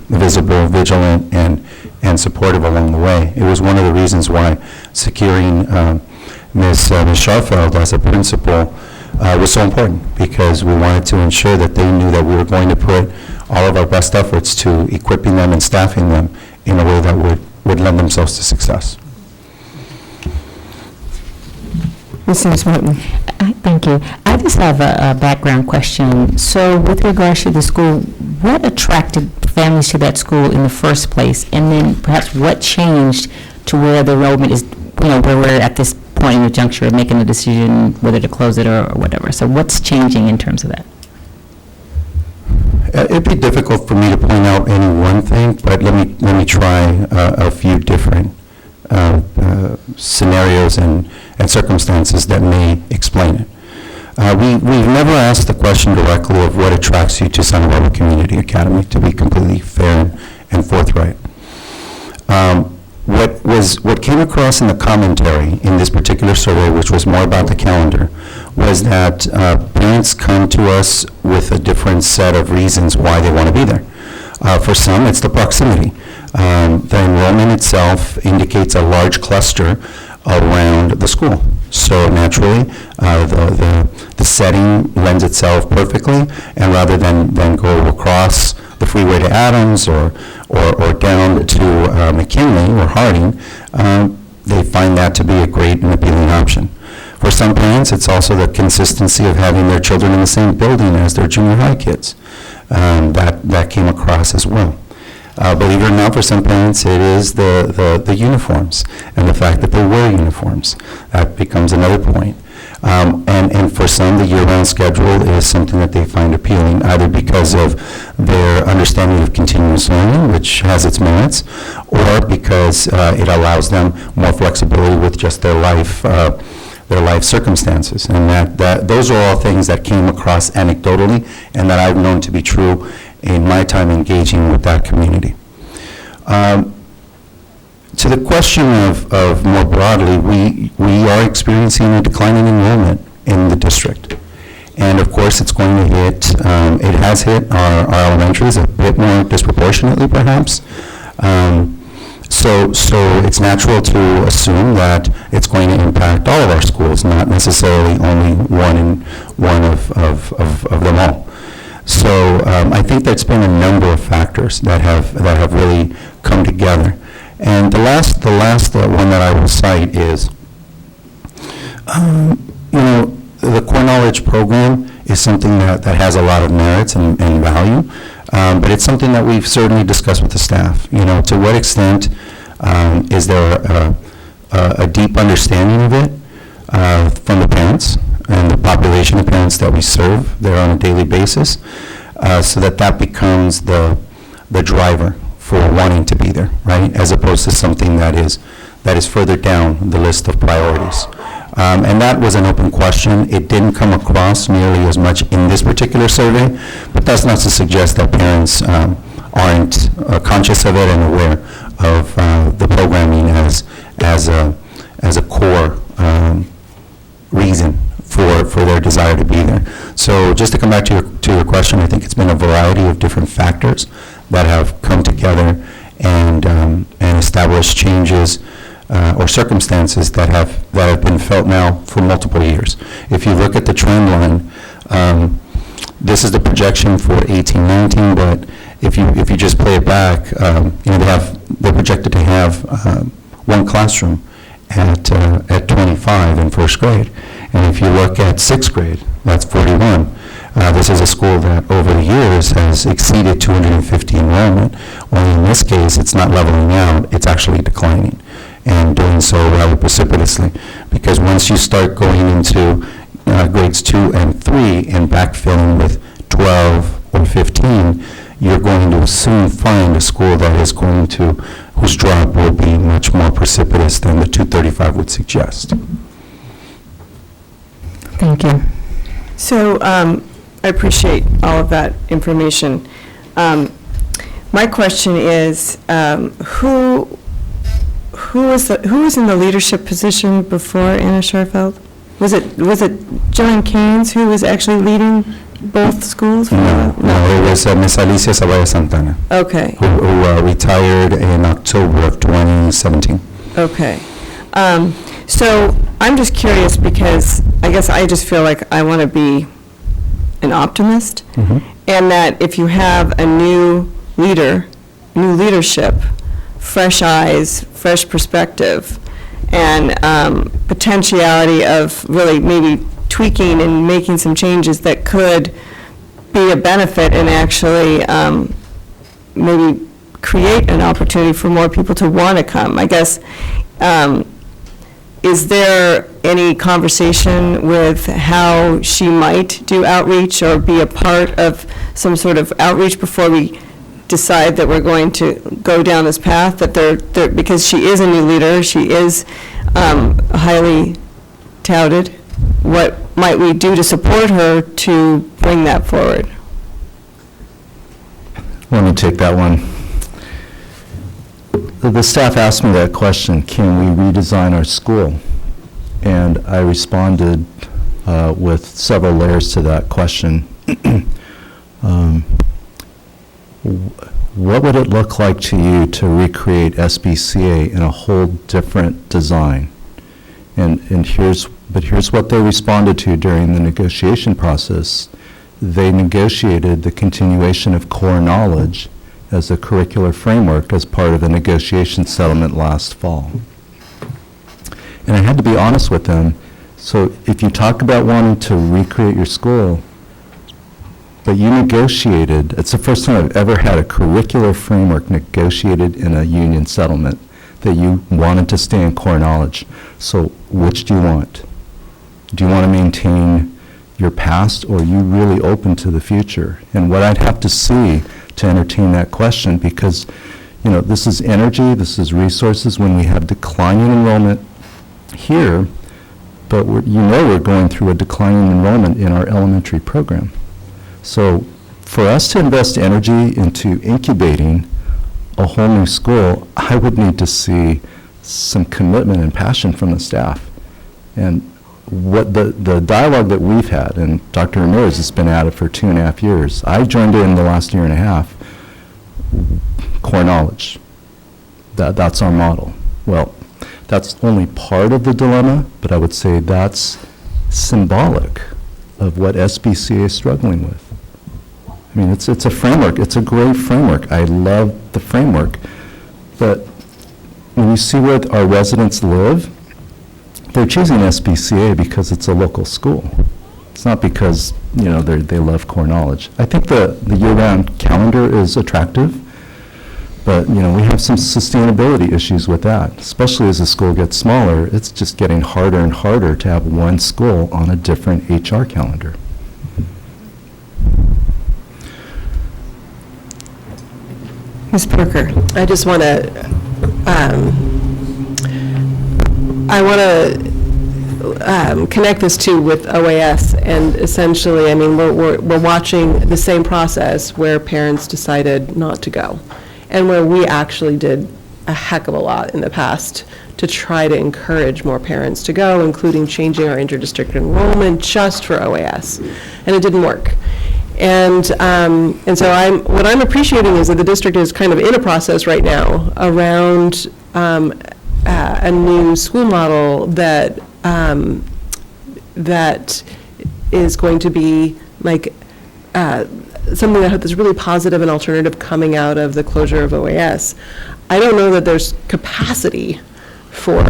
visible, vigilant, and supportive along the way. It was one of the reasons why securing Ms. Scharfeld as a principal was so important, because we wanted to ensure that they knew that we were going to put all of our best efforts to equipping them and staffing them in a way that would lend themselves to success. Mrs. Martin. Thank you. I just have a background question. So with regards to the school, what attracted families to that school in the first place? And then perhaps what changed to where the enrollment is, where we're at this point in the juncture of making a decision whether to close it or whatever. So what's changing in terms of that? It'd be difficult for me to point out any one thing, but let me try a few different scenarios and circumstances that may explain it. We've never asked the question directly of what attracts you to Santa Barbara Community Academy, to be completely fair and forthright. What came across in the commentary in this particular survey, which was more about the calendar, was is that parents come to us with a different set of reasons why they want to be there. For some, it's the proximity. The enrollment itself indicates a large cluster around the school. So naturally, the setting lends itself perfectly, and rather than go across the freeway to Adams or down to McKinley or Harding, they find that to be a great and appealing option. For some parents, it's also the consistency of having their children in the same building as their junior high kids. That came across as well. Believe it or not, for some parents, it is the uniforms and the fact that they wear uniforms. That becomes another point. And for some, the year-round schedule is something that they find appealing, either because of their understanding of continuous learning, which has its merits, or because it allows them more flexibility with just their life circumstances. And those are all things that came across anecdotally and that I've known to be true in my time engaging with that community. To the question of more broadly, we are experiencing a decline in enrollment in the district. And of course, it's going to hit, it has hit our elementaries a bit more disproportionately perhaps. So it's natural to assume that it's going to impact all of our schools, not necessarily only one of them all. So I think there's been a number of factors that have really come together. And the last one that I will cite is, the core knowledge program is something that has a lot of merits and value, but it's something that we've certainly discussed with the staff. To what extent is there a deep understanding of it from the parents and the population of parents that we serve there on a daily basis, so that becomes the driver for wanting to be there, right? As opposed to something that is further down the list of priorities. And that was an open question. It didn't come across nearly as much in this particular survey, but that's not to suggest that parents aren't conscious of it and aware of the programming as a core reason for their desire to be there. So just to come back to your question, I think it's been a variety of different factors that have come together and established changes or circumstances that have been felt now for multiple years. If you look at the trend line, this is the projection for 18-19, but if you just play it back, they're projected to have one classroom at 25 in first grade. And if you look at sixth grade, that's 41. This is a school that over the years has exceeded 250 enrollment. Only in this case, it's not leveling out, it's actually declining, and doing so rather precipitously. Because once you start going into grades 2 and 3 and backfilling with 12 or 15, you're going to soon find a school that is whose drop will be much more precipitous than the 235 would suggest. Thank you. So I appreciate all of that information. My question is, who was in the leadership position before Anna Scharfeld? Was it Joan Keynes who was actually leading both schools? No, it was Ms. Alicia Zavalla Santana. Okay. Who retired in October of 2017. Okay. So I'm just curious because I guess I just feel like I want to be an optimist, and that if you have a new leader, new leadership, fresh eyes, fresh perspective, and potentiality of really maybe tweaking and making some changes that could be a benefit and actually maybe create an opportunity for more people to want to come. I guess, is there any conversation with how she might do outreach or be a part of some sort of outreach before we decide that we're going to go down this path? That because she is a new leader, she is highly touted. What might we do to support her to bring that forward? Let me take that one. The staff asked me that question, can we redesign our school? And I responded with several layers to that question. What would it look like to you to recreate SBCA in a whole different design? And here's what they responded to during the negotiation process. They negotiated the continuation of core knowledge as a curricular framework as part of a negotiation settlement last fall. And I had to be honest with them. So if you talk about wanting to recreate your school, but you negotiated, it's the first time I've ever had a curricular framework negotiated in a union settlement that you wanted to stay in core knowledge. So which do you want? Do you want to maintain your past, or are you really open to the future? And what I'd have to see to entertain that question, because this is energy, this is resources when we have declining enrollment here, but we're going through a declining enrollment in our elementary program. So for us to invest energy into incubating a whole new school, I would need to see some commitment and passion from the staff. And what the dialogue that we've had, and Dr. Ramirez has been at it for 2.5 years. I joined in the last 1.5 years, core knowledge. That's our model. Well, that's only part of the dilemma, but I would say that's symbolic of what SBCA is struggling with. I mean, it's a framework. It's a great framework. I love the framework. But when you see where our residents live, they're choosing SBCA because it's a local school. It's not because, they love core knowledge. I think the year-round calendar is attractive, but, we have some sustainability issues with that, especially as the school gets smaller. It's just getting harder and harder to have one school on a different HR calendar. Ms. Parker. I just want to, connect this too with OAS, and essentially, I mean, we're watching the same process where parents decided not to go, and where we actually did a heck of a lot in the past to try to encourage more parents to go, including changing our interdistrict enrollment just for OAS, and it didn't work. And so what I'm appreciating is that the district is kind of in a process right now around a new school model that is going to be like something that is really positive and alternative coming out of the closure of OAS. I don't know that there's capacity for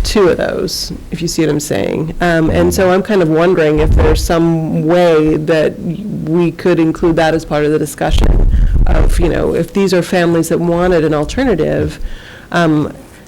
2 of those, if you see what I'm saying. And so I'm kind of wondering if there's some way that we could include that as part of the discussion of, if these are families that wanted an alternative.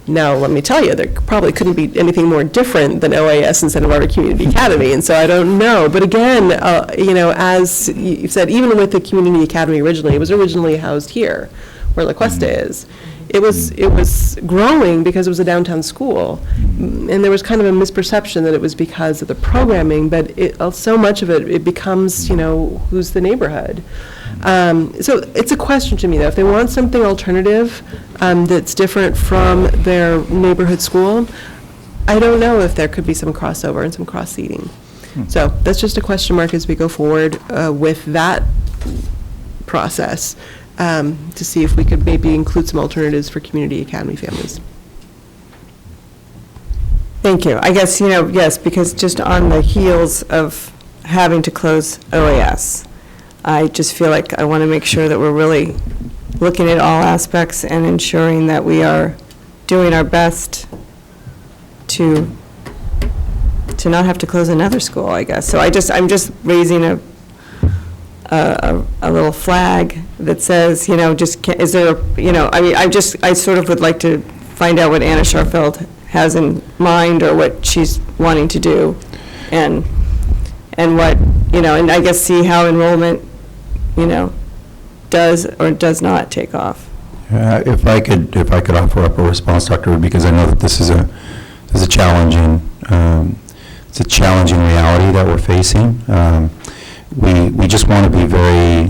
Now, let me tell you, there probably couldn't be anything more different than OAS and Santa Barbara Community Academy, and so I don't know. But again, as you said, even with the Community Academy originally, it was originally housed here, where La Cuesta is. It was growing because it was a downtown school, and there was kind of a misperception that it was because of the programming, but so much of it becomes, who's the neighborhood. So it's a question to me, though. If they want something alternative that's different from their neighborhood school, I don't know if there could be some crossover and some cross-seeding. So that's just a question mark as we go forward with that process. To see if we could maybe include some alternatives for Community Academy families. Thank you. I guess, yes, because just on the heels of having to close OAS, I just feel like I want to make sure that we're really looking at all aspects and ensuring that we are doing our best to not have to close another school, I guess. So I'm just raising a little flag that says, is there, I sort of would like to find out what Anna Scharfeld has in mind, or what she's wanting to do, and what, and I guess see how enrollment, does or does not take off. If I could offer up a response, Dr. Wood, because I know that this is a challenging reality that we're facing. We just want to be very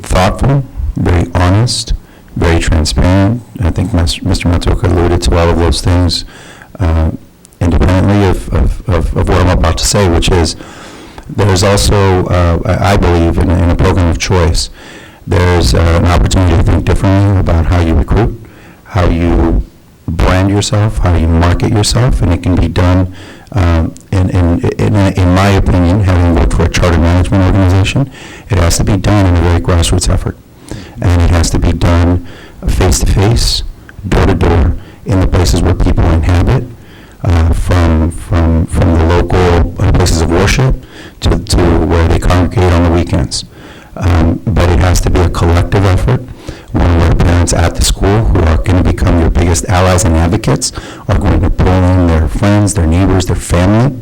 thoughtful, very honest, very transparent. I think Mr. Matoka alluded to all of those things. Independent independently of what I'm about to say, which is there's also, I believe, in a program of choice, there's an opportunity to think differently about how you recruit, how you brand yourself, how you market yourself, and it can be done, in my opinion, having worked for a charter management organization, it has to be done in a very grassroots effort. And it has to be done face-to-face, door-to-door, in the places where people inhabit, from the local places of worship to where they congregate on the weekends. But it has to be a collective effort, one where parents at the school, who are going to become your biggest allies and advocates, are going to pull in their friends, their neighbors, their family.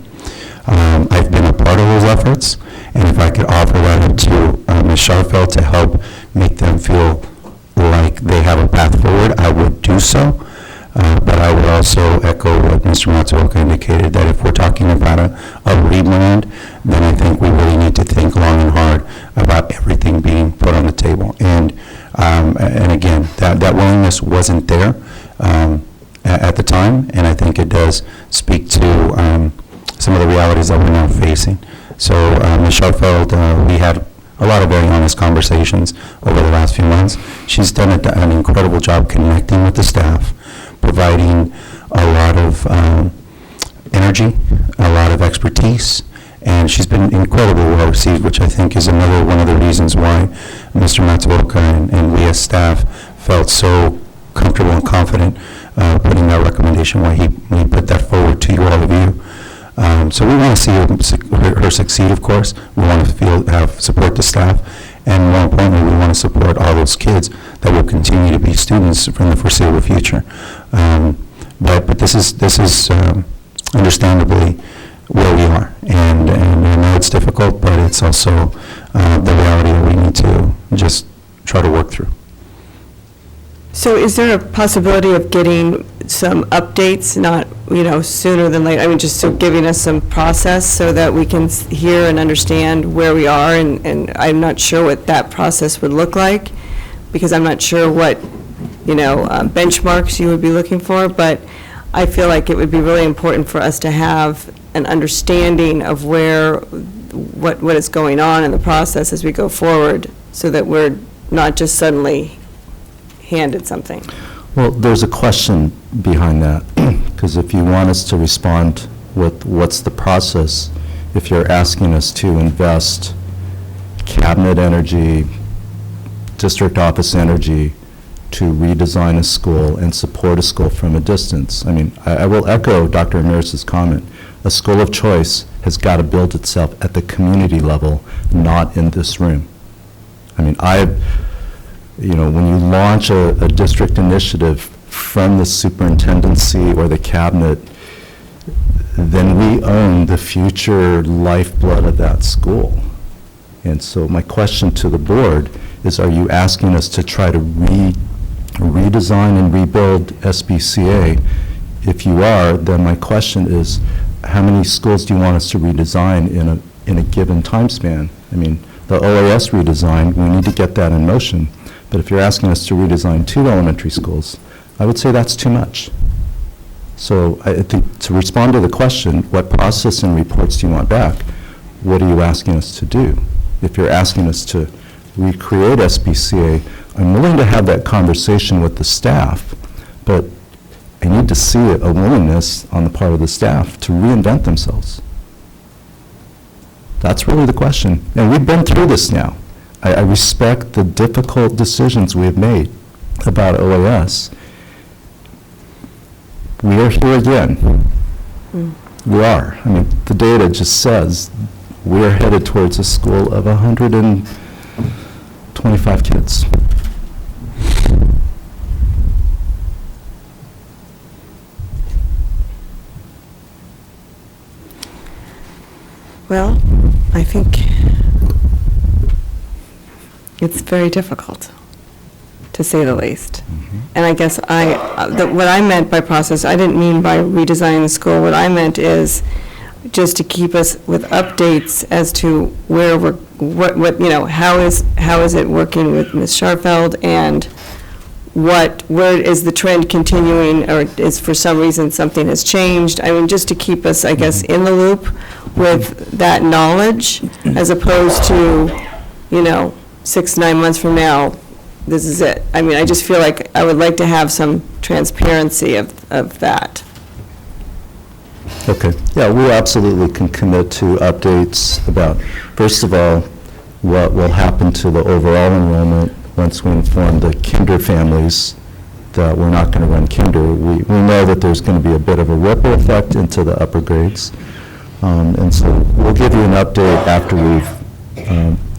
I've been a part of those efforts, and if I could offer that up to Ms. Scharfeld to help make them feel like they have a path forward, I would do so. But I would also echo what Mr. Matsuoka indicated, that if we're talking about a rebrand, then I think we really need to think long and hard about everything being put on the table. And again, that willingness wasn't there at the time, and I think it does speak to some of the realities that we're now facing. So Ms. Scharfeld, we had a lot of very honest conversations over the last few months. She's done an incredible job connecting with the staff, providing a lot of energy, a lot of expertise, and she's been incredibly well received, which I think is another one of the reasons why Mr. Matsuoka and we as staff felt so comfortable and confident putting that recommendation, why he put that forward to you, all of you. So we want to see her succeed, of course. We want to support the staff, and more importantly, we want to support all those kids that will continue to be students from the foreseeable future. But this is understandably where we are, and I know it's difficult, but it's also the reality that we need to just try to work through. So is there a possibility of getting some updates, not, sooner than later? I mean, just so giving us some process so that we can hear and understand where we are, and I'm not sure what that process would look like, because I'm not sure what, benchmarks you would be looking for, but I feel like it would be really important for us to have an understanding of what is going on in the process as we go forward, so that we're not just suddenly handed something. Well, there's a question behind that, because if you want us to respond with what's the process, if you're asking us to invest cabinet energy, district office energy to redesign a school and support a school from a distance, I mean, I will echo Dr. Ramirez's comment. A school of choice has got to build itself at the community level, not in this room. I mean, when you launch a district initiative from the superintendency or the cabinet, then we own the future lifeblood of that school. And so my question to the board is, are you asking us to try to redesign and rebuild SBCA? If you are, then my question is, how many schools do you want us to redesign in a given time span? I mean, the OAS redesign, we need to get that in motion. But if you're asking us to redesign 2 elementary schools, I would say that's too much. So I think to respond to the question, what process and reports do you want back, what are you asking us to do? If you're asking us to recreate SBCA, I'm willing to have that conversation with the staff, but I need to see a willingness on the part of the staff to reinvent themselves. That's really the question. And we've been through this now. I respect the difficult decisions we have made about OAS. We are here again. We are. I mean, the data just says we're headed towards a school of 125 kids. Well, I think it's very difficult, to say the least. And I guess what I meant by process, I didn't mean by redesigning the school. What I meant is just to keep us with updates as to where how is it working with Ms. Scharfeld, and where is the trend continuing, or is for some reason something has changed? I mean, just to keep us, I guess, in the loop with that knowledge, as opposed to, 6-9 months from now, this is it. I mean, I just feel like I would like to have some transparency of that. Okay, yeah, we absolutely can commit to updates about, first of all, what will happen to the overall enrollment once we inform the kinder families that we're not going to run kinder. We know that there's going to be a bit of a ripple effect into the upper grades. And so we'll give you an update after we've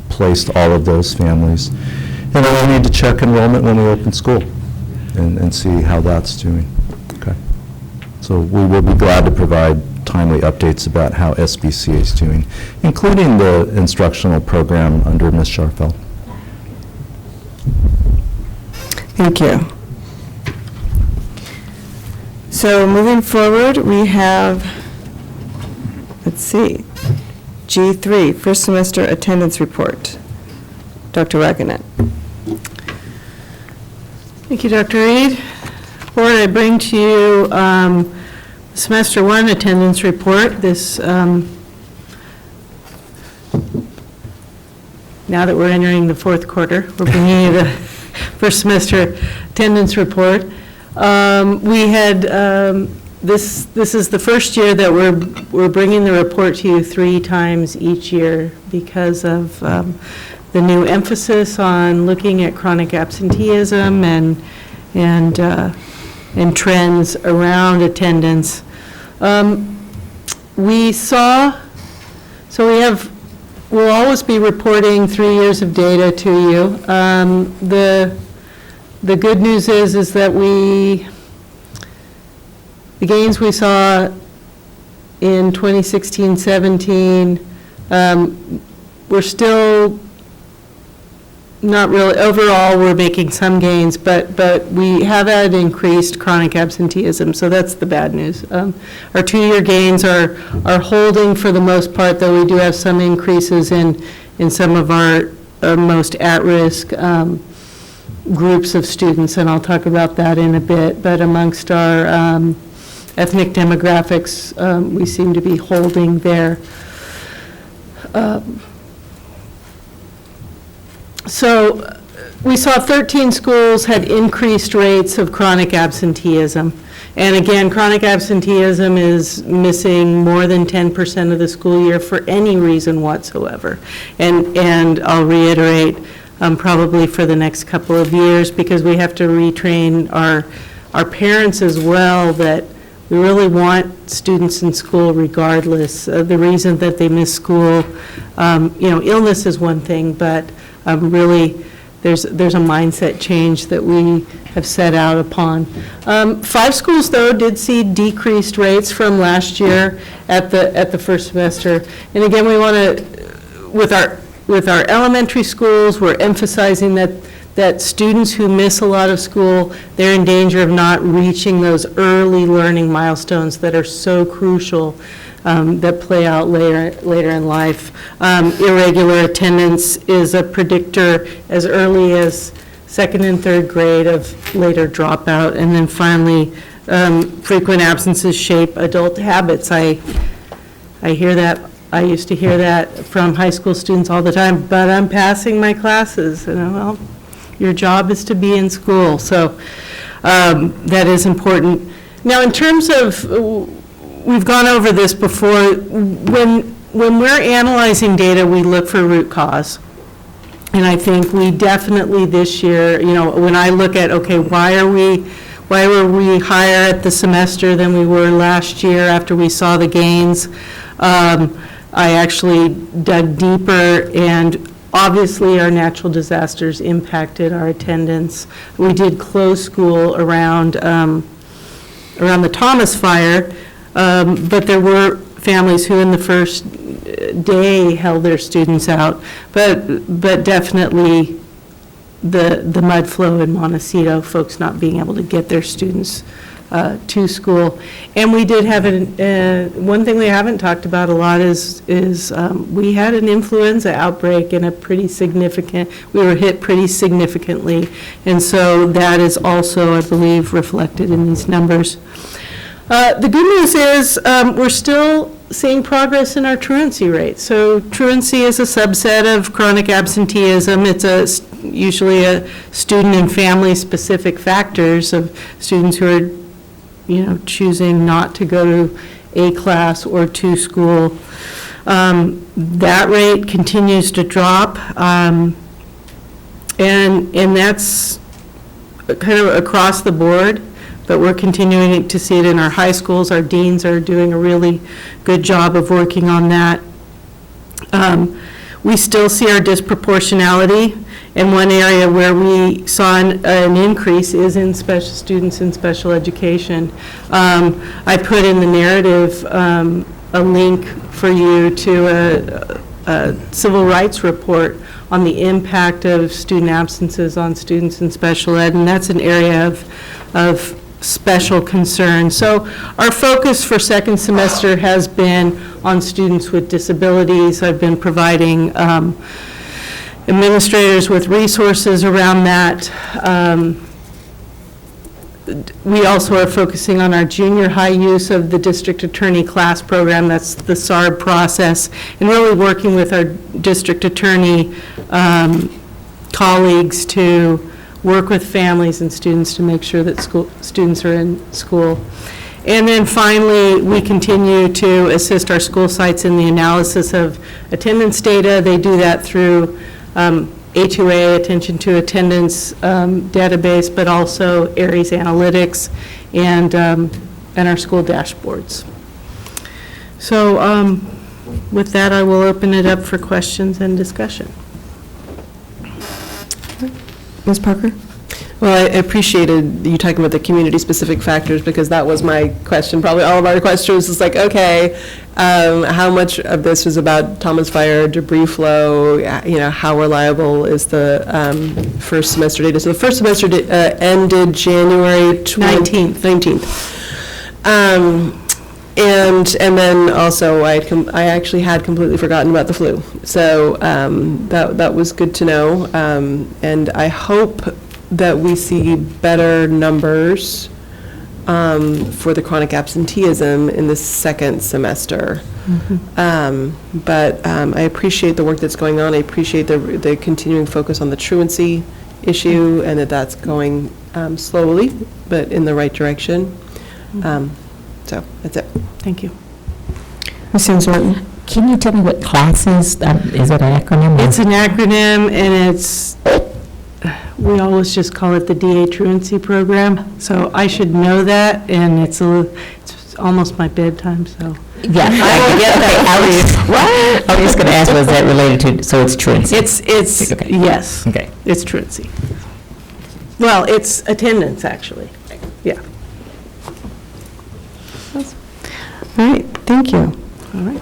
placed all of those families. And then we need to check enrollment when we open school and see how that's doing. Okay. So we will be glad to provide timely updates about how SBCA is doing, including the instructional program under Ms. Scharfeld. Thank you. So moving forward, we have, let's see, G3, first semester attendance report. Dr. Wackenett. Thank you, Dr. Reed. Board, I bring to you semester 1 attendance report. This, now that we're entering the fourth quarter, we're bringing you the first semester attendance report. We had, this is the first year that we're bringing the report to you 3 times each year because of the new emphasis on looking at chronic absenteeism and trends around attendance. We'll always be reporting 3 years of data to you. The good news is that the gains we saw in 2016-17, we're still not really, overall, we're making some gains, but we have had increased chronic absenteeism, so that's the bad news. Our 2-year gains are holding for the most part, though we do have some increases in some of our most at-risk groups of students, and I'll talk about that in a bit. But amongst our ethnic demographics, we seem to be holding there. So we saw 13 schools had increased rates of chronic absenteeism. And again, chronic absenteeism is missing more than 10% of the school year for any reason whatsoever. And I'll reiterate, probably for the next couple of years, because we have to retrain our parents as well, that we really want students in school regardless. The reason that they miss school, illness is one thing, but really, there's a mindset change that we have set out upon. 5 schools, though, did see decreased rates from last year at the first semester. And again, we want to, with our elementary schools, we're emphasizing that students who miss a lot of school, they're in danger of not reaching those early learning milestones that are so crucial, that play out later in life. Irregular attendance is a predictor as early as 2nd and 3rd grade of later dropout. And then finally, frequent absences shape adult habits. I hear that. I used to hear that from high school students all the time, but I'm passing my classes. And well, your job is to be in school. So that is important. Now, in terms of, we've gone over this before. When we're analyzing data, we look for root cause. And I think we definitely this year, when I look at, okay, why were we higher at the semester than we were last year after we saw the gains? I actually dug deeper, and obviously our natural disasters impacted our attendance. We did close school around the Thomas fire. But there were families who in the first day held their students out. But definitely the mud flow in Montecito, folks not being able to get their students to school. And we did have one thing we haven't talked about a lot is we had an influenza outbreak and we were hit pretty significantly. And so that is also, I believe, reflected in these numbers. The good news is we're still seeing progress in our truancy rate. So truancy is a subset of chronic absenteeism. It's usually a student and family specific factors of students who are, choosing not to go to a class or to school. That rate continues to drop, and that's kind of across the board. But we're continuing to see it in our high schools. Our deans are doing a really good job of working on that. We still see our disproportionality, and one area where we saw an increase is in students in special education. I put in the narrative a link for you to a civil rights report on the impact of student absences on students in special ed, and that's an area of special concern. So our focus for second semester has been on students with disabilities. I've been providing administrators with resources around that. We also are focusing on our junior high use of the district attorney class program. That's the SARB process, and really working with our district attorney colleagues to work with families and students to make sure that students are in school. And then finally, we continue to assist our school sites in the analysis of attendance data. They do that through A2A, Attention to Attendance database, but also ARIES Analytics and our school dashboards. So with that, I will open it up for questions and discussion. Ms. Parker? Well, I appreciated you talking about the community-specific factors, because that was my question. Probably all of our questions is like, okay, how much of this is about Thomas Fire, debris flow, how reliable is the first semester data? So the first semester ended January 19th. And then also, I actually had completely forgotten about the flu. So that was good to know. And I hope that we see better numbers for the chronic absenteeism in the second semester. But I appreciate the work that's going on. I appreciate the continuing focus on the truancy issue, and that's going slowly, but in the right direction. So that's it. Thank you. Ms. Sims-Martin? Can you tell me what classes, is it an acronym? It's an acronym, and we always just call it the DA Truancy Program. So I should know that, and it's almost my bedtime, so. Yeah, I get that. I was just going to ask, was that related to, so it's truancy? It's okay. Yes. Okay. It's truancy. Well, it's attendance, actually. Yeah. All right, thank you. All right.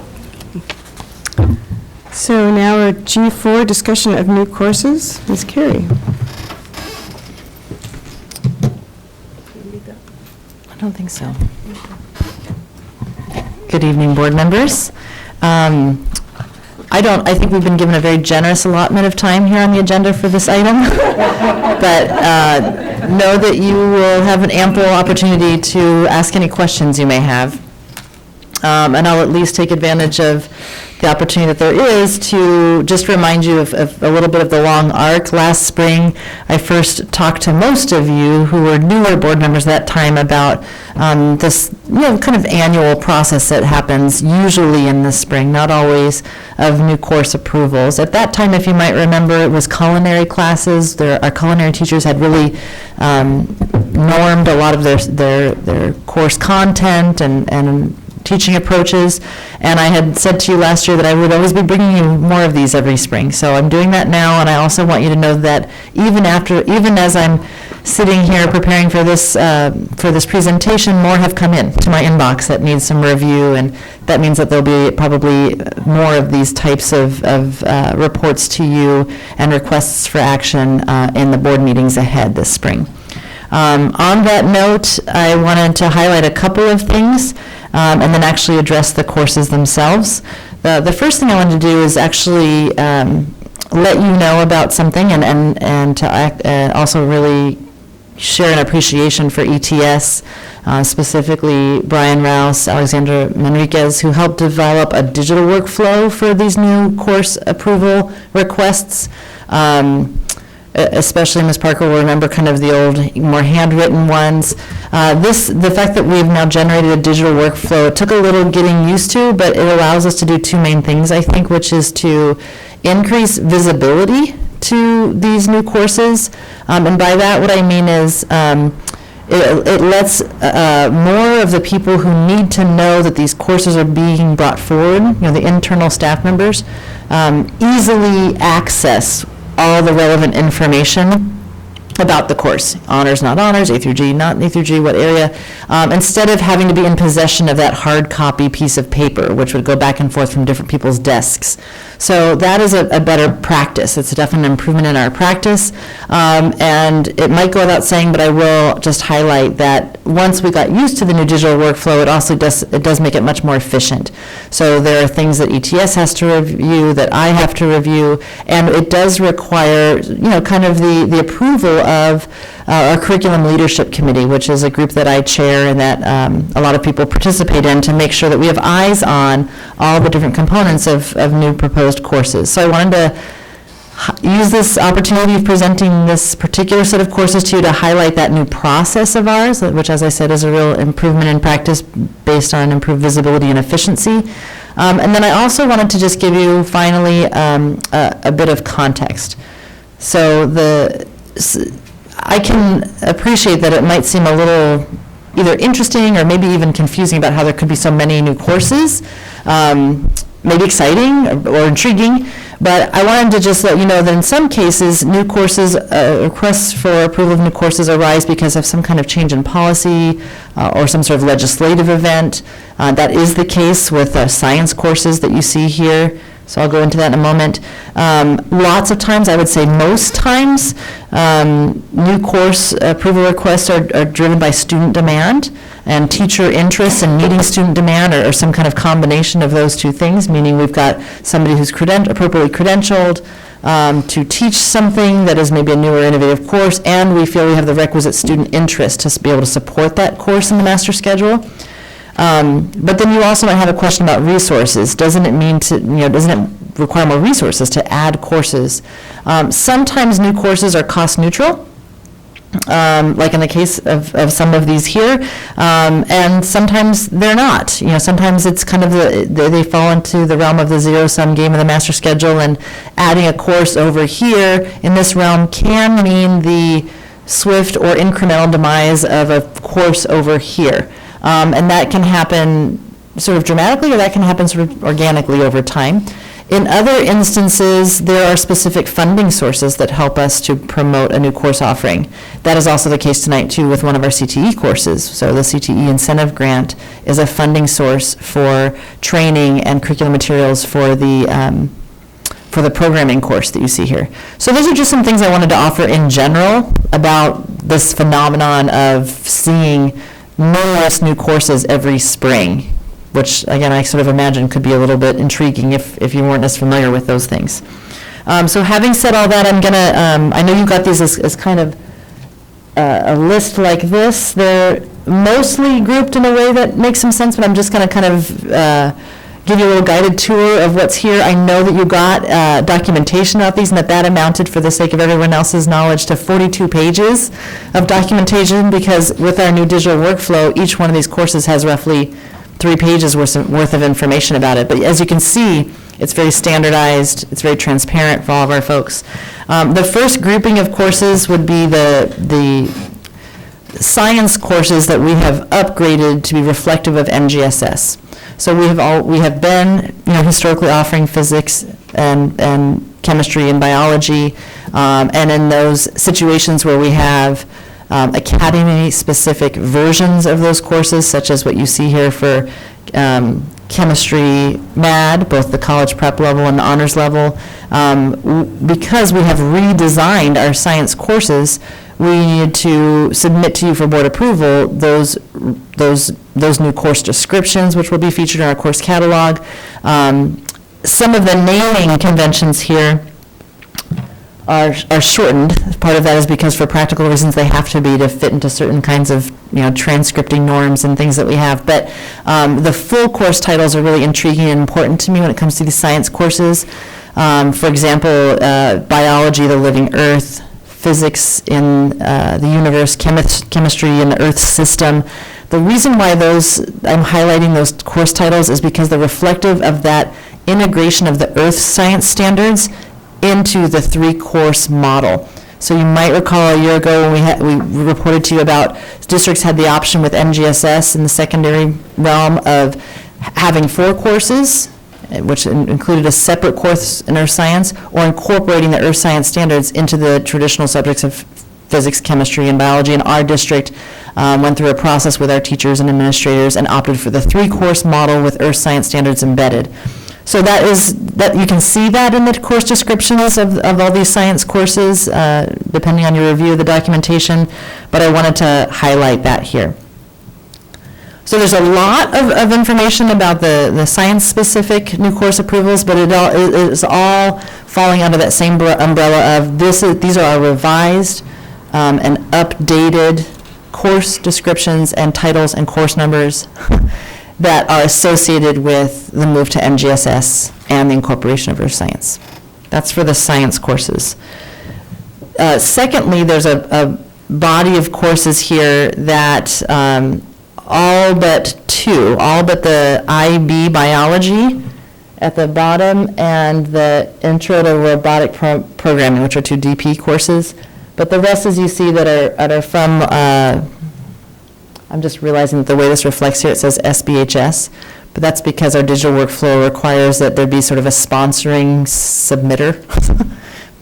So now our G4, discussion of new courses. Ms. Carey. I don't think so. Good evening, board members. I think we've been given a very generous allotment of time here on the agenda for this item, but know that you will have an ample opportunity to ask any questions you may have. And I'll at least take advantage of the opportunity that there is to just remind you of a little bit of the long arc. Last spring, I first talked to most of you who were newer board members at that time about this, kind of annual process that happens usually in the spring, not always, of new course approvals. At that time, if you might remember, it was culinary classes. Our culinary teachers had really normed a lot of their course content and teaching approaches, and I had said to you last year that I would always be bringing you more of these every spring. So I'm doing that now, and I also want you to know that even as I'm sitting here preparing for this presentation, more have come in to my inbox that needs some review, and that means that there'll be probably more of these types of reports to you and requests for action in the board meetings ahead this spring. On that note, I wanted to highlight a couple of things and then actually address the courses themselves. The first thing I wanted to do is actually let you know about something and to also really share an appreciation for ETS, specifically Brian Rouse, Alexandra Manriquez, who helped develop a digital workflow for these new course approval requests. Especially Ms. Parker will remember kind of the old, more handwritten ones. The fact that we've now generated a digital workflow, it took a little getting used to, but it allows us to do two main things, I think, which is to increase visibility to these new courses. And by that, what I mean is it lets more of the people who need to know that these courses are being brought forward, the internal staff members, easily access all the relevant information about the course, honors, not honors, A through G, not A through G, what area, instead of having to be in possession of that hard copy piece of paper, which would go back and forth from different people's desks. So that is a better practice. It's definitely an improvement in our practice. And it might go without saying, but I will just highlight that once we got used to the new digital workflow, it does make it much more efficient. So there are things that ETS has to review, that I have to review, and it does require, kind of the approval of our Curriculum Leadership Committee, which is a group that I chair and that a lot of people participate in to make sure that we have eyes on all the different components of new proposed courses. So I wanted to use this opportunity of presenting this particular set of courses to you to highlight that new process of ours, which, as I said, is a real improvement in practice based on improved visibility and efficiency. And then I also wanted to just give you, finally, a bit of context. So I can appreciate that it might seem a little either interesting or maybe even confusing about how there could be so many new courses, maybe exciting or intriguing, but I wanted to just let you know that in some cases, new courses, requests for approval of new courses arise because of some kind of change in policy or some sort of legislative event. That is the case with science courses that you see here. So I'll go into that in a moment. Lots of times, I would say most times, new course approval requests are driven by student demand and teacher interest in meeting student demand, or some kind of combination of those two things, meaning we've got somebody who's appropriately credentialed to teach something that is maybe a new or innovative course, and we feel we have the requisite student interest to be able to support that course in the master schedule. But then you also might have a question about resources. Doesn't it require more resources to add courses? Sometimes new courses are cost neutral, like in the case of some of these here, and sometimes they're not. Sometimes it's kind of they fall into the realm of the zero-sum game of the master schedule, and adding a course over here in this realm can mean the swift or incremental demise of a course over here. And that can happen sort of dramatically, or that can happen sort of organically over time. In other instances, there are specific funding sources that help us to promote a new course offering. That is also the case tonight, too, with one of our CTE courses. So the CTE Incentive Grant is a funding source for training and curriculum materials for the programming course that you see here. So those are just some things I wanted to offer in general about this phenomenon of seeing numerous new courses every spring, which, again, I sort of imagine could be a little bit intriguing if you weren't as familiar with those things. So having said all that, I'm going to, I know you got these as kind of a list like this. They're mostly grouped in a way that makes some sense, but I'm just going to kind of give you a little guided tour of what's here. I know that you got documentation about these, and that amounted, for the sake of everyone else's knowledge, to 42 pages of documentation, because with our new digital workflow, each one of these courses has roughly 3 pages worth of information about it. But as you can see, it's very standardized, it's very transparent for all of our folks. The first grouping of courses would be the science courses that we have upgraded to be reflective of NGSS. So we have been historically offering physics and chemistry and biology, and in those situations where we have academy-specific versions of those courses, such as what you see here for chemistry MAD, both the college prep level and the honors level, because we have redesigned our science courses, we needed to submit to you for board approval those new course descriptions, which will be featured in our course catalog. Some of the naming conventions here are shortened. Part of that is because for practical reasons they have to be to fit into certain kinds of transcripting norms and things that we have. But the full course titles are really intriguing and important to me when it comes to these science courses. For example, biology, the living earth, physics in the universe, chemistry in the earth system. The reason why I'm highlighting those course titles is because they're reflective of that integration of the earth science standards into the 3-course model. So you might recall a year ago when we reported to you about districts had the option with NGSS in the secondary realm of having 4 courses, which included a separate course in earth science, or incorporating the earth science standards into the traditional subjects of physics, chemistry, and biology. And our district went through a process with our teachers and administrators and opted for the 3-course model with earth science standards embedded. So that you can see that in the course descriptions of all these science courses, depending on your review of the documentation, but I wanted to highlight that here. So there's a lot of information about the science-specific new course approvals, but it is all falling under that same umbrella of these are our revised and updated course descriptions and titles and course numbers that are associated with the move to NGSS and the incorporation of earth science. That's for the science courses. Secondly, there's a body of courses here that all but the IB biology at the bottom and the intro to robotic programming, which are 2 DP courses. But the rest, as you see, that are from I'm just realizing that the way this reflects here, it says SBHS, but that's because our digital workflow requires that there be sort of a sponsoring submitter,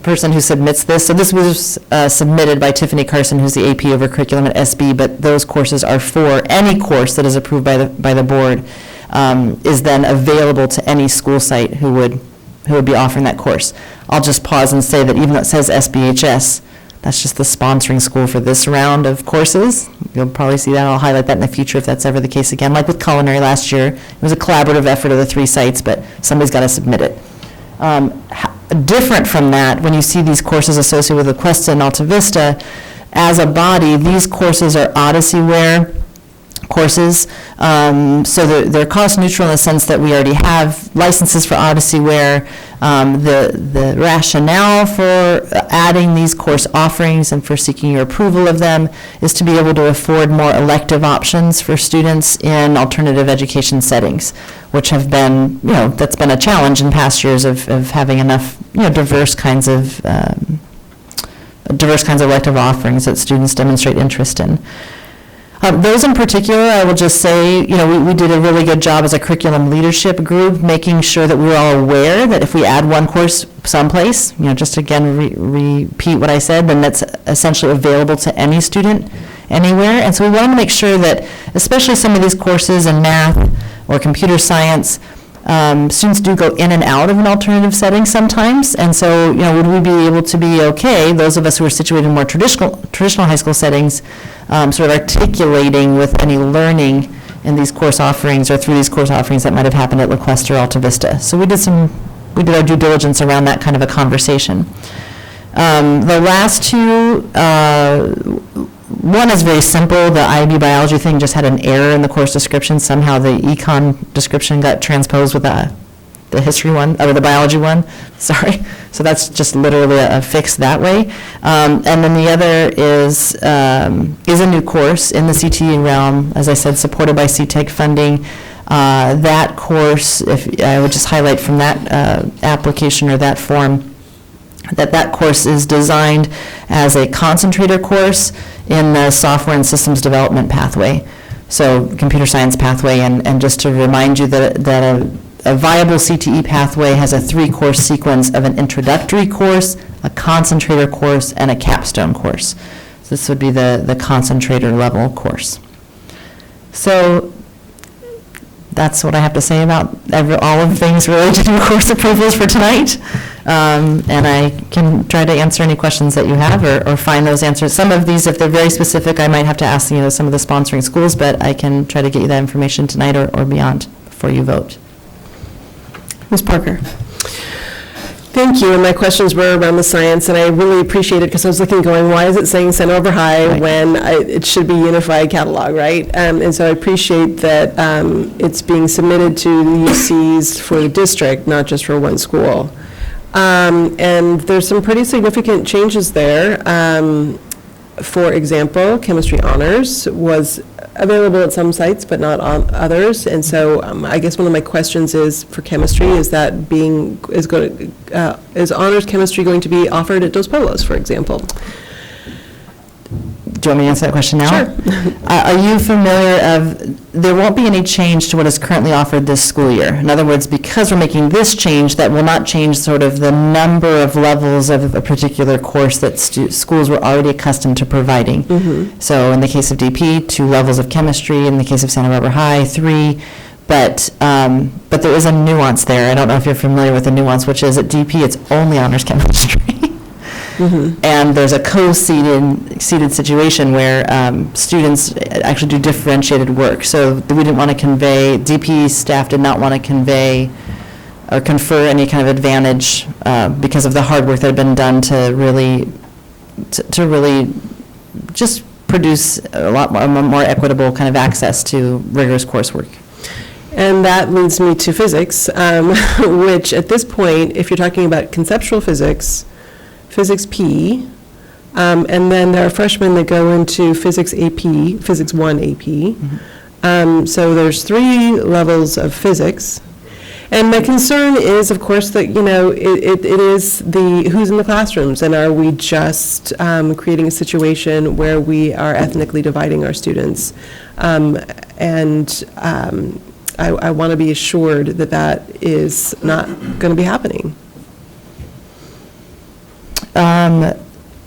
person who submits this. So this was submitted by Tiffany Carson, who's the AP over curriculum at SB, but those courses are for any course that is approved by the board, is then available to any school site who would be offering that course. I'll just pause and say that even though it says SBHS, that's just the sponsoring school for this round of courses. You'll probably see that. I'll highlight that in the future if that's ever the case again. Like with culinary last year, it was a collaborative effort of the 3 sites, but somebody's got to submit it. Different from that, when you see these courses associated with Aquesta and Alta Vista, as a body, these courses are Odyssey-ware courses. So they're cost neutral in the sense that we already have licenses for Odyssey-ware. The rationale for adding these course offerings and for seeking your approval of them is to be able to afford more elective options for students in alternative education settings, which have been, that's been a challenge in past years of having enough, diverse kinds of elective offerings that students demonstrate interest in. Those in particular, I will just say, we did a really good job as a curriculum leadership group, making sure that we were all aware that if we add one course someplace, just again repeat what I said, then that's essentially available to any student anywhere. And so we wanted to make sure that, especially some of these courses in math or computer science, students do go in and out of an alternative setting sometimes. And so, would we be able to be okay, those of us who are situated in more traditional high school settings, sort of articulating with any learning in these course offerings or through these course offerings that might have happened at La Cuesta or Alta Vista. So we did our due diligence around that kind of a conversation. The last 2, one is very simple. The IB biology thing just had an error in the course description. Somehow the econ description got transposed with the history one, or the biology one, sorry. So that's just literally a fix that way. And then the other is a new course in the CTE realm, as I said, supported by CTEC funding. That course, if I would just highlight from that application or that form, that course is designed as a concentrator course in the software and systems development pathway. So computer science pathway, and just to remind you that a viable CTE pathway has a 3-course sequence of an introductory course, a concentrator course, and a capstone course. So this would be the concentrator level course. So that's what I have to say about all of the things related to course approvals for tonight. and I can try to answer any questions that you have or find those answers. Some of these, if they're very specific, I might have to ask, some of the sponsoring schools, but I can try to get you that information tonight or beyond before you vote. Ms. Parker. Thank you, and my questions were around the science, and I really appreciate it because I was looking going, why is it saying Santa Barbara High when it should be unified catalog, right? And so I appreciate that it's being submitted to the UCs for the district, not just for one school. And there's some pretty significant changes there. For example, chemistry honors was available at some sites, but not on others. And so I guess one of my questions is for chemistry, is honors chemistry going to be offered at Dos Pueblos, for example? Do you want me to answer that question now? Sure. Are you familiar there won't be any change to what is currently offered this school year. In other words, because we're making this change, that will not change sort of the number of levels of a particular course that schools were already accustomed to providing. Mm-hmm. So in the case of DP, 2 levels of chemistry. In the case of Santa Barbara High, 3. But there is a nuance there. I don't know if you're familiar with the nuance, which is at DP, it's only honors chemistry. Mm-hmm. And there's a co-seated situation where students actually do differentiated work. So we didn't want to convey, DP staff did not want to convey or confer any kind of advantage because of the hard work that had been done to really just produce a lot more equitable kind of access to rigorous coursework. And that leads me to physics, which at this point, if you're talking about conceptual physics, Physics P, and then there are freshmen that go into Physics AP, Physics 1 AP. Mm-hmm. So there's 3 levels of physics. And my concern is, of course, that, it is the who's in the classrooms, and are we just creating a situation where we are ethnically dividing our students? I want to be assured that that is not going to be happening.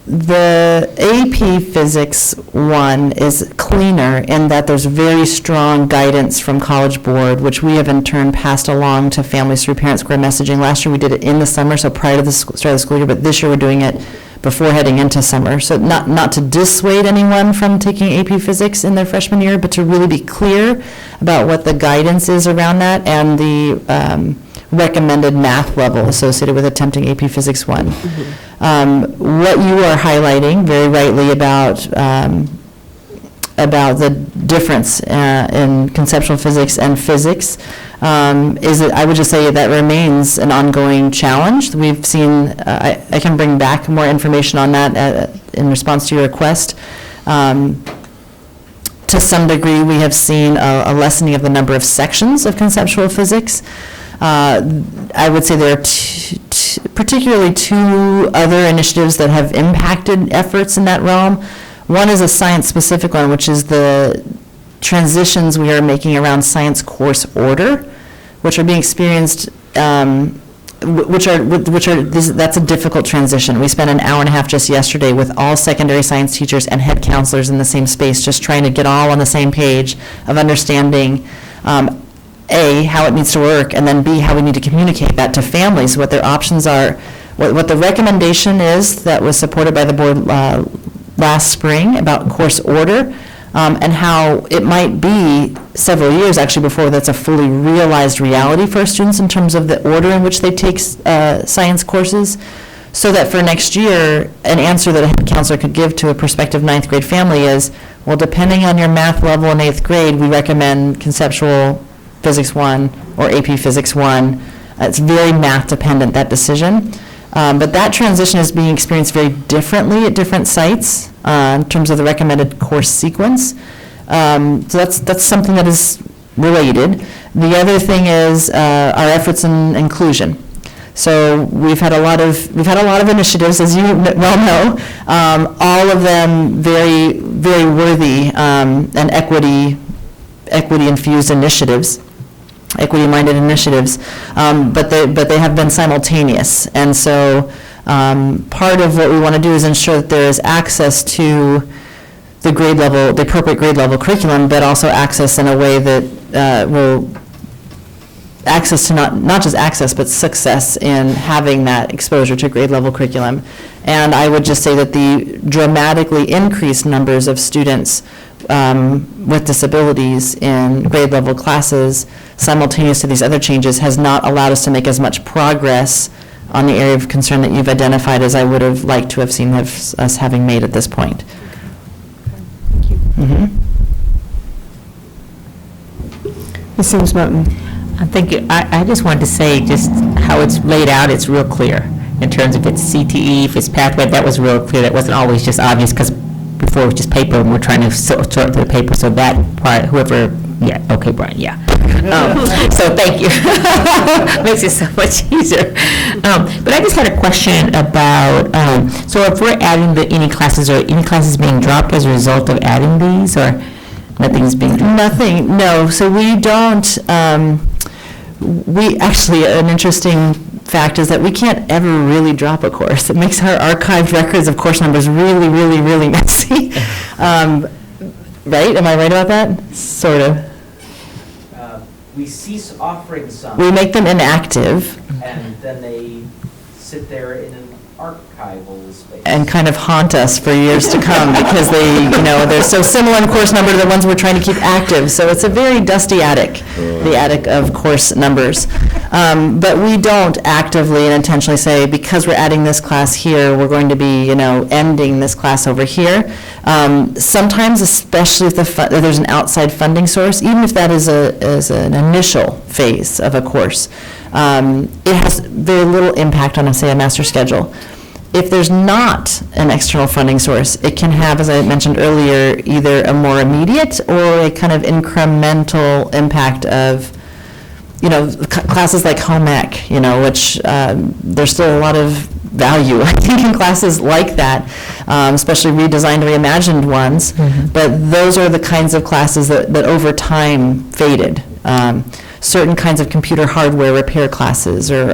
The AP Physics 1 is cleaner in that there's very strong guidance from College Board, which we have in turn passed along to families through Parent Square messaging. Last year we did it in the summer, so prior to the start of the school year, but this year we're doing it before heading into summer. So not to dissuade anyone from taking AP Physics in their freshman year, but to really be clear about what the guidance is around that and the recommended math level associated with attempting AP Physics 1. Mm-hmm. What you are highlighting very rightly about the difference in conceptual physics and physics is that I would just say that remains an ongoing challenge. We've seen, I can bring back more information on that in response to your request. To some degree, we have seen a lessening of the number of sections of conceptual physics. I would say there are particularly 2 other initiatives that have impacted efforts in that realm. One is a science-specific one, which is the transitions we are making around science course order, which are being experienced, that's a difficult transition. We spent an hour and a half just yesterday with all secondary science teachers and head counselors in the same space, just trying to get all on the same page of understanding A, how it needs to work, and then B, how we need to communicate that to families, what their options are, what the recommendation is that was supported by the board last spring about course order, and how it might be several years actually before that's a fully realized reality for our students in terms of the order in which they take science courses, so that for next year, an answer that a head counselor could give to a prospective 9th grade family is, well, depending on your math level in 8th grade, we recommend conceptual Physics 1 or AP Physics 1. It's very math dependent, that decision. But that transition is being experienced very differently at different sites in terms of the recommended course sequence. So that's something that is related. The other thing is our efforts in inclusion. So we've had a lot of initiatives, as you well know, all of them very, very worthy and equity-infused initiatives. Equity-minded initiatives, but they have been simultaneous. And so part of what we want to do is ensure that there is access to the grade level, the appropriate grade level curriculum, but also access in a way that will access to not just access, but success in having that exposure to grade level curriculum. And I would just say that the dramatically increased numbers of students with disabilities in grade level classes simultaneous to these other changes has not allowed us to make as much progress on the area of concern that you've identified as I would have liked to have seen us having made at this point. Thank you. Mm-hmm. Ms. Sims Mountain. Thank you. I just wanted to say just how it's laid out, it's real clear in terms of its CTE, if it's pathway, that was real clear. That wasn't always just obvious because before it was just paper and we're trying to sort through the paper. So that part, whoever, yeah, okay, Brian, yeah. So thank you. Makes it so much easier. But I just had a question about, so if we're adding any classes being dropped as a result of adding these, or nothing's being dropped? Nothing, no. So we don't, we actually, an interesting fact is that we can't ever really drop a course. It makes our archived records of course numbers really, really, really messy. Right? Am I right about that? Sort of. We cease offering some. We make them inactive. And then they sit there in an archival space. And kind of haunt us for years to come because they're so similar in course number to the ones we're trying to keep active. So it's a very dusty attic, the attic of course numbers. But we don't actively and intentionally say, because we're adding this class here, we're going to be, ending this class over here. Sometimes, especially if there's an outside funding source, even if that is an initial phase of a course, it has very little impact on, say, a master schedule. If there's not an external funding source, it can have, as I mentioned earlier, either a more immediate or a kind of incremental impact of, classes like home ec, which there's still a lot of value, I think, in classes like that, especially redesigned, reimagined ones. Mm-hmm. But those are the kinds of classes that over time faded. Certain kinds of computer hardware repair classes or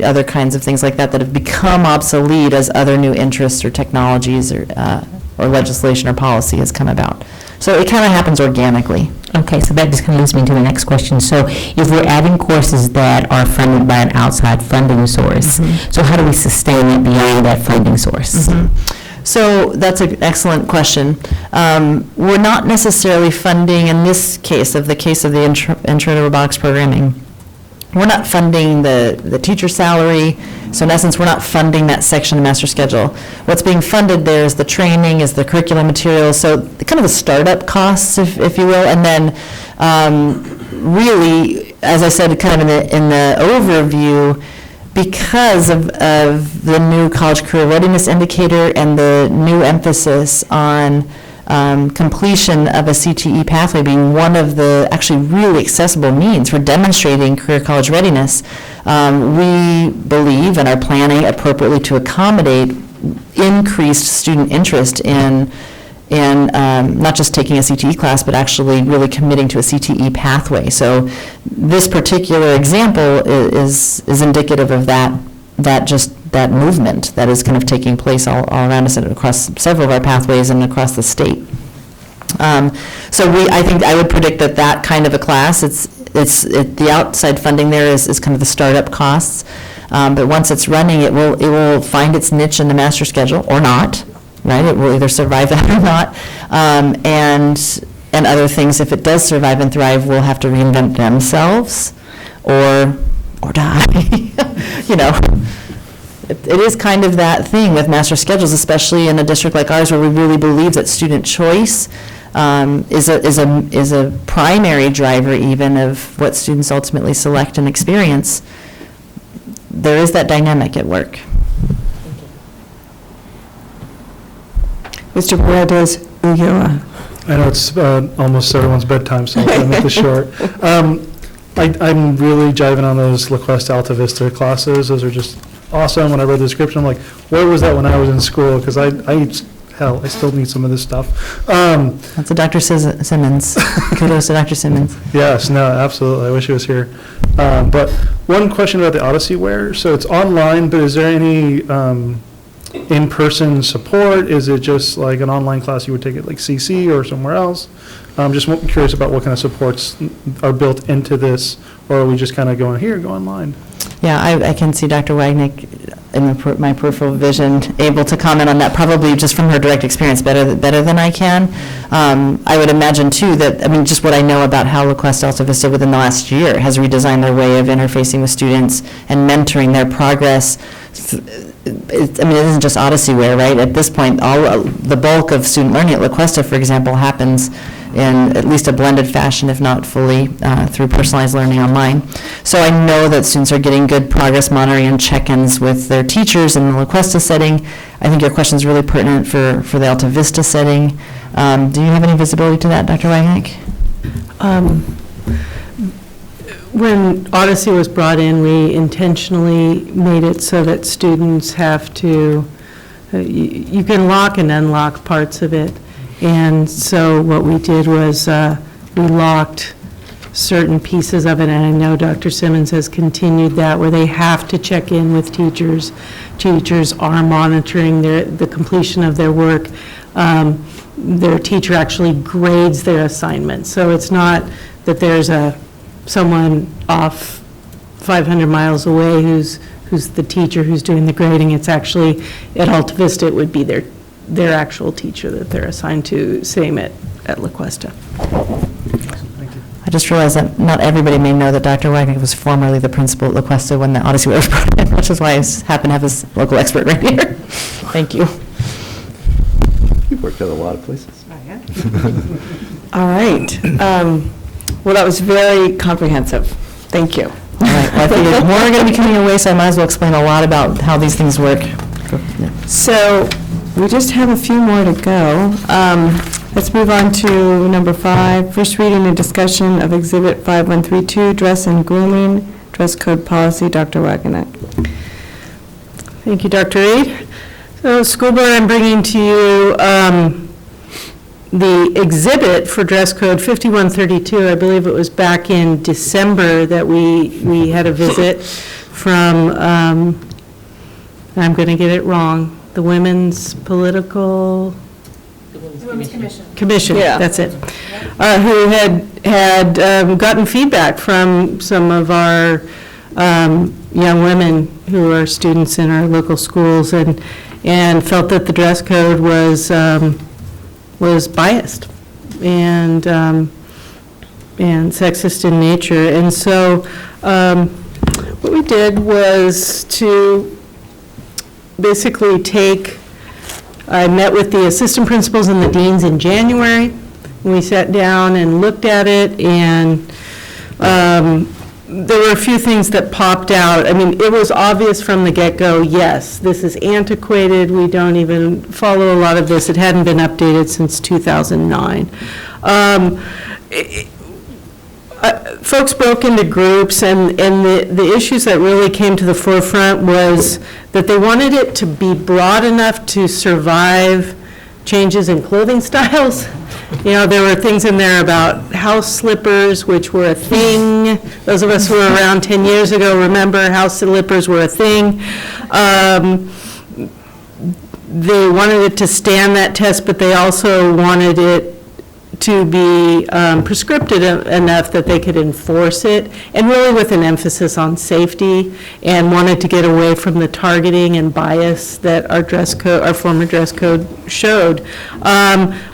other kinds of things like that have become obsolete as other new interests or technologies or legislation or policy has come about. So it kind of happens organically. Okay, so that just kind of leads me to the next question. So if we're adding courses that are funded by an outside funding source, mm-hmm. so how do we sustain it beyond that funding source? Mm-hmm. So that's an excellent question. We're not necessarily funding, in this case, of the Intro to Robotics Programming, we're not funding the teacher salary. So in essence, we're not funding that section of the master schedule. What's being funded there is the training, is the curriculum materials, so kind of the startup costs, if you will, and then really, as I said, kind of in the overview, because of the new college career readiness indicator and the new emphasis on completion of a CTE pathway being one of the actually really accessible means for demonstrating career college readiness, we believe and are planning appropriately to accommodate increased student interest in not just taking a CTE class, but actually really committing to a CTE pathway. So this particular example is indicative of that movement that is kind of taking place all around us and across several of our pathways and across the state. So I think I would predict that kind of a class, the outside funding there is kind of the startup costs, but once it's running, it will find its niche in the master schedule or not. Right, it will either survive that or not, and other things, if it does survive and thrive, will have to reinvent themselves, or die. It is kind of that thing with master schedules, especially in a district like ours, where we really believe that student choice is a primary driver even of what students ultimately select and experience. There is that dynamic at work. Mr. Paredes Ulloa. I know it's almost everyone's bedtime, so I'll make this short. I'm really jiving on those La Quest Alta Vista classes. Those are just awesome. When I read the description, I'm like, where was that when I was in school? Because I still need some of this stuff. That's a Dr. Simmons. Kudos to Dr. Simmons. Yes, no, absolutely. I wish he was here. But one question about the Odyssey Ware. So it's online, but is there any in-person support? Is it just like an online class you would take at like CC or somewhere else? I'm just curious about what kind of supports are built into this, or are we just kind of going, here, go online? Yeah, I can see Dr. Wagnick in my peripheral vision able to comment on that, probably just from her direct experience better than I can. I would imagine too that, I mean, just what I know about how La Cuesta Alta Vista within the last year has redesigned their way of interfacing with students and mentoring their progress. It isn't just Odysseyware, right? At this point, the bulk of student learning at La Cuesta, for example, happens in at least a blended fashion, if not fully, through personalized learning online. So I know that students are getting good progress monitoring and check-ins with their teachers in the La Cuesta setting. I think your question is really pertinent for the Alta Vista setting. Do you have any visibility to that, Dr. Wagnick? When Odyssey was brought in, we intentionally made it so that students have to, you can lock and unlock parts of it. And so what we did was we locked certain pieces of it, and I know Dr. Simmons has continued that, where they have to check in with teachers. Teachers are monitoring the completion of their work. Their teacher actually grades their assignments. So it's not that there's someone off 500 miles away who's the teacher who's doing the grading. It's actually, at Alta Vista, it would be their actual teacher that they're assigned to, same at La Cuesta. I just realized that not everybody may know that Dr. Wagnick was formerly the principal at La Cuesta when the Odyssey was brought in, which is why I happen to have this local expert right here. Thank you. You've worked at a lot of places. All right. Well, that was very comprehensive. Thank you. All right. Well, I figured more are going to be coming your way, so I might as well explain a lot about how these things work. So we just have a few more to go. Let's move on to number 5, first reading and discussion of Exhibit 5132, dress and grooming, dress code policy. Dr. Wagnick. Thank you, Dr. Reed. So, school board, I'm bringing to you the exhibit for dress code 5132. I believe it was back in December that we had a visit from, I'm going to get it wrong, the Women's Political Commission, Yeah. that's it, who had gotten feedback from some of our young women who are students in our local schools and felt that the dress code was biased and sexist in nature. And so what we did was to basically I met with the assistant principals and the deans in January. We sat down and looked at it, and there were a few things that popped out. I mean, it was obvious from the get-go, yes, this is antiquated. We don't even follow a lot of this. It hadn't been updated since 2009. Folks broke into groups, and the issues that really came to the forefront was that they wanted it to be broad enough to survive changes in clothing styles. You know, there were things in there about house slippers, which were a thing. Those of us who were around 10 years ago remember house slippers were a thing. They wanted it to stand that test, but they also wanted it to be prescriptive enough that they could enforce it, and really with an emphasis on safety, and wanted to get away from the targeting and bias that our former dress code showed.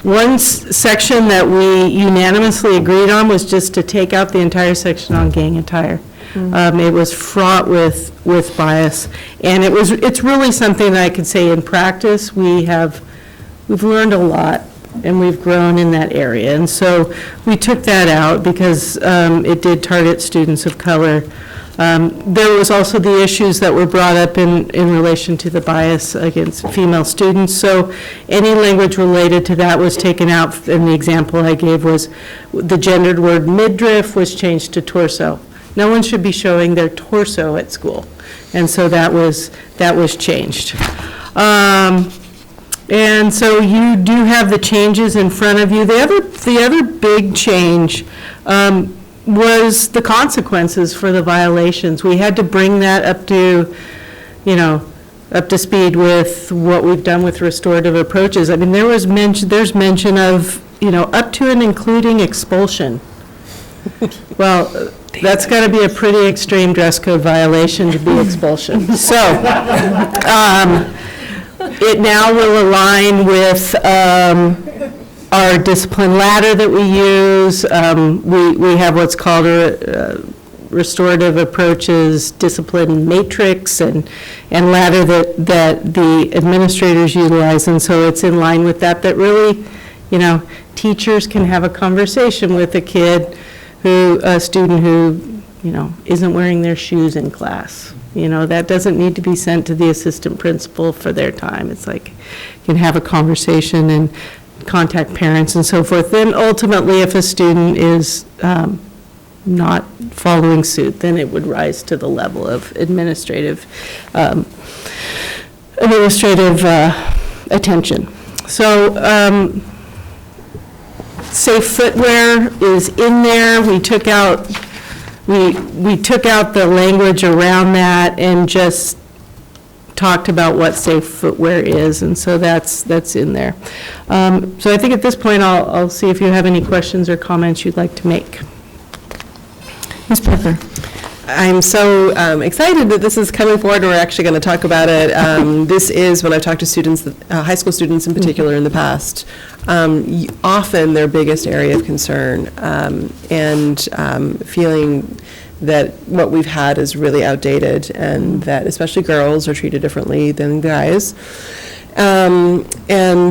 One section that we unanimously agreed on was just to take out the entire section on gang attire. It was fraught with bias, and it's really something that I could say in practice we've learned a lot, and we've grown in that area. And so we took that out because it did target students of color. There was also the issues that were brought up in relation to the bias against female students. So any language related to that was taken out, and the example I gave was the gendered word midriff was changed to torso. No one should be showing their torso at school. And so that was changed. And so you do have the changes in front of you. The other big change was the consequences for the violations. We had to bring that up to, up to speed with what we've done with restorative approaches. I mean, there's mention of, up to and including expulsion. Well, that's got to be a pretty extreme dress code violation to be expulsion. So, it now will align with our discipline ladder that we use. We have what's called a restorative approaches discipline matrix and ladder that the administrators utilize, and so it's in line with that really, teachers can have a conversation with a student who, isn't wearing their shoes in class. That doesn't need to be sent to the assistant principal for their time. It's like, you can have a conversation and contact parents and so forth. Then ultimately, if a student is not following suit, then it would rise to the level of administrative attention. So safe footwear is in there. We took out the language around that and just talked about what safe footwear is, and so that's in there. So I think at this point, I'll see if you have any questions or comments you'd like to make. Ms. Parker. I'm so excited that this is coming forward, and we're actually going to talk about it. This is, when I've talked to students, high school students in particular in the past, often their biggest area of concern, and feeling that what we've had is really outdated, and that especially girls are treated differently than guys. And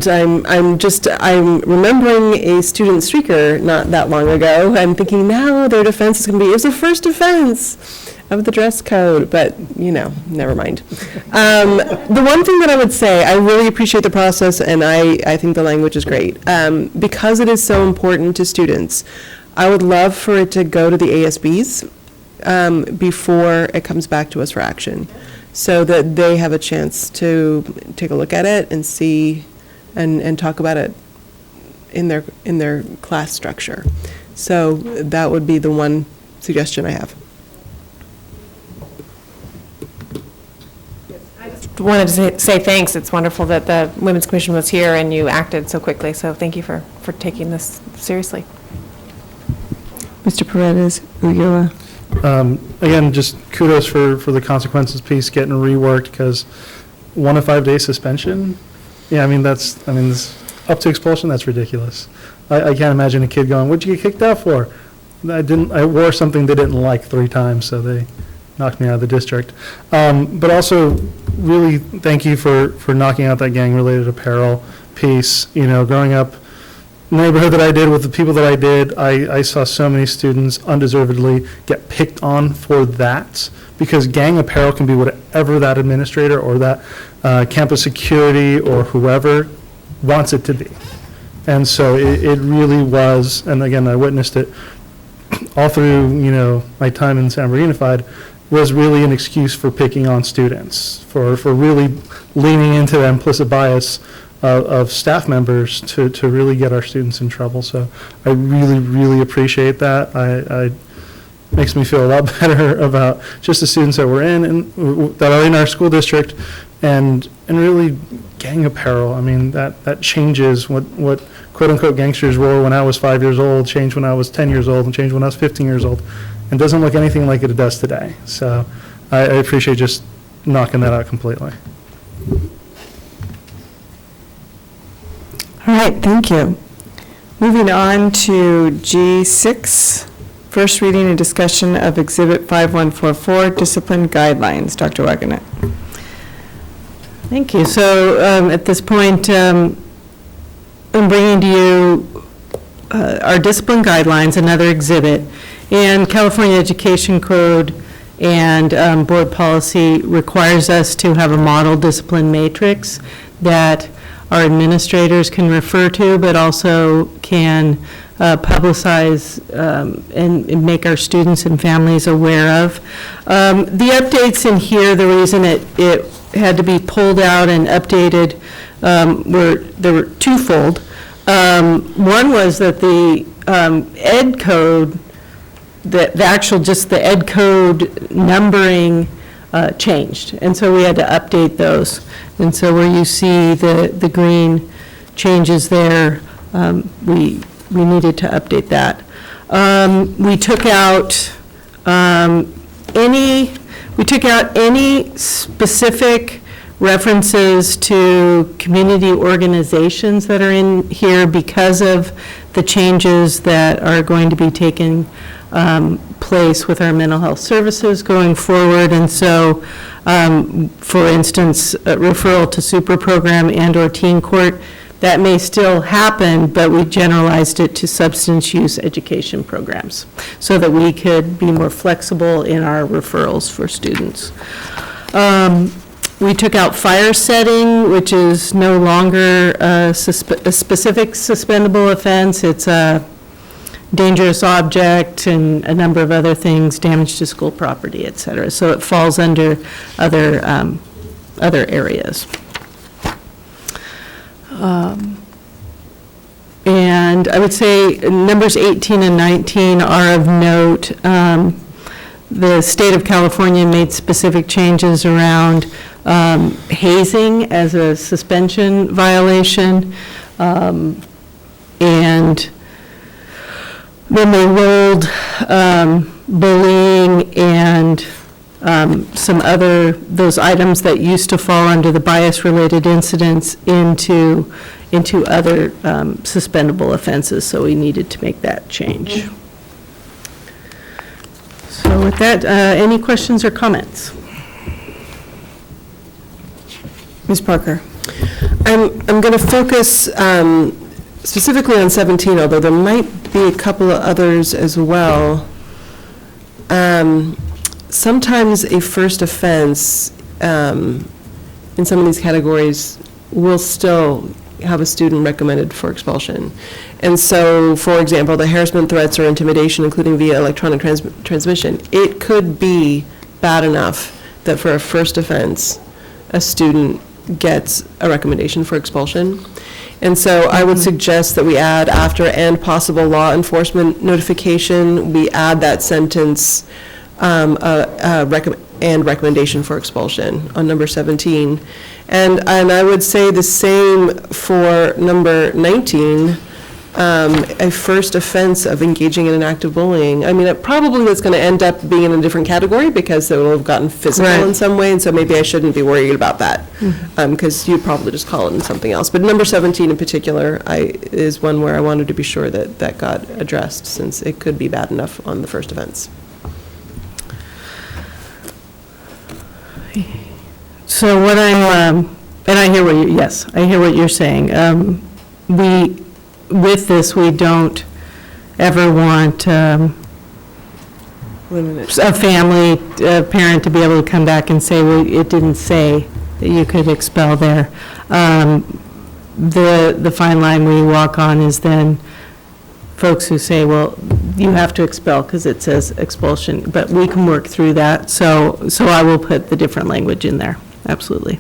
I'm remembering a student streaker not that long ago. I'm thinking now their defense is going to be, it was the first offense of the dress code, but never mind. The one thing that I would say, I really appreciate the process, and I think the language is great. Because it is so important to students, I would love for it to go to the ASBs before it comes back to us for action, so that they have a chance to take a look at it and see and talk about it in their class structure. So that would be the one suggestion I have. I just wanted to say thanks. It's wonderful that the Women's Commission was here and you acted so quickly, so thank you for taking this seriously. Mr. Paredes, Ulloa. Again, just kudos for the consequences piece getting reworked, because 1 to 5 day suspension, this up to expulsion, that's ridiculous. I can't imagine a kid going, what'd you get kicked out for? I wore something they didn't like 3 times, so they knocked me out of the district. But also, really thank you for knocking out that gang-related apparel piece. Growing up, neighborhood that I did with the people that I did, I saw so many students undeservedly get picked on for that, because gang apparel can be whatever that administrator or that campus security or whoever wants it to be. And so it really was, and again, I witnessed it all through, my time in San Bernardino Unified, was really an excuse for picking on students, for really leaning into the implicit bias of staff members to really get our students in trouble. So I really, really appreciate that. I makes me feel a lot better about just the students that we're in and that are in our school district, and really gang apparel. That changes what quote unquote gangsters wore when I was 5 years old, changed when I was 10 years old, and changed when I was 15 years old, and doesn't look anything like it does today. So I appreciate just knocking that out completely. All right, thank you. Moving on to G6, first reading and discussion of Exhibit 5144, Discipline Guidelines. Dr. Wagener. Thank you. So at this point, I'm bringing to you our discipline guidelines, another exhibit, and California Education Code and board policy requires us to have a model discipline matrix that our administrators can refer to, but also can publicize and make our students and families aware of. The updates in here, the reason it had to be pulled out and updated there were twofold. One was that the ed code, the ed code numbering changed. And so we had to update those. And so where you see the green changes there, we needed to update that. We took out any specific references to community organizations that are in here because of the changes that are going to be taking place with our mental health services going forward. And so, for instance, a referral to super program and/or teen court, that may still happen, but we generalized it to substance use education programs so that we could be more flexible in our referrals for students. We took out fire setting, which is no longer a specific suspendable offense. It's a dangerous object and a number of other things, damage to school property, et cetera. So it falls under other areas. And I would say numbers 18 and 19 are of note. The state of California made specific changes around hazing as a suspension violation. And then they rolled bullying and some other, those items that used to fall under the bias-related incidents into other suspendable offenses, so we needed to make that change. So with that, any questions or comments? Ms. Parker. I'm going to focus specifically on 17, although there might be a couple of others as well. Sometimes a first offense in some of these categories will still have a student recommended for expulsion. And so, for example, the harassment, threats, or intimidation, including via electronic transmission, it could be bad enough that for a first offense, a student gets a recommendation for expulsion. And so I would suggest that we add after "and possible law enforcement notification," we add that sentence, and recommendation for expulsion on number 17. And I would say the same for number 19, a first offense of engaging in an act of bullying. I mean, probably that's going to end up being in a different category because it will have gotten physical in some way, and so maybe I shouldn't be worried about that because you'd probably just call it something else. But number 17 in particular is one where I wanted to be sure that that got addressed, since it could be bad enough on the first offense. So what I'm, and I hear what I hear what you're saying. With this, we don't ever want a family, a parent to be able to come back and say, well, it didn't say that you could expel there. The fine line we walk on is then folks who say, well, you have to expel because it says expulsion, but we can work through that. So I will put the different language in there, absolutely.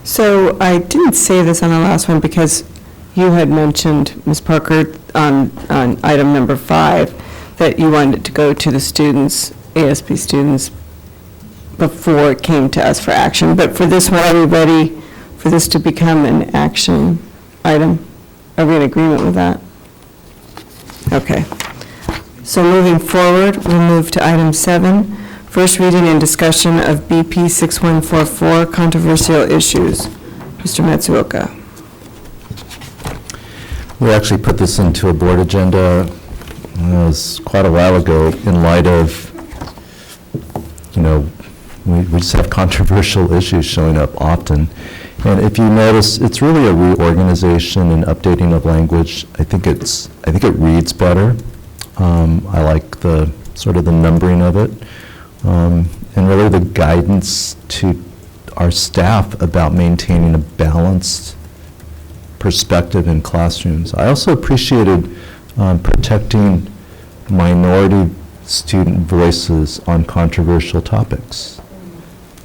So I didn't say this on the last one because you had mentioned, Ms. Parker, on item number 5, that you wanted it to go to the students, ASB students, before it came to us for action. But for this one, are we ready for this to become an action item? Are we in agreement with that? Okay. So moving forward, we'll move to item 7. First reading and discussion of BP 6144, controversial issues. Mr. Matsuoka. We actually put this into a board agenda, it was quite a while ago, in light of, we just have controversial issues showing up often. And if you notice, it's really a reorganization and updating of language. I think it reads better. I like the sort of the numbering of it. And really the guidance to our staff about maintaining a balanced perspective in classrooms. I also appreciated protecting minority student voices on controversial topics.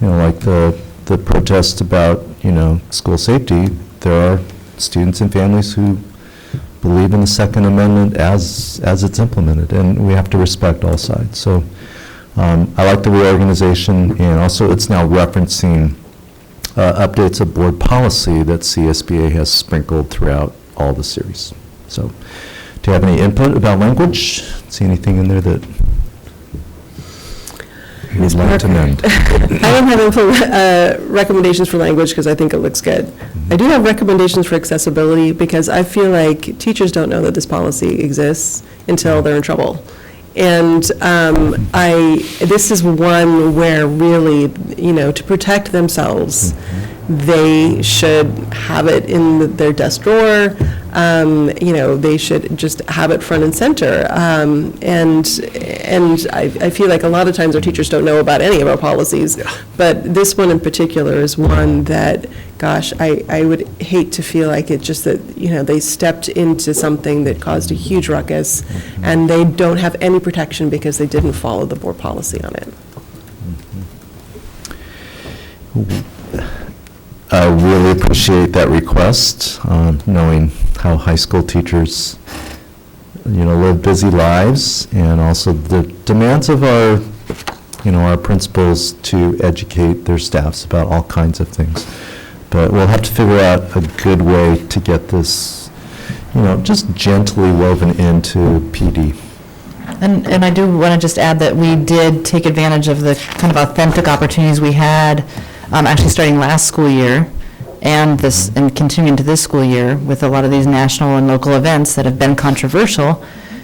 Like the protest about, school safety. There are students and families who believe in the Second Amendment as it's implemented, and we have to respect all sides. So I like the reorganization, and also it's now referencing updates of board policy that CSBA has sprinkled throughout all the series. So do you have any input about language? See anything in there that you would like to amend? I don't have recommendations for language because I think it looks good. I do have recommendations for accessibility because I feel like teachers don't know that this policy exists until they're in trouble. And this is one where really, to protect themselves, they should have it in their desk drawer. They should just have it front and center. And I feel like a lot of times our teachers don't know about any of our policies, but this one in particular is one that, gosh, I would hate to feel like it just that, they stepped into something that caused a huge ruckus, and they don't have any protection because they didn't follow the board policy on it. I really appreciate that request, knowing how high school teachers, live busy lives, and also the demands of our, our principals to educate their staffs about all kinds of things. But we'll have to figure out a good way to get this, just gently woven into PD. And I do want to just add that we did take advantage of the kind of authentic opportunities we had, actually starting last school year and continuing to this school year with a lot of these national and local events that have been controversial,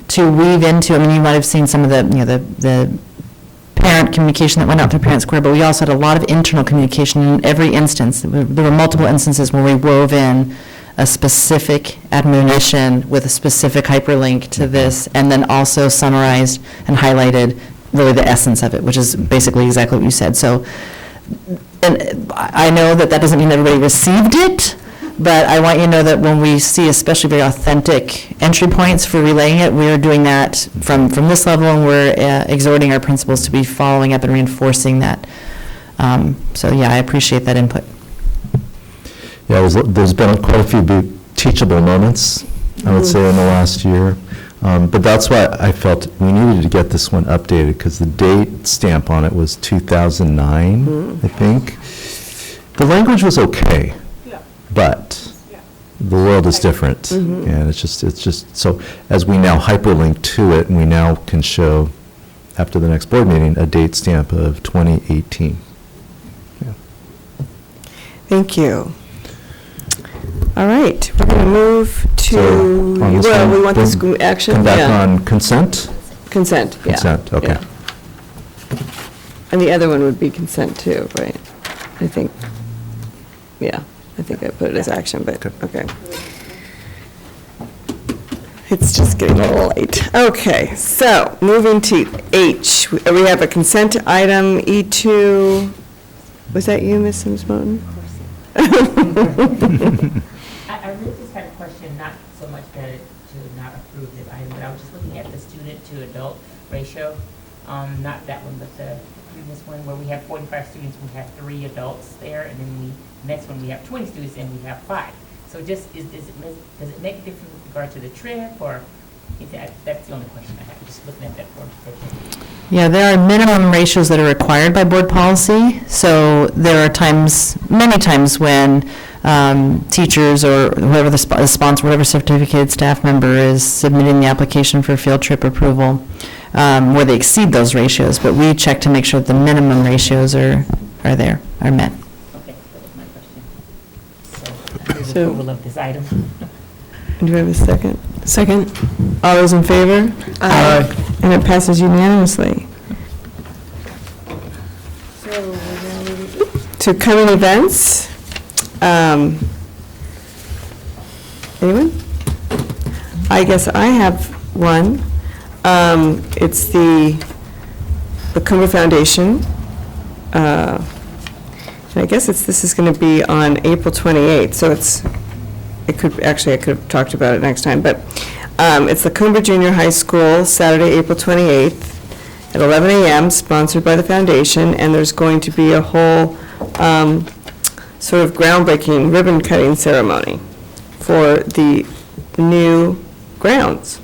to weave into. I mean, you might have seen some of the parent communication that went out through Parent Square, but we also had a lot of internal communication in every instance. There were multiple instances where we wove in a specific admonition with a specific hyperlink to this, and then also summarized and highlighted really the essence of it, which is basically exactly what you said. So, and I know that doesn't mean everybody received it, but I want you to know that when we see especially very authentic entry points for relaying it, we're doing that from this level, and we're exhorting our principals to be following up and reinforcing that. So yeah, I appreciate that input. Yeah, there's been quite a few teachable moments, I would say, in the last year. But that's why I felt we needed to get this one updated, because the date stamp on it was 2009, I think. The language was okay, but the world is different, and it's just so as we now hyperlink to it, and we now can show after the next board meeting a date stamp of 2018. Yeah. Thank you. All right, we're going to move to, we want this action. Come back on consent? Consent, yeah. Consent, okay. Yeah. And the other one would be consent too, right? I think, yeah, I think I put it as action, but, okay. It's just getting a little late. Okay, so moving to H, we have a consent item, E2. Was that you, Ms. Sims-Moten? I really just had a question, not so much to not approve this item, but I was just looking at the student to adult ratio, not that one, but the previous one, where we have 45 students, we have 3 adults there, and then the next one we have 20 students and we have 5. So just, does it make a difference with regard to the trip, or that's the only question I have, just looking at that form. Yeah, there are minimum ratios that are required by board policy. So there are many times when teachers or whoever the sponsor, whatever certificated staff member is submitting the application for field trip approval, where they exceed those ratios. But we check to make sure that the minimum ratios are met. Okay, that was my question. So, approval of this item. Do we have a second? Second. All those in favor? Aye. And it passes unanimously. To coming events. Anyone? I guess I have one. It's the Cumber Foundation. And I guess this is going to be on April 28th, so I could have talked about it next time, but it's the Cumber Junior High School, Saturday, April 28th at 11 a.m., sponsored by the foundation, and there's going to be a whole sort of groundbreaking ribbon cutting ceremony for the new grounds.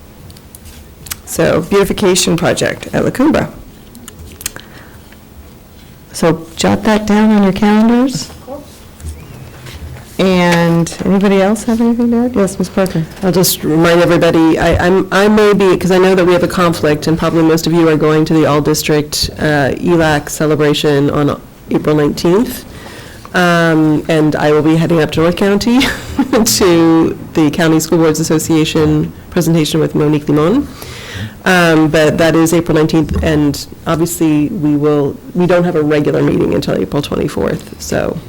So beautification project at La Cumbre. So jot that down on your calendars. And anybody else have anything to add? Yes, Ms. Parker. I'll just remind everybody, I may be, because I know that we have a conflict, and probably most of you are going to the all-district ELAC celebration on April 19th. And I will be heading up to North County to the County School Boards Association presentation with Monique Limon. But that is April 19th, and obviously we don't have a regular meeting until April 24th, so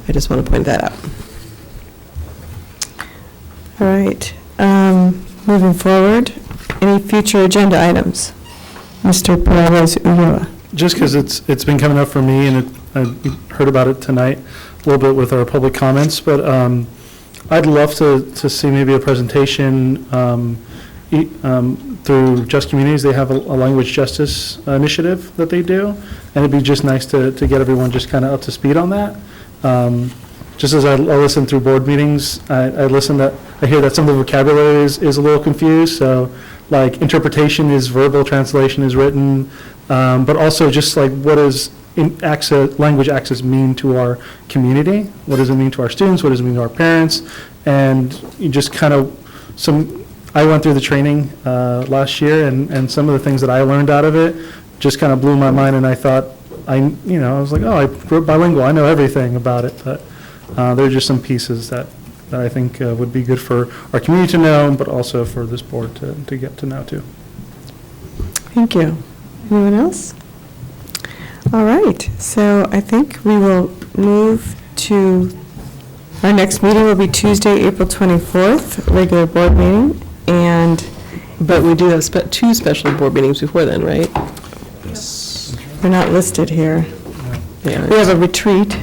I just want to point that out. All right. Moving forward, any future agenda items? Mr. Perez-Ulloa. Just because it's been coming up for me, and I heard about it tonight a little bit with our public comments, but I'd love to see maybe a presentation through Just Communities. They have a language justice initiative that they do, and it'd be just nice to get everyone just kind of up to speed on that. Just as I listen through board meetings, I hear that some of the vocabulary is a little confused, so like interpretation is verbal, translation is written, but also just like what does language access mean to our community? What does it mean to our students? What does it mean to our parents? And you just kind of, I went through the training last year, and some of the things that I learned out of it just kind of blew my mind, and I thought, I was like, oh, I grew up bilingual, I know everything about it, but there are just some pieces that I think would be good for our community to know, but also for this board to get to know too. Thank you. Anyone else? All right, so I think we will move to, our next meeting will be Tuesday, April 24th, regular board meeting, But we do have two special board meetings before then, right? Yes. they're not listed here. Yeah. We have a retreat.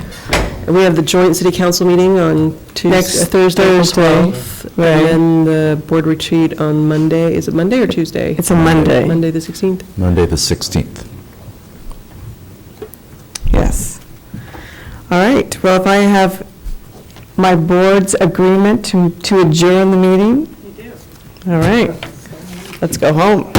We have the joint city council meeting on Next Thursday, Thursday, April 12th, right. and then the board retreat on Monday. Is it Monday or Tuesday? It's a Monday. Monday the 16th? Monday, the 16th. Yes. All right, well, if I have my board's agreement to adjourn the meeting? You do. All right, let's go home.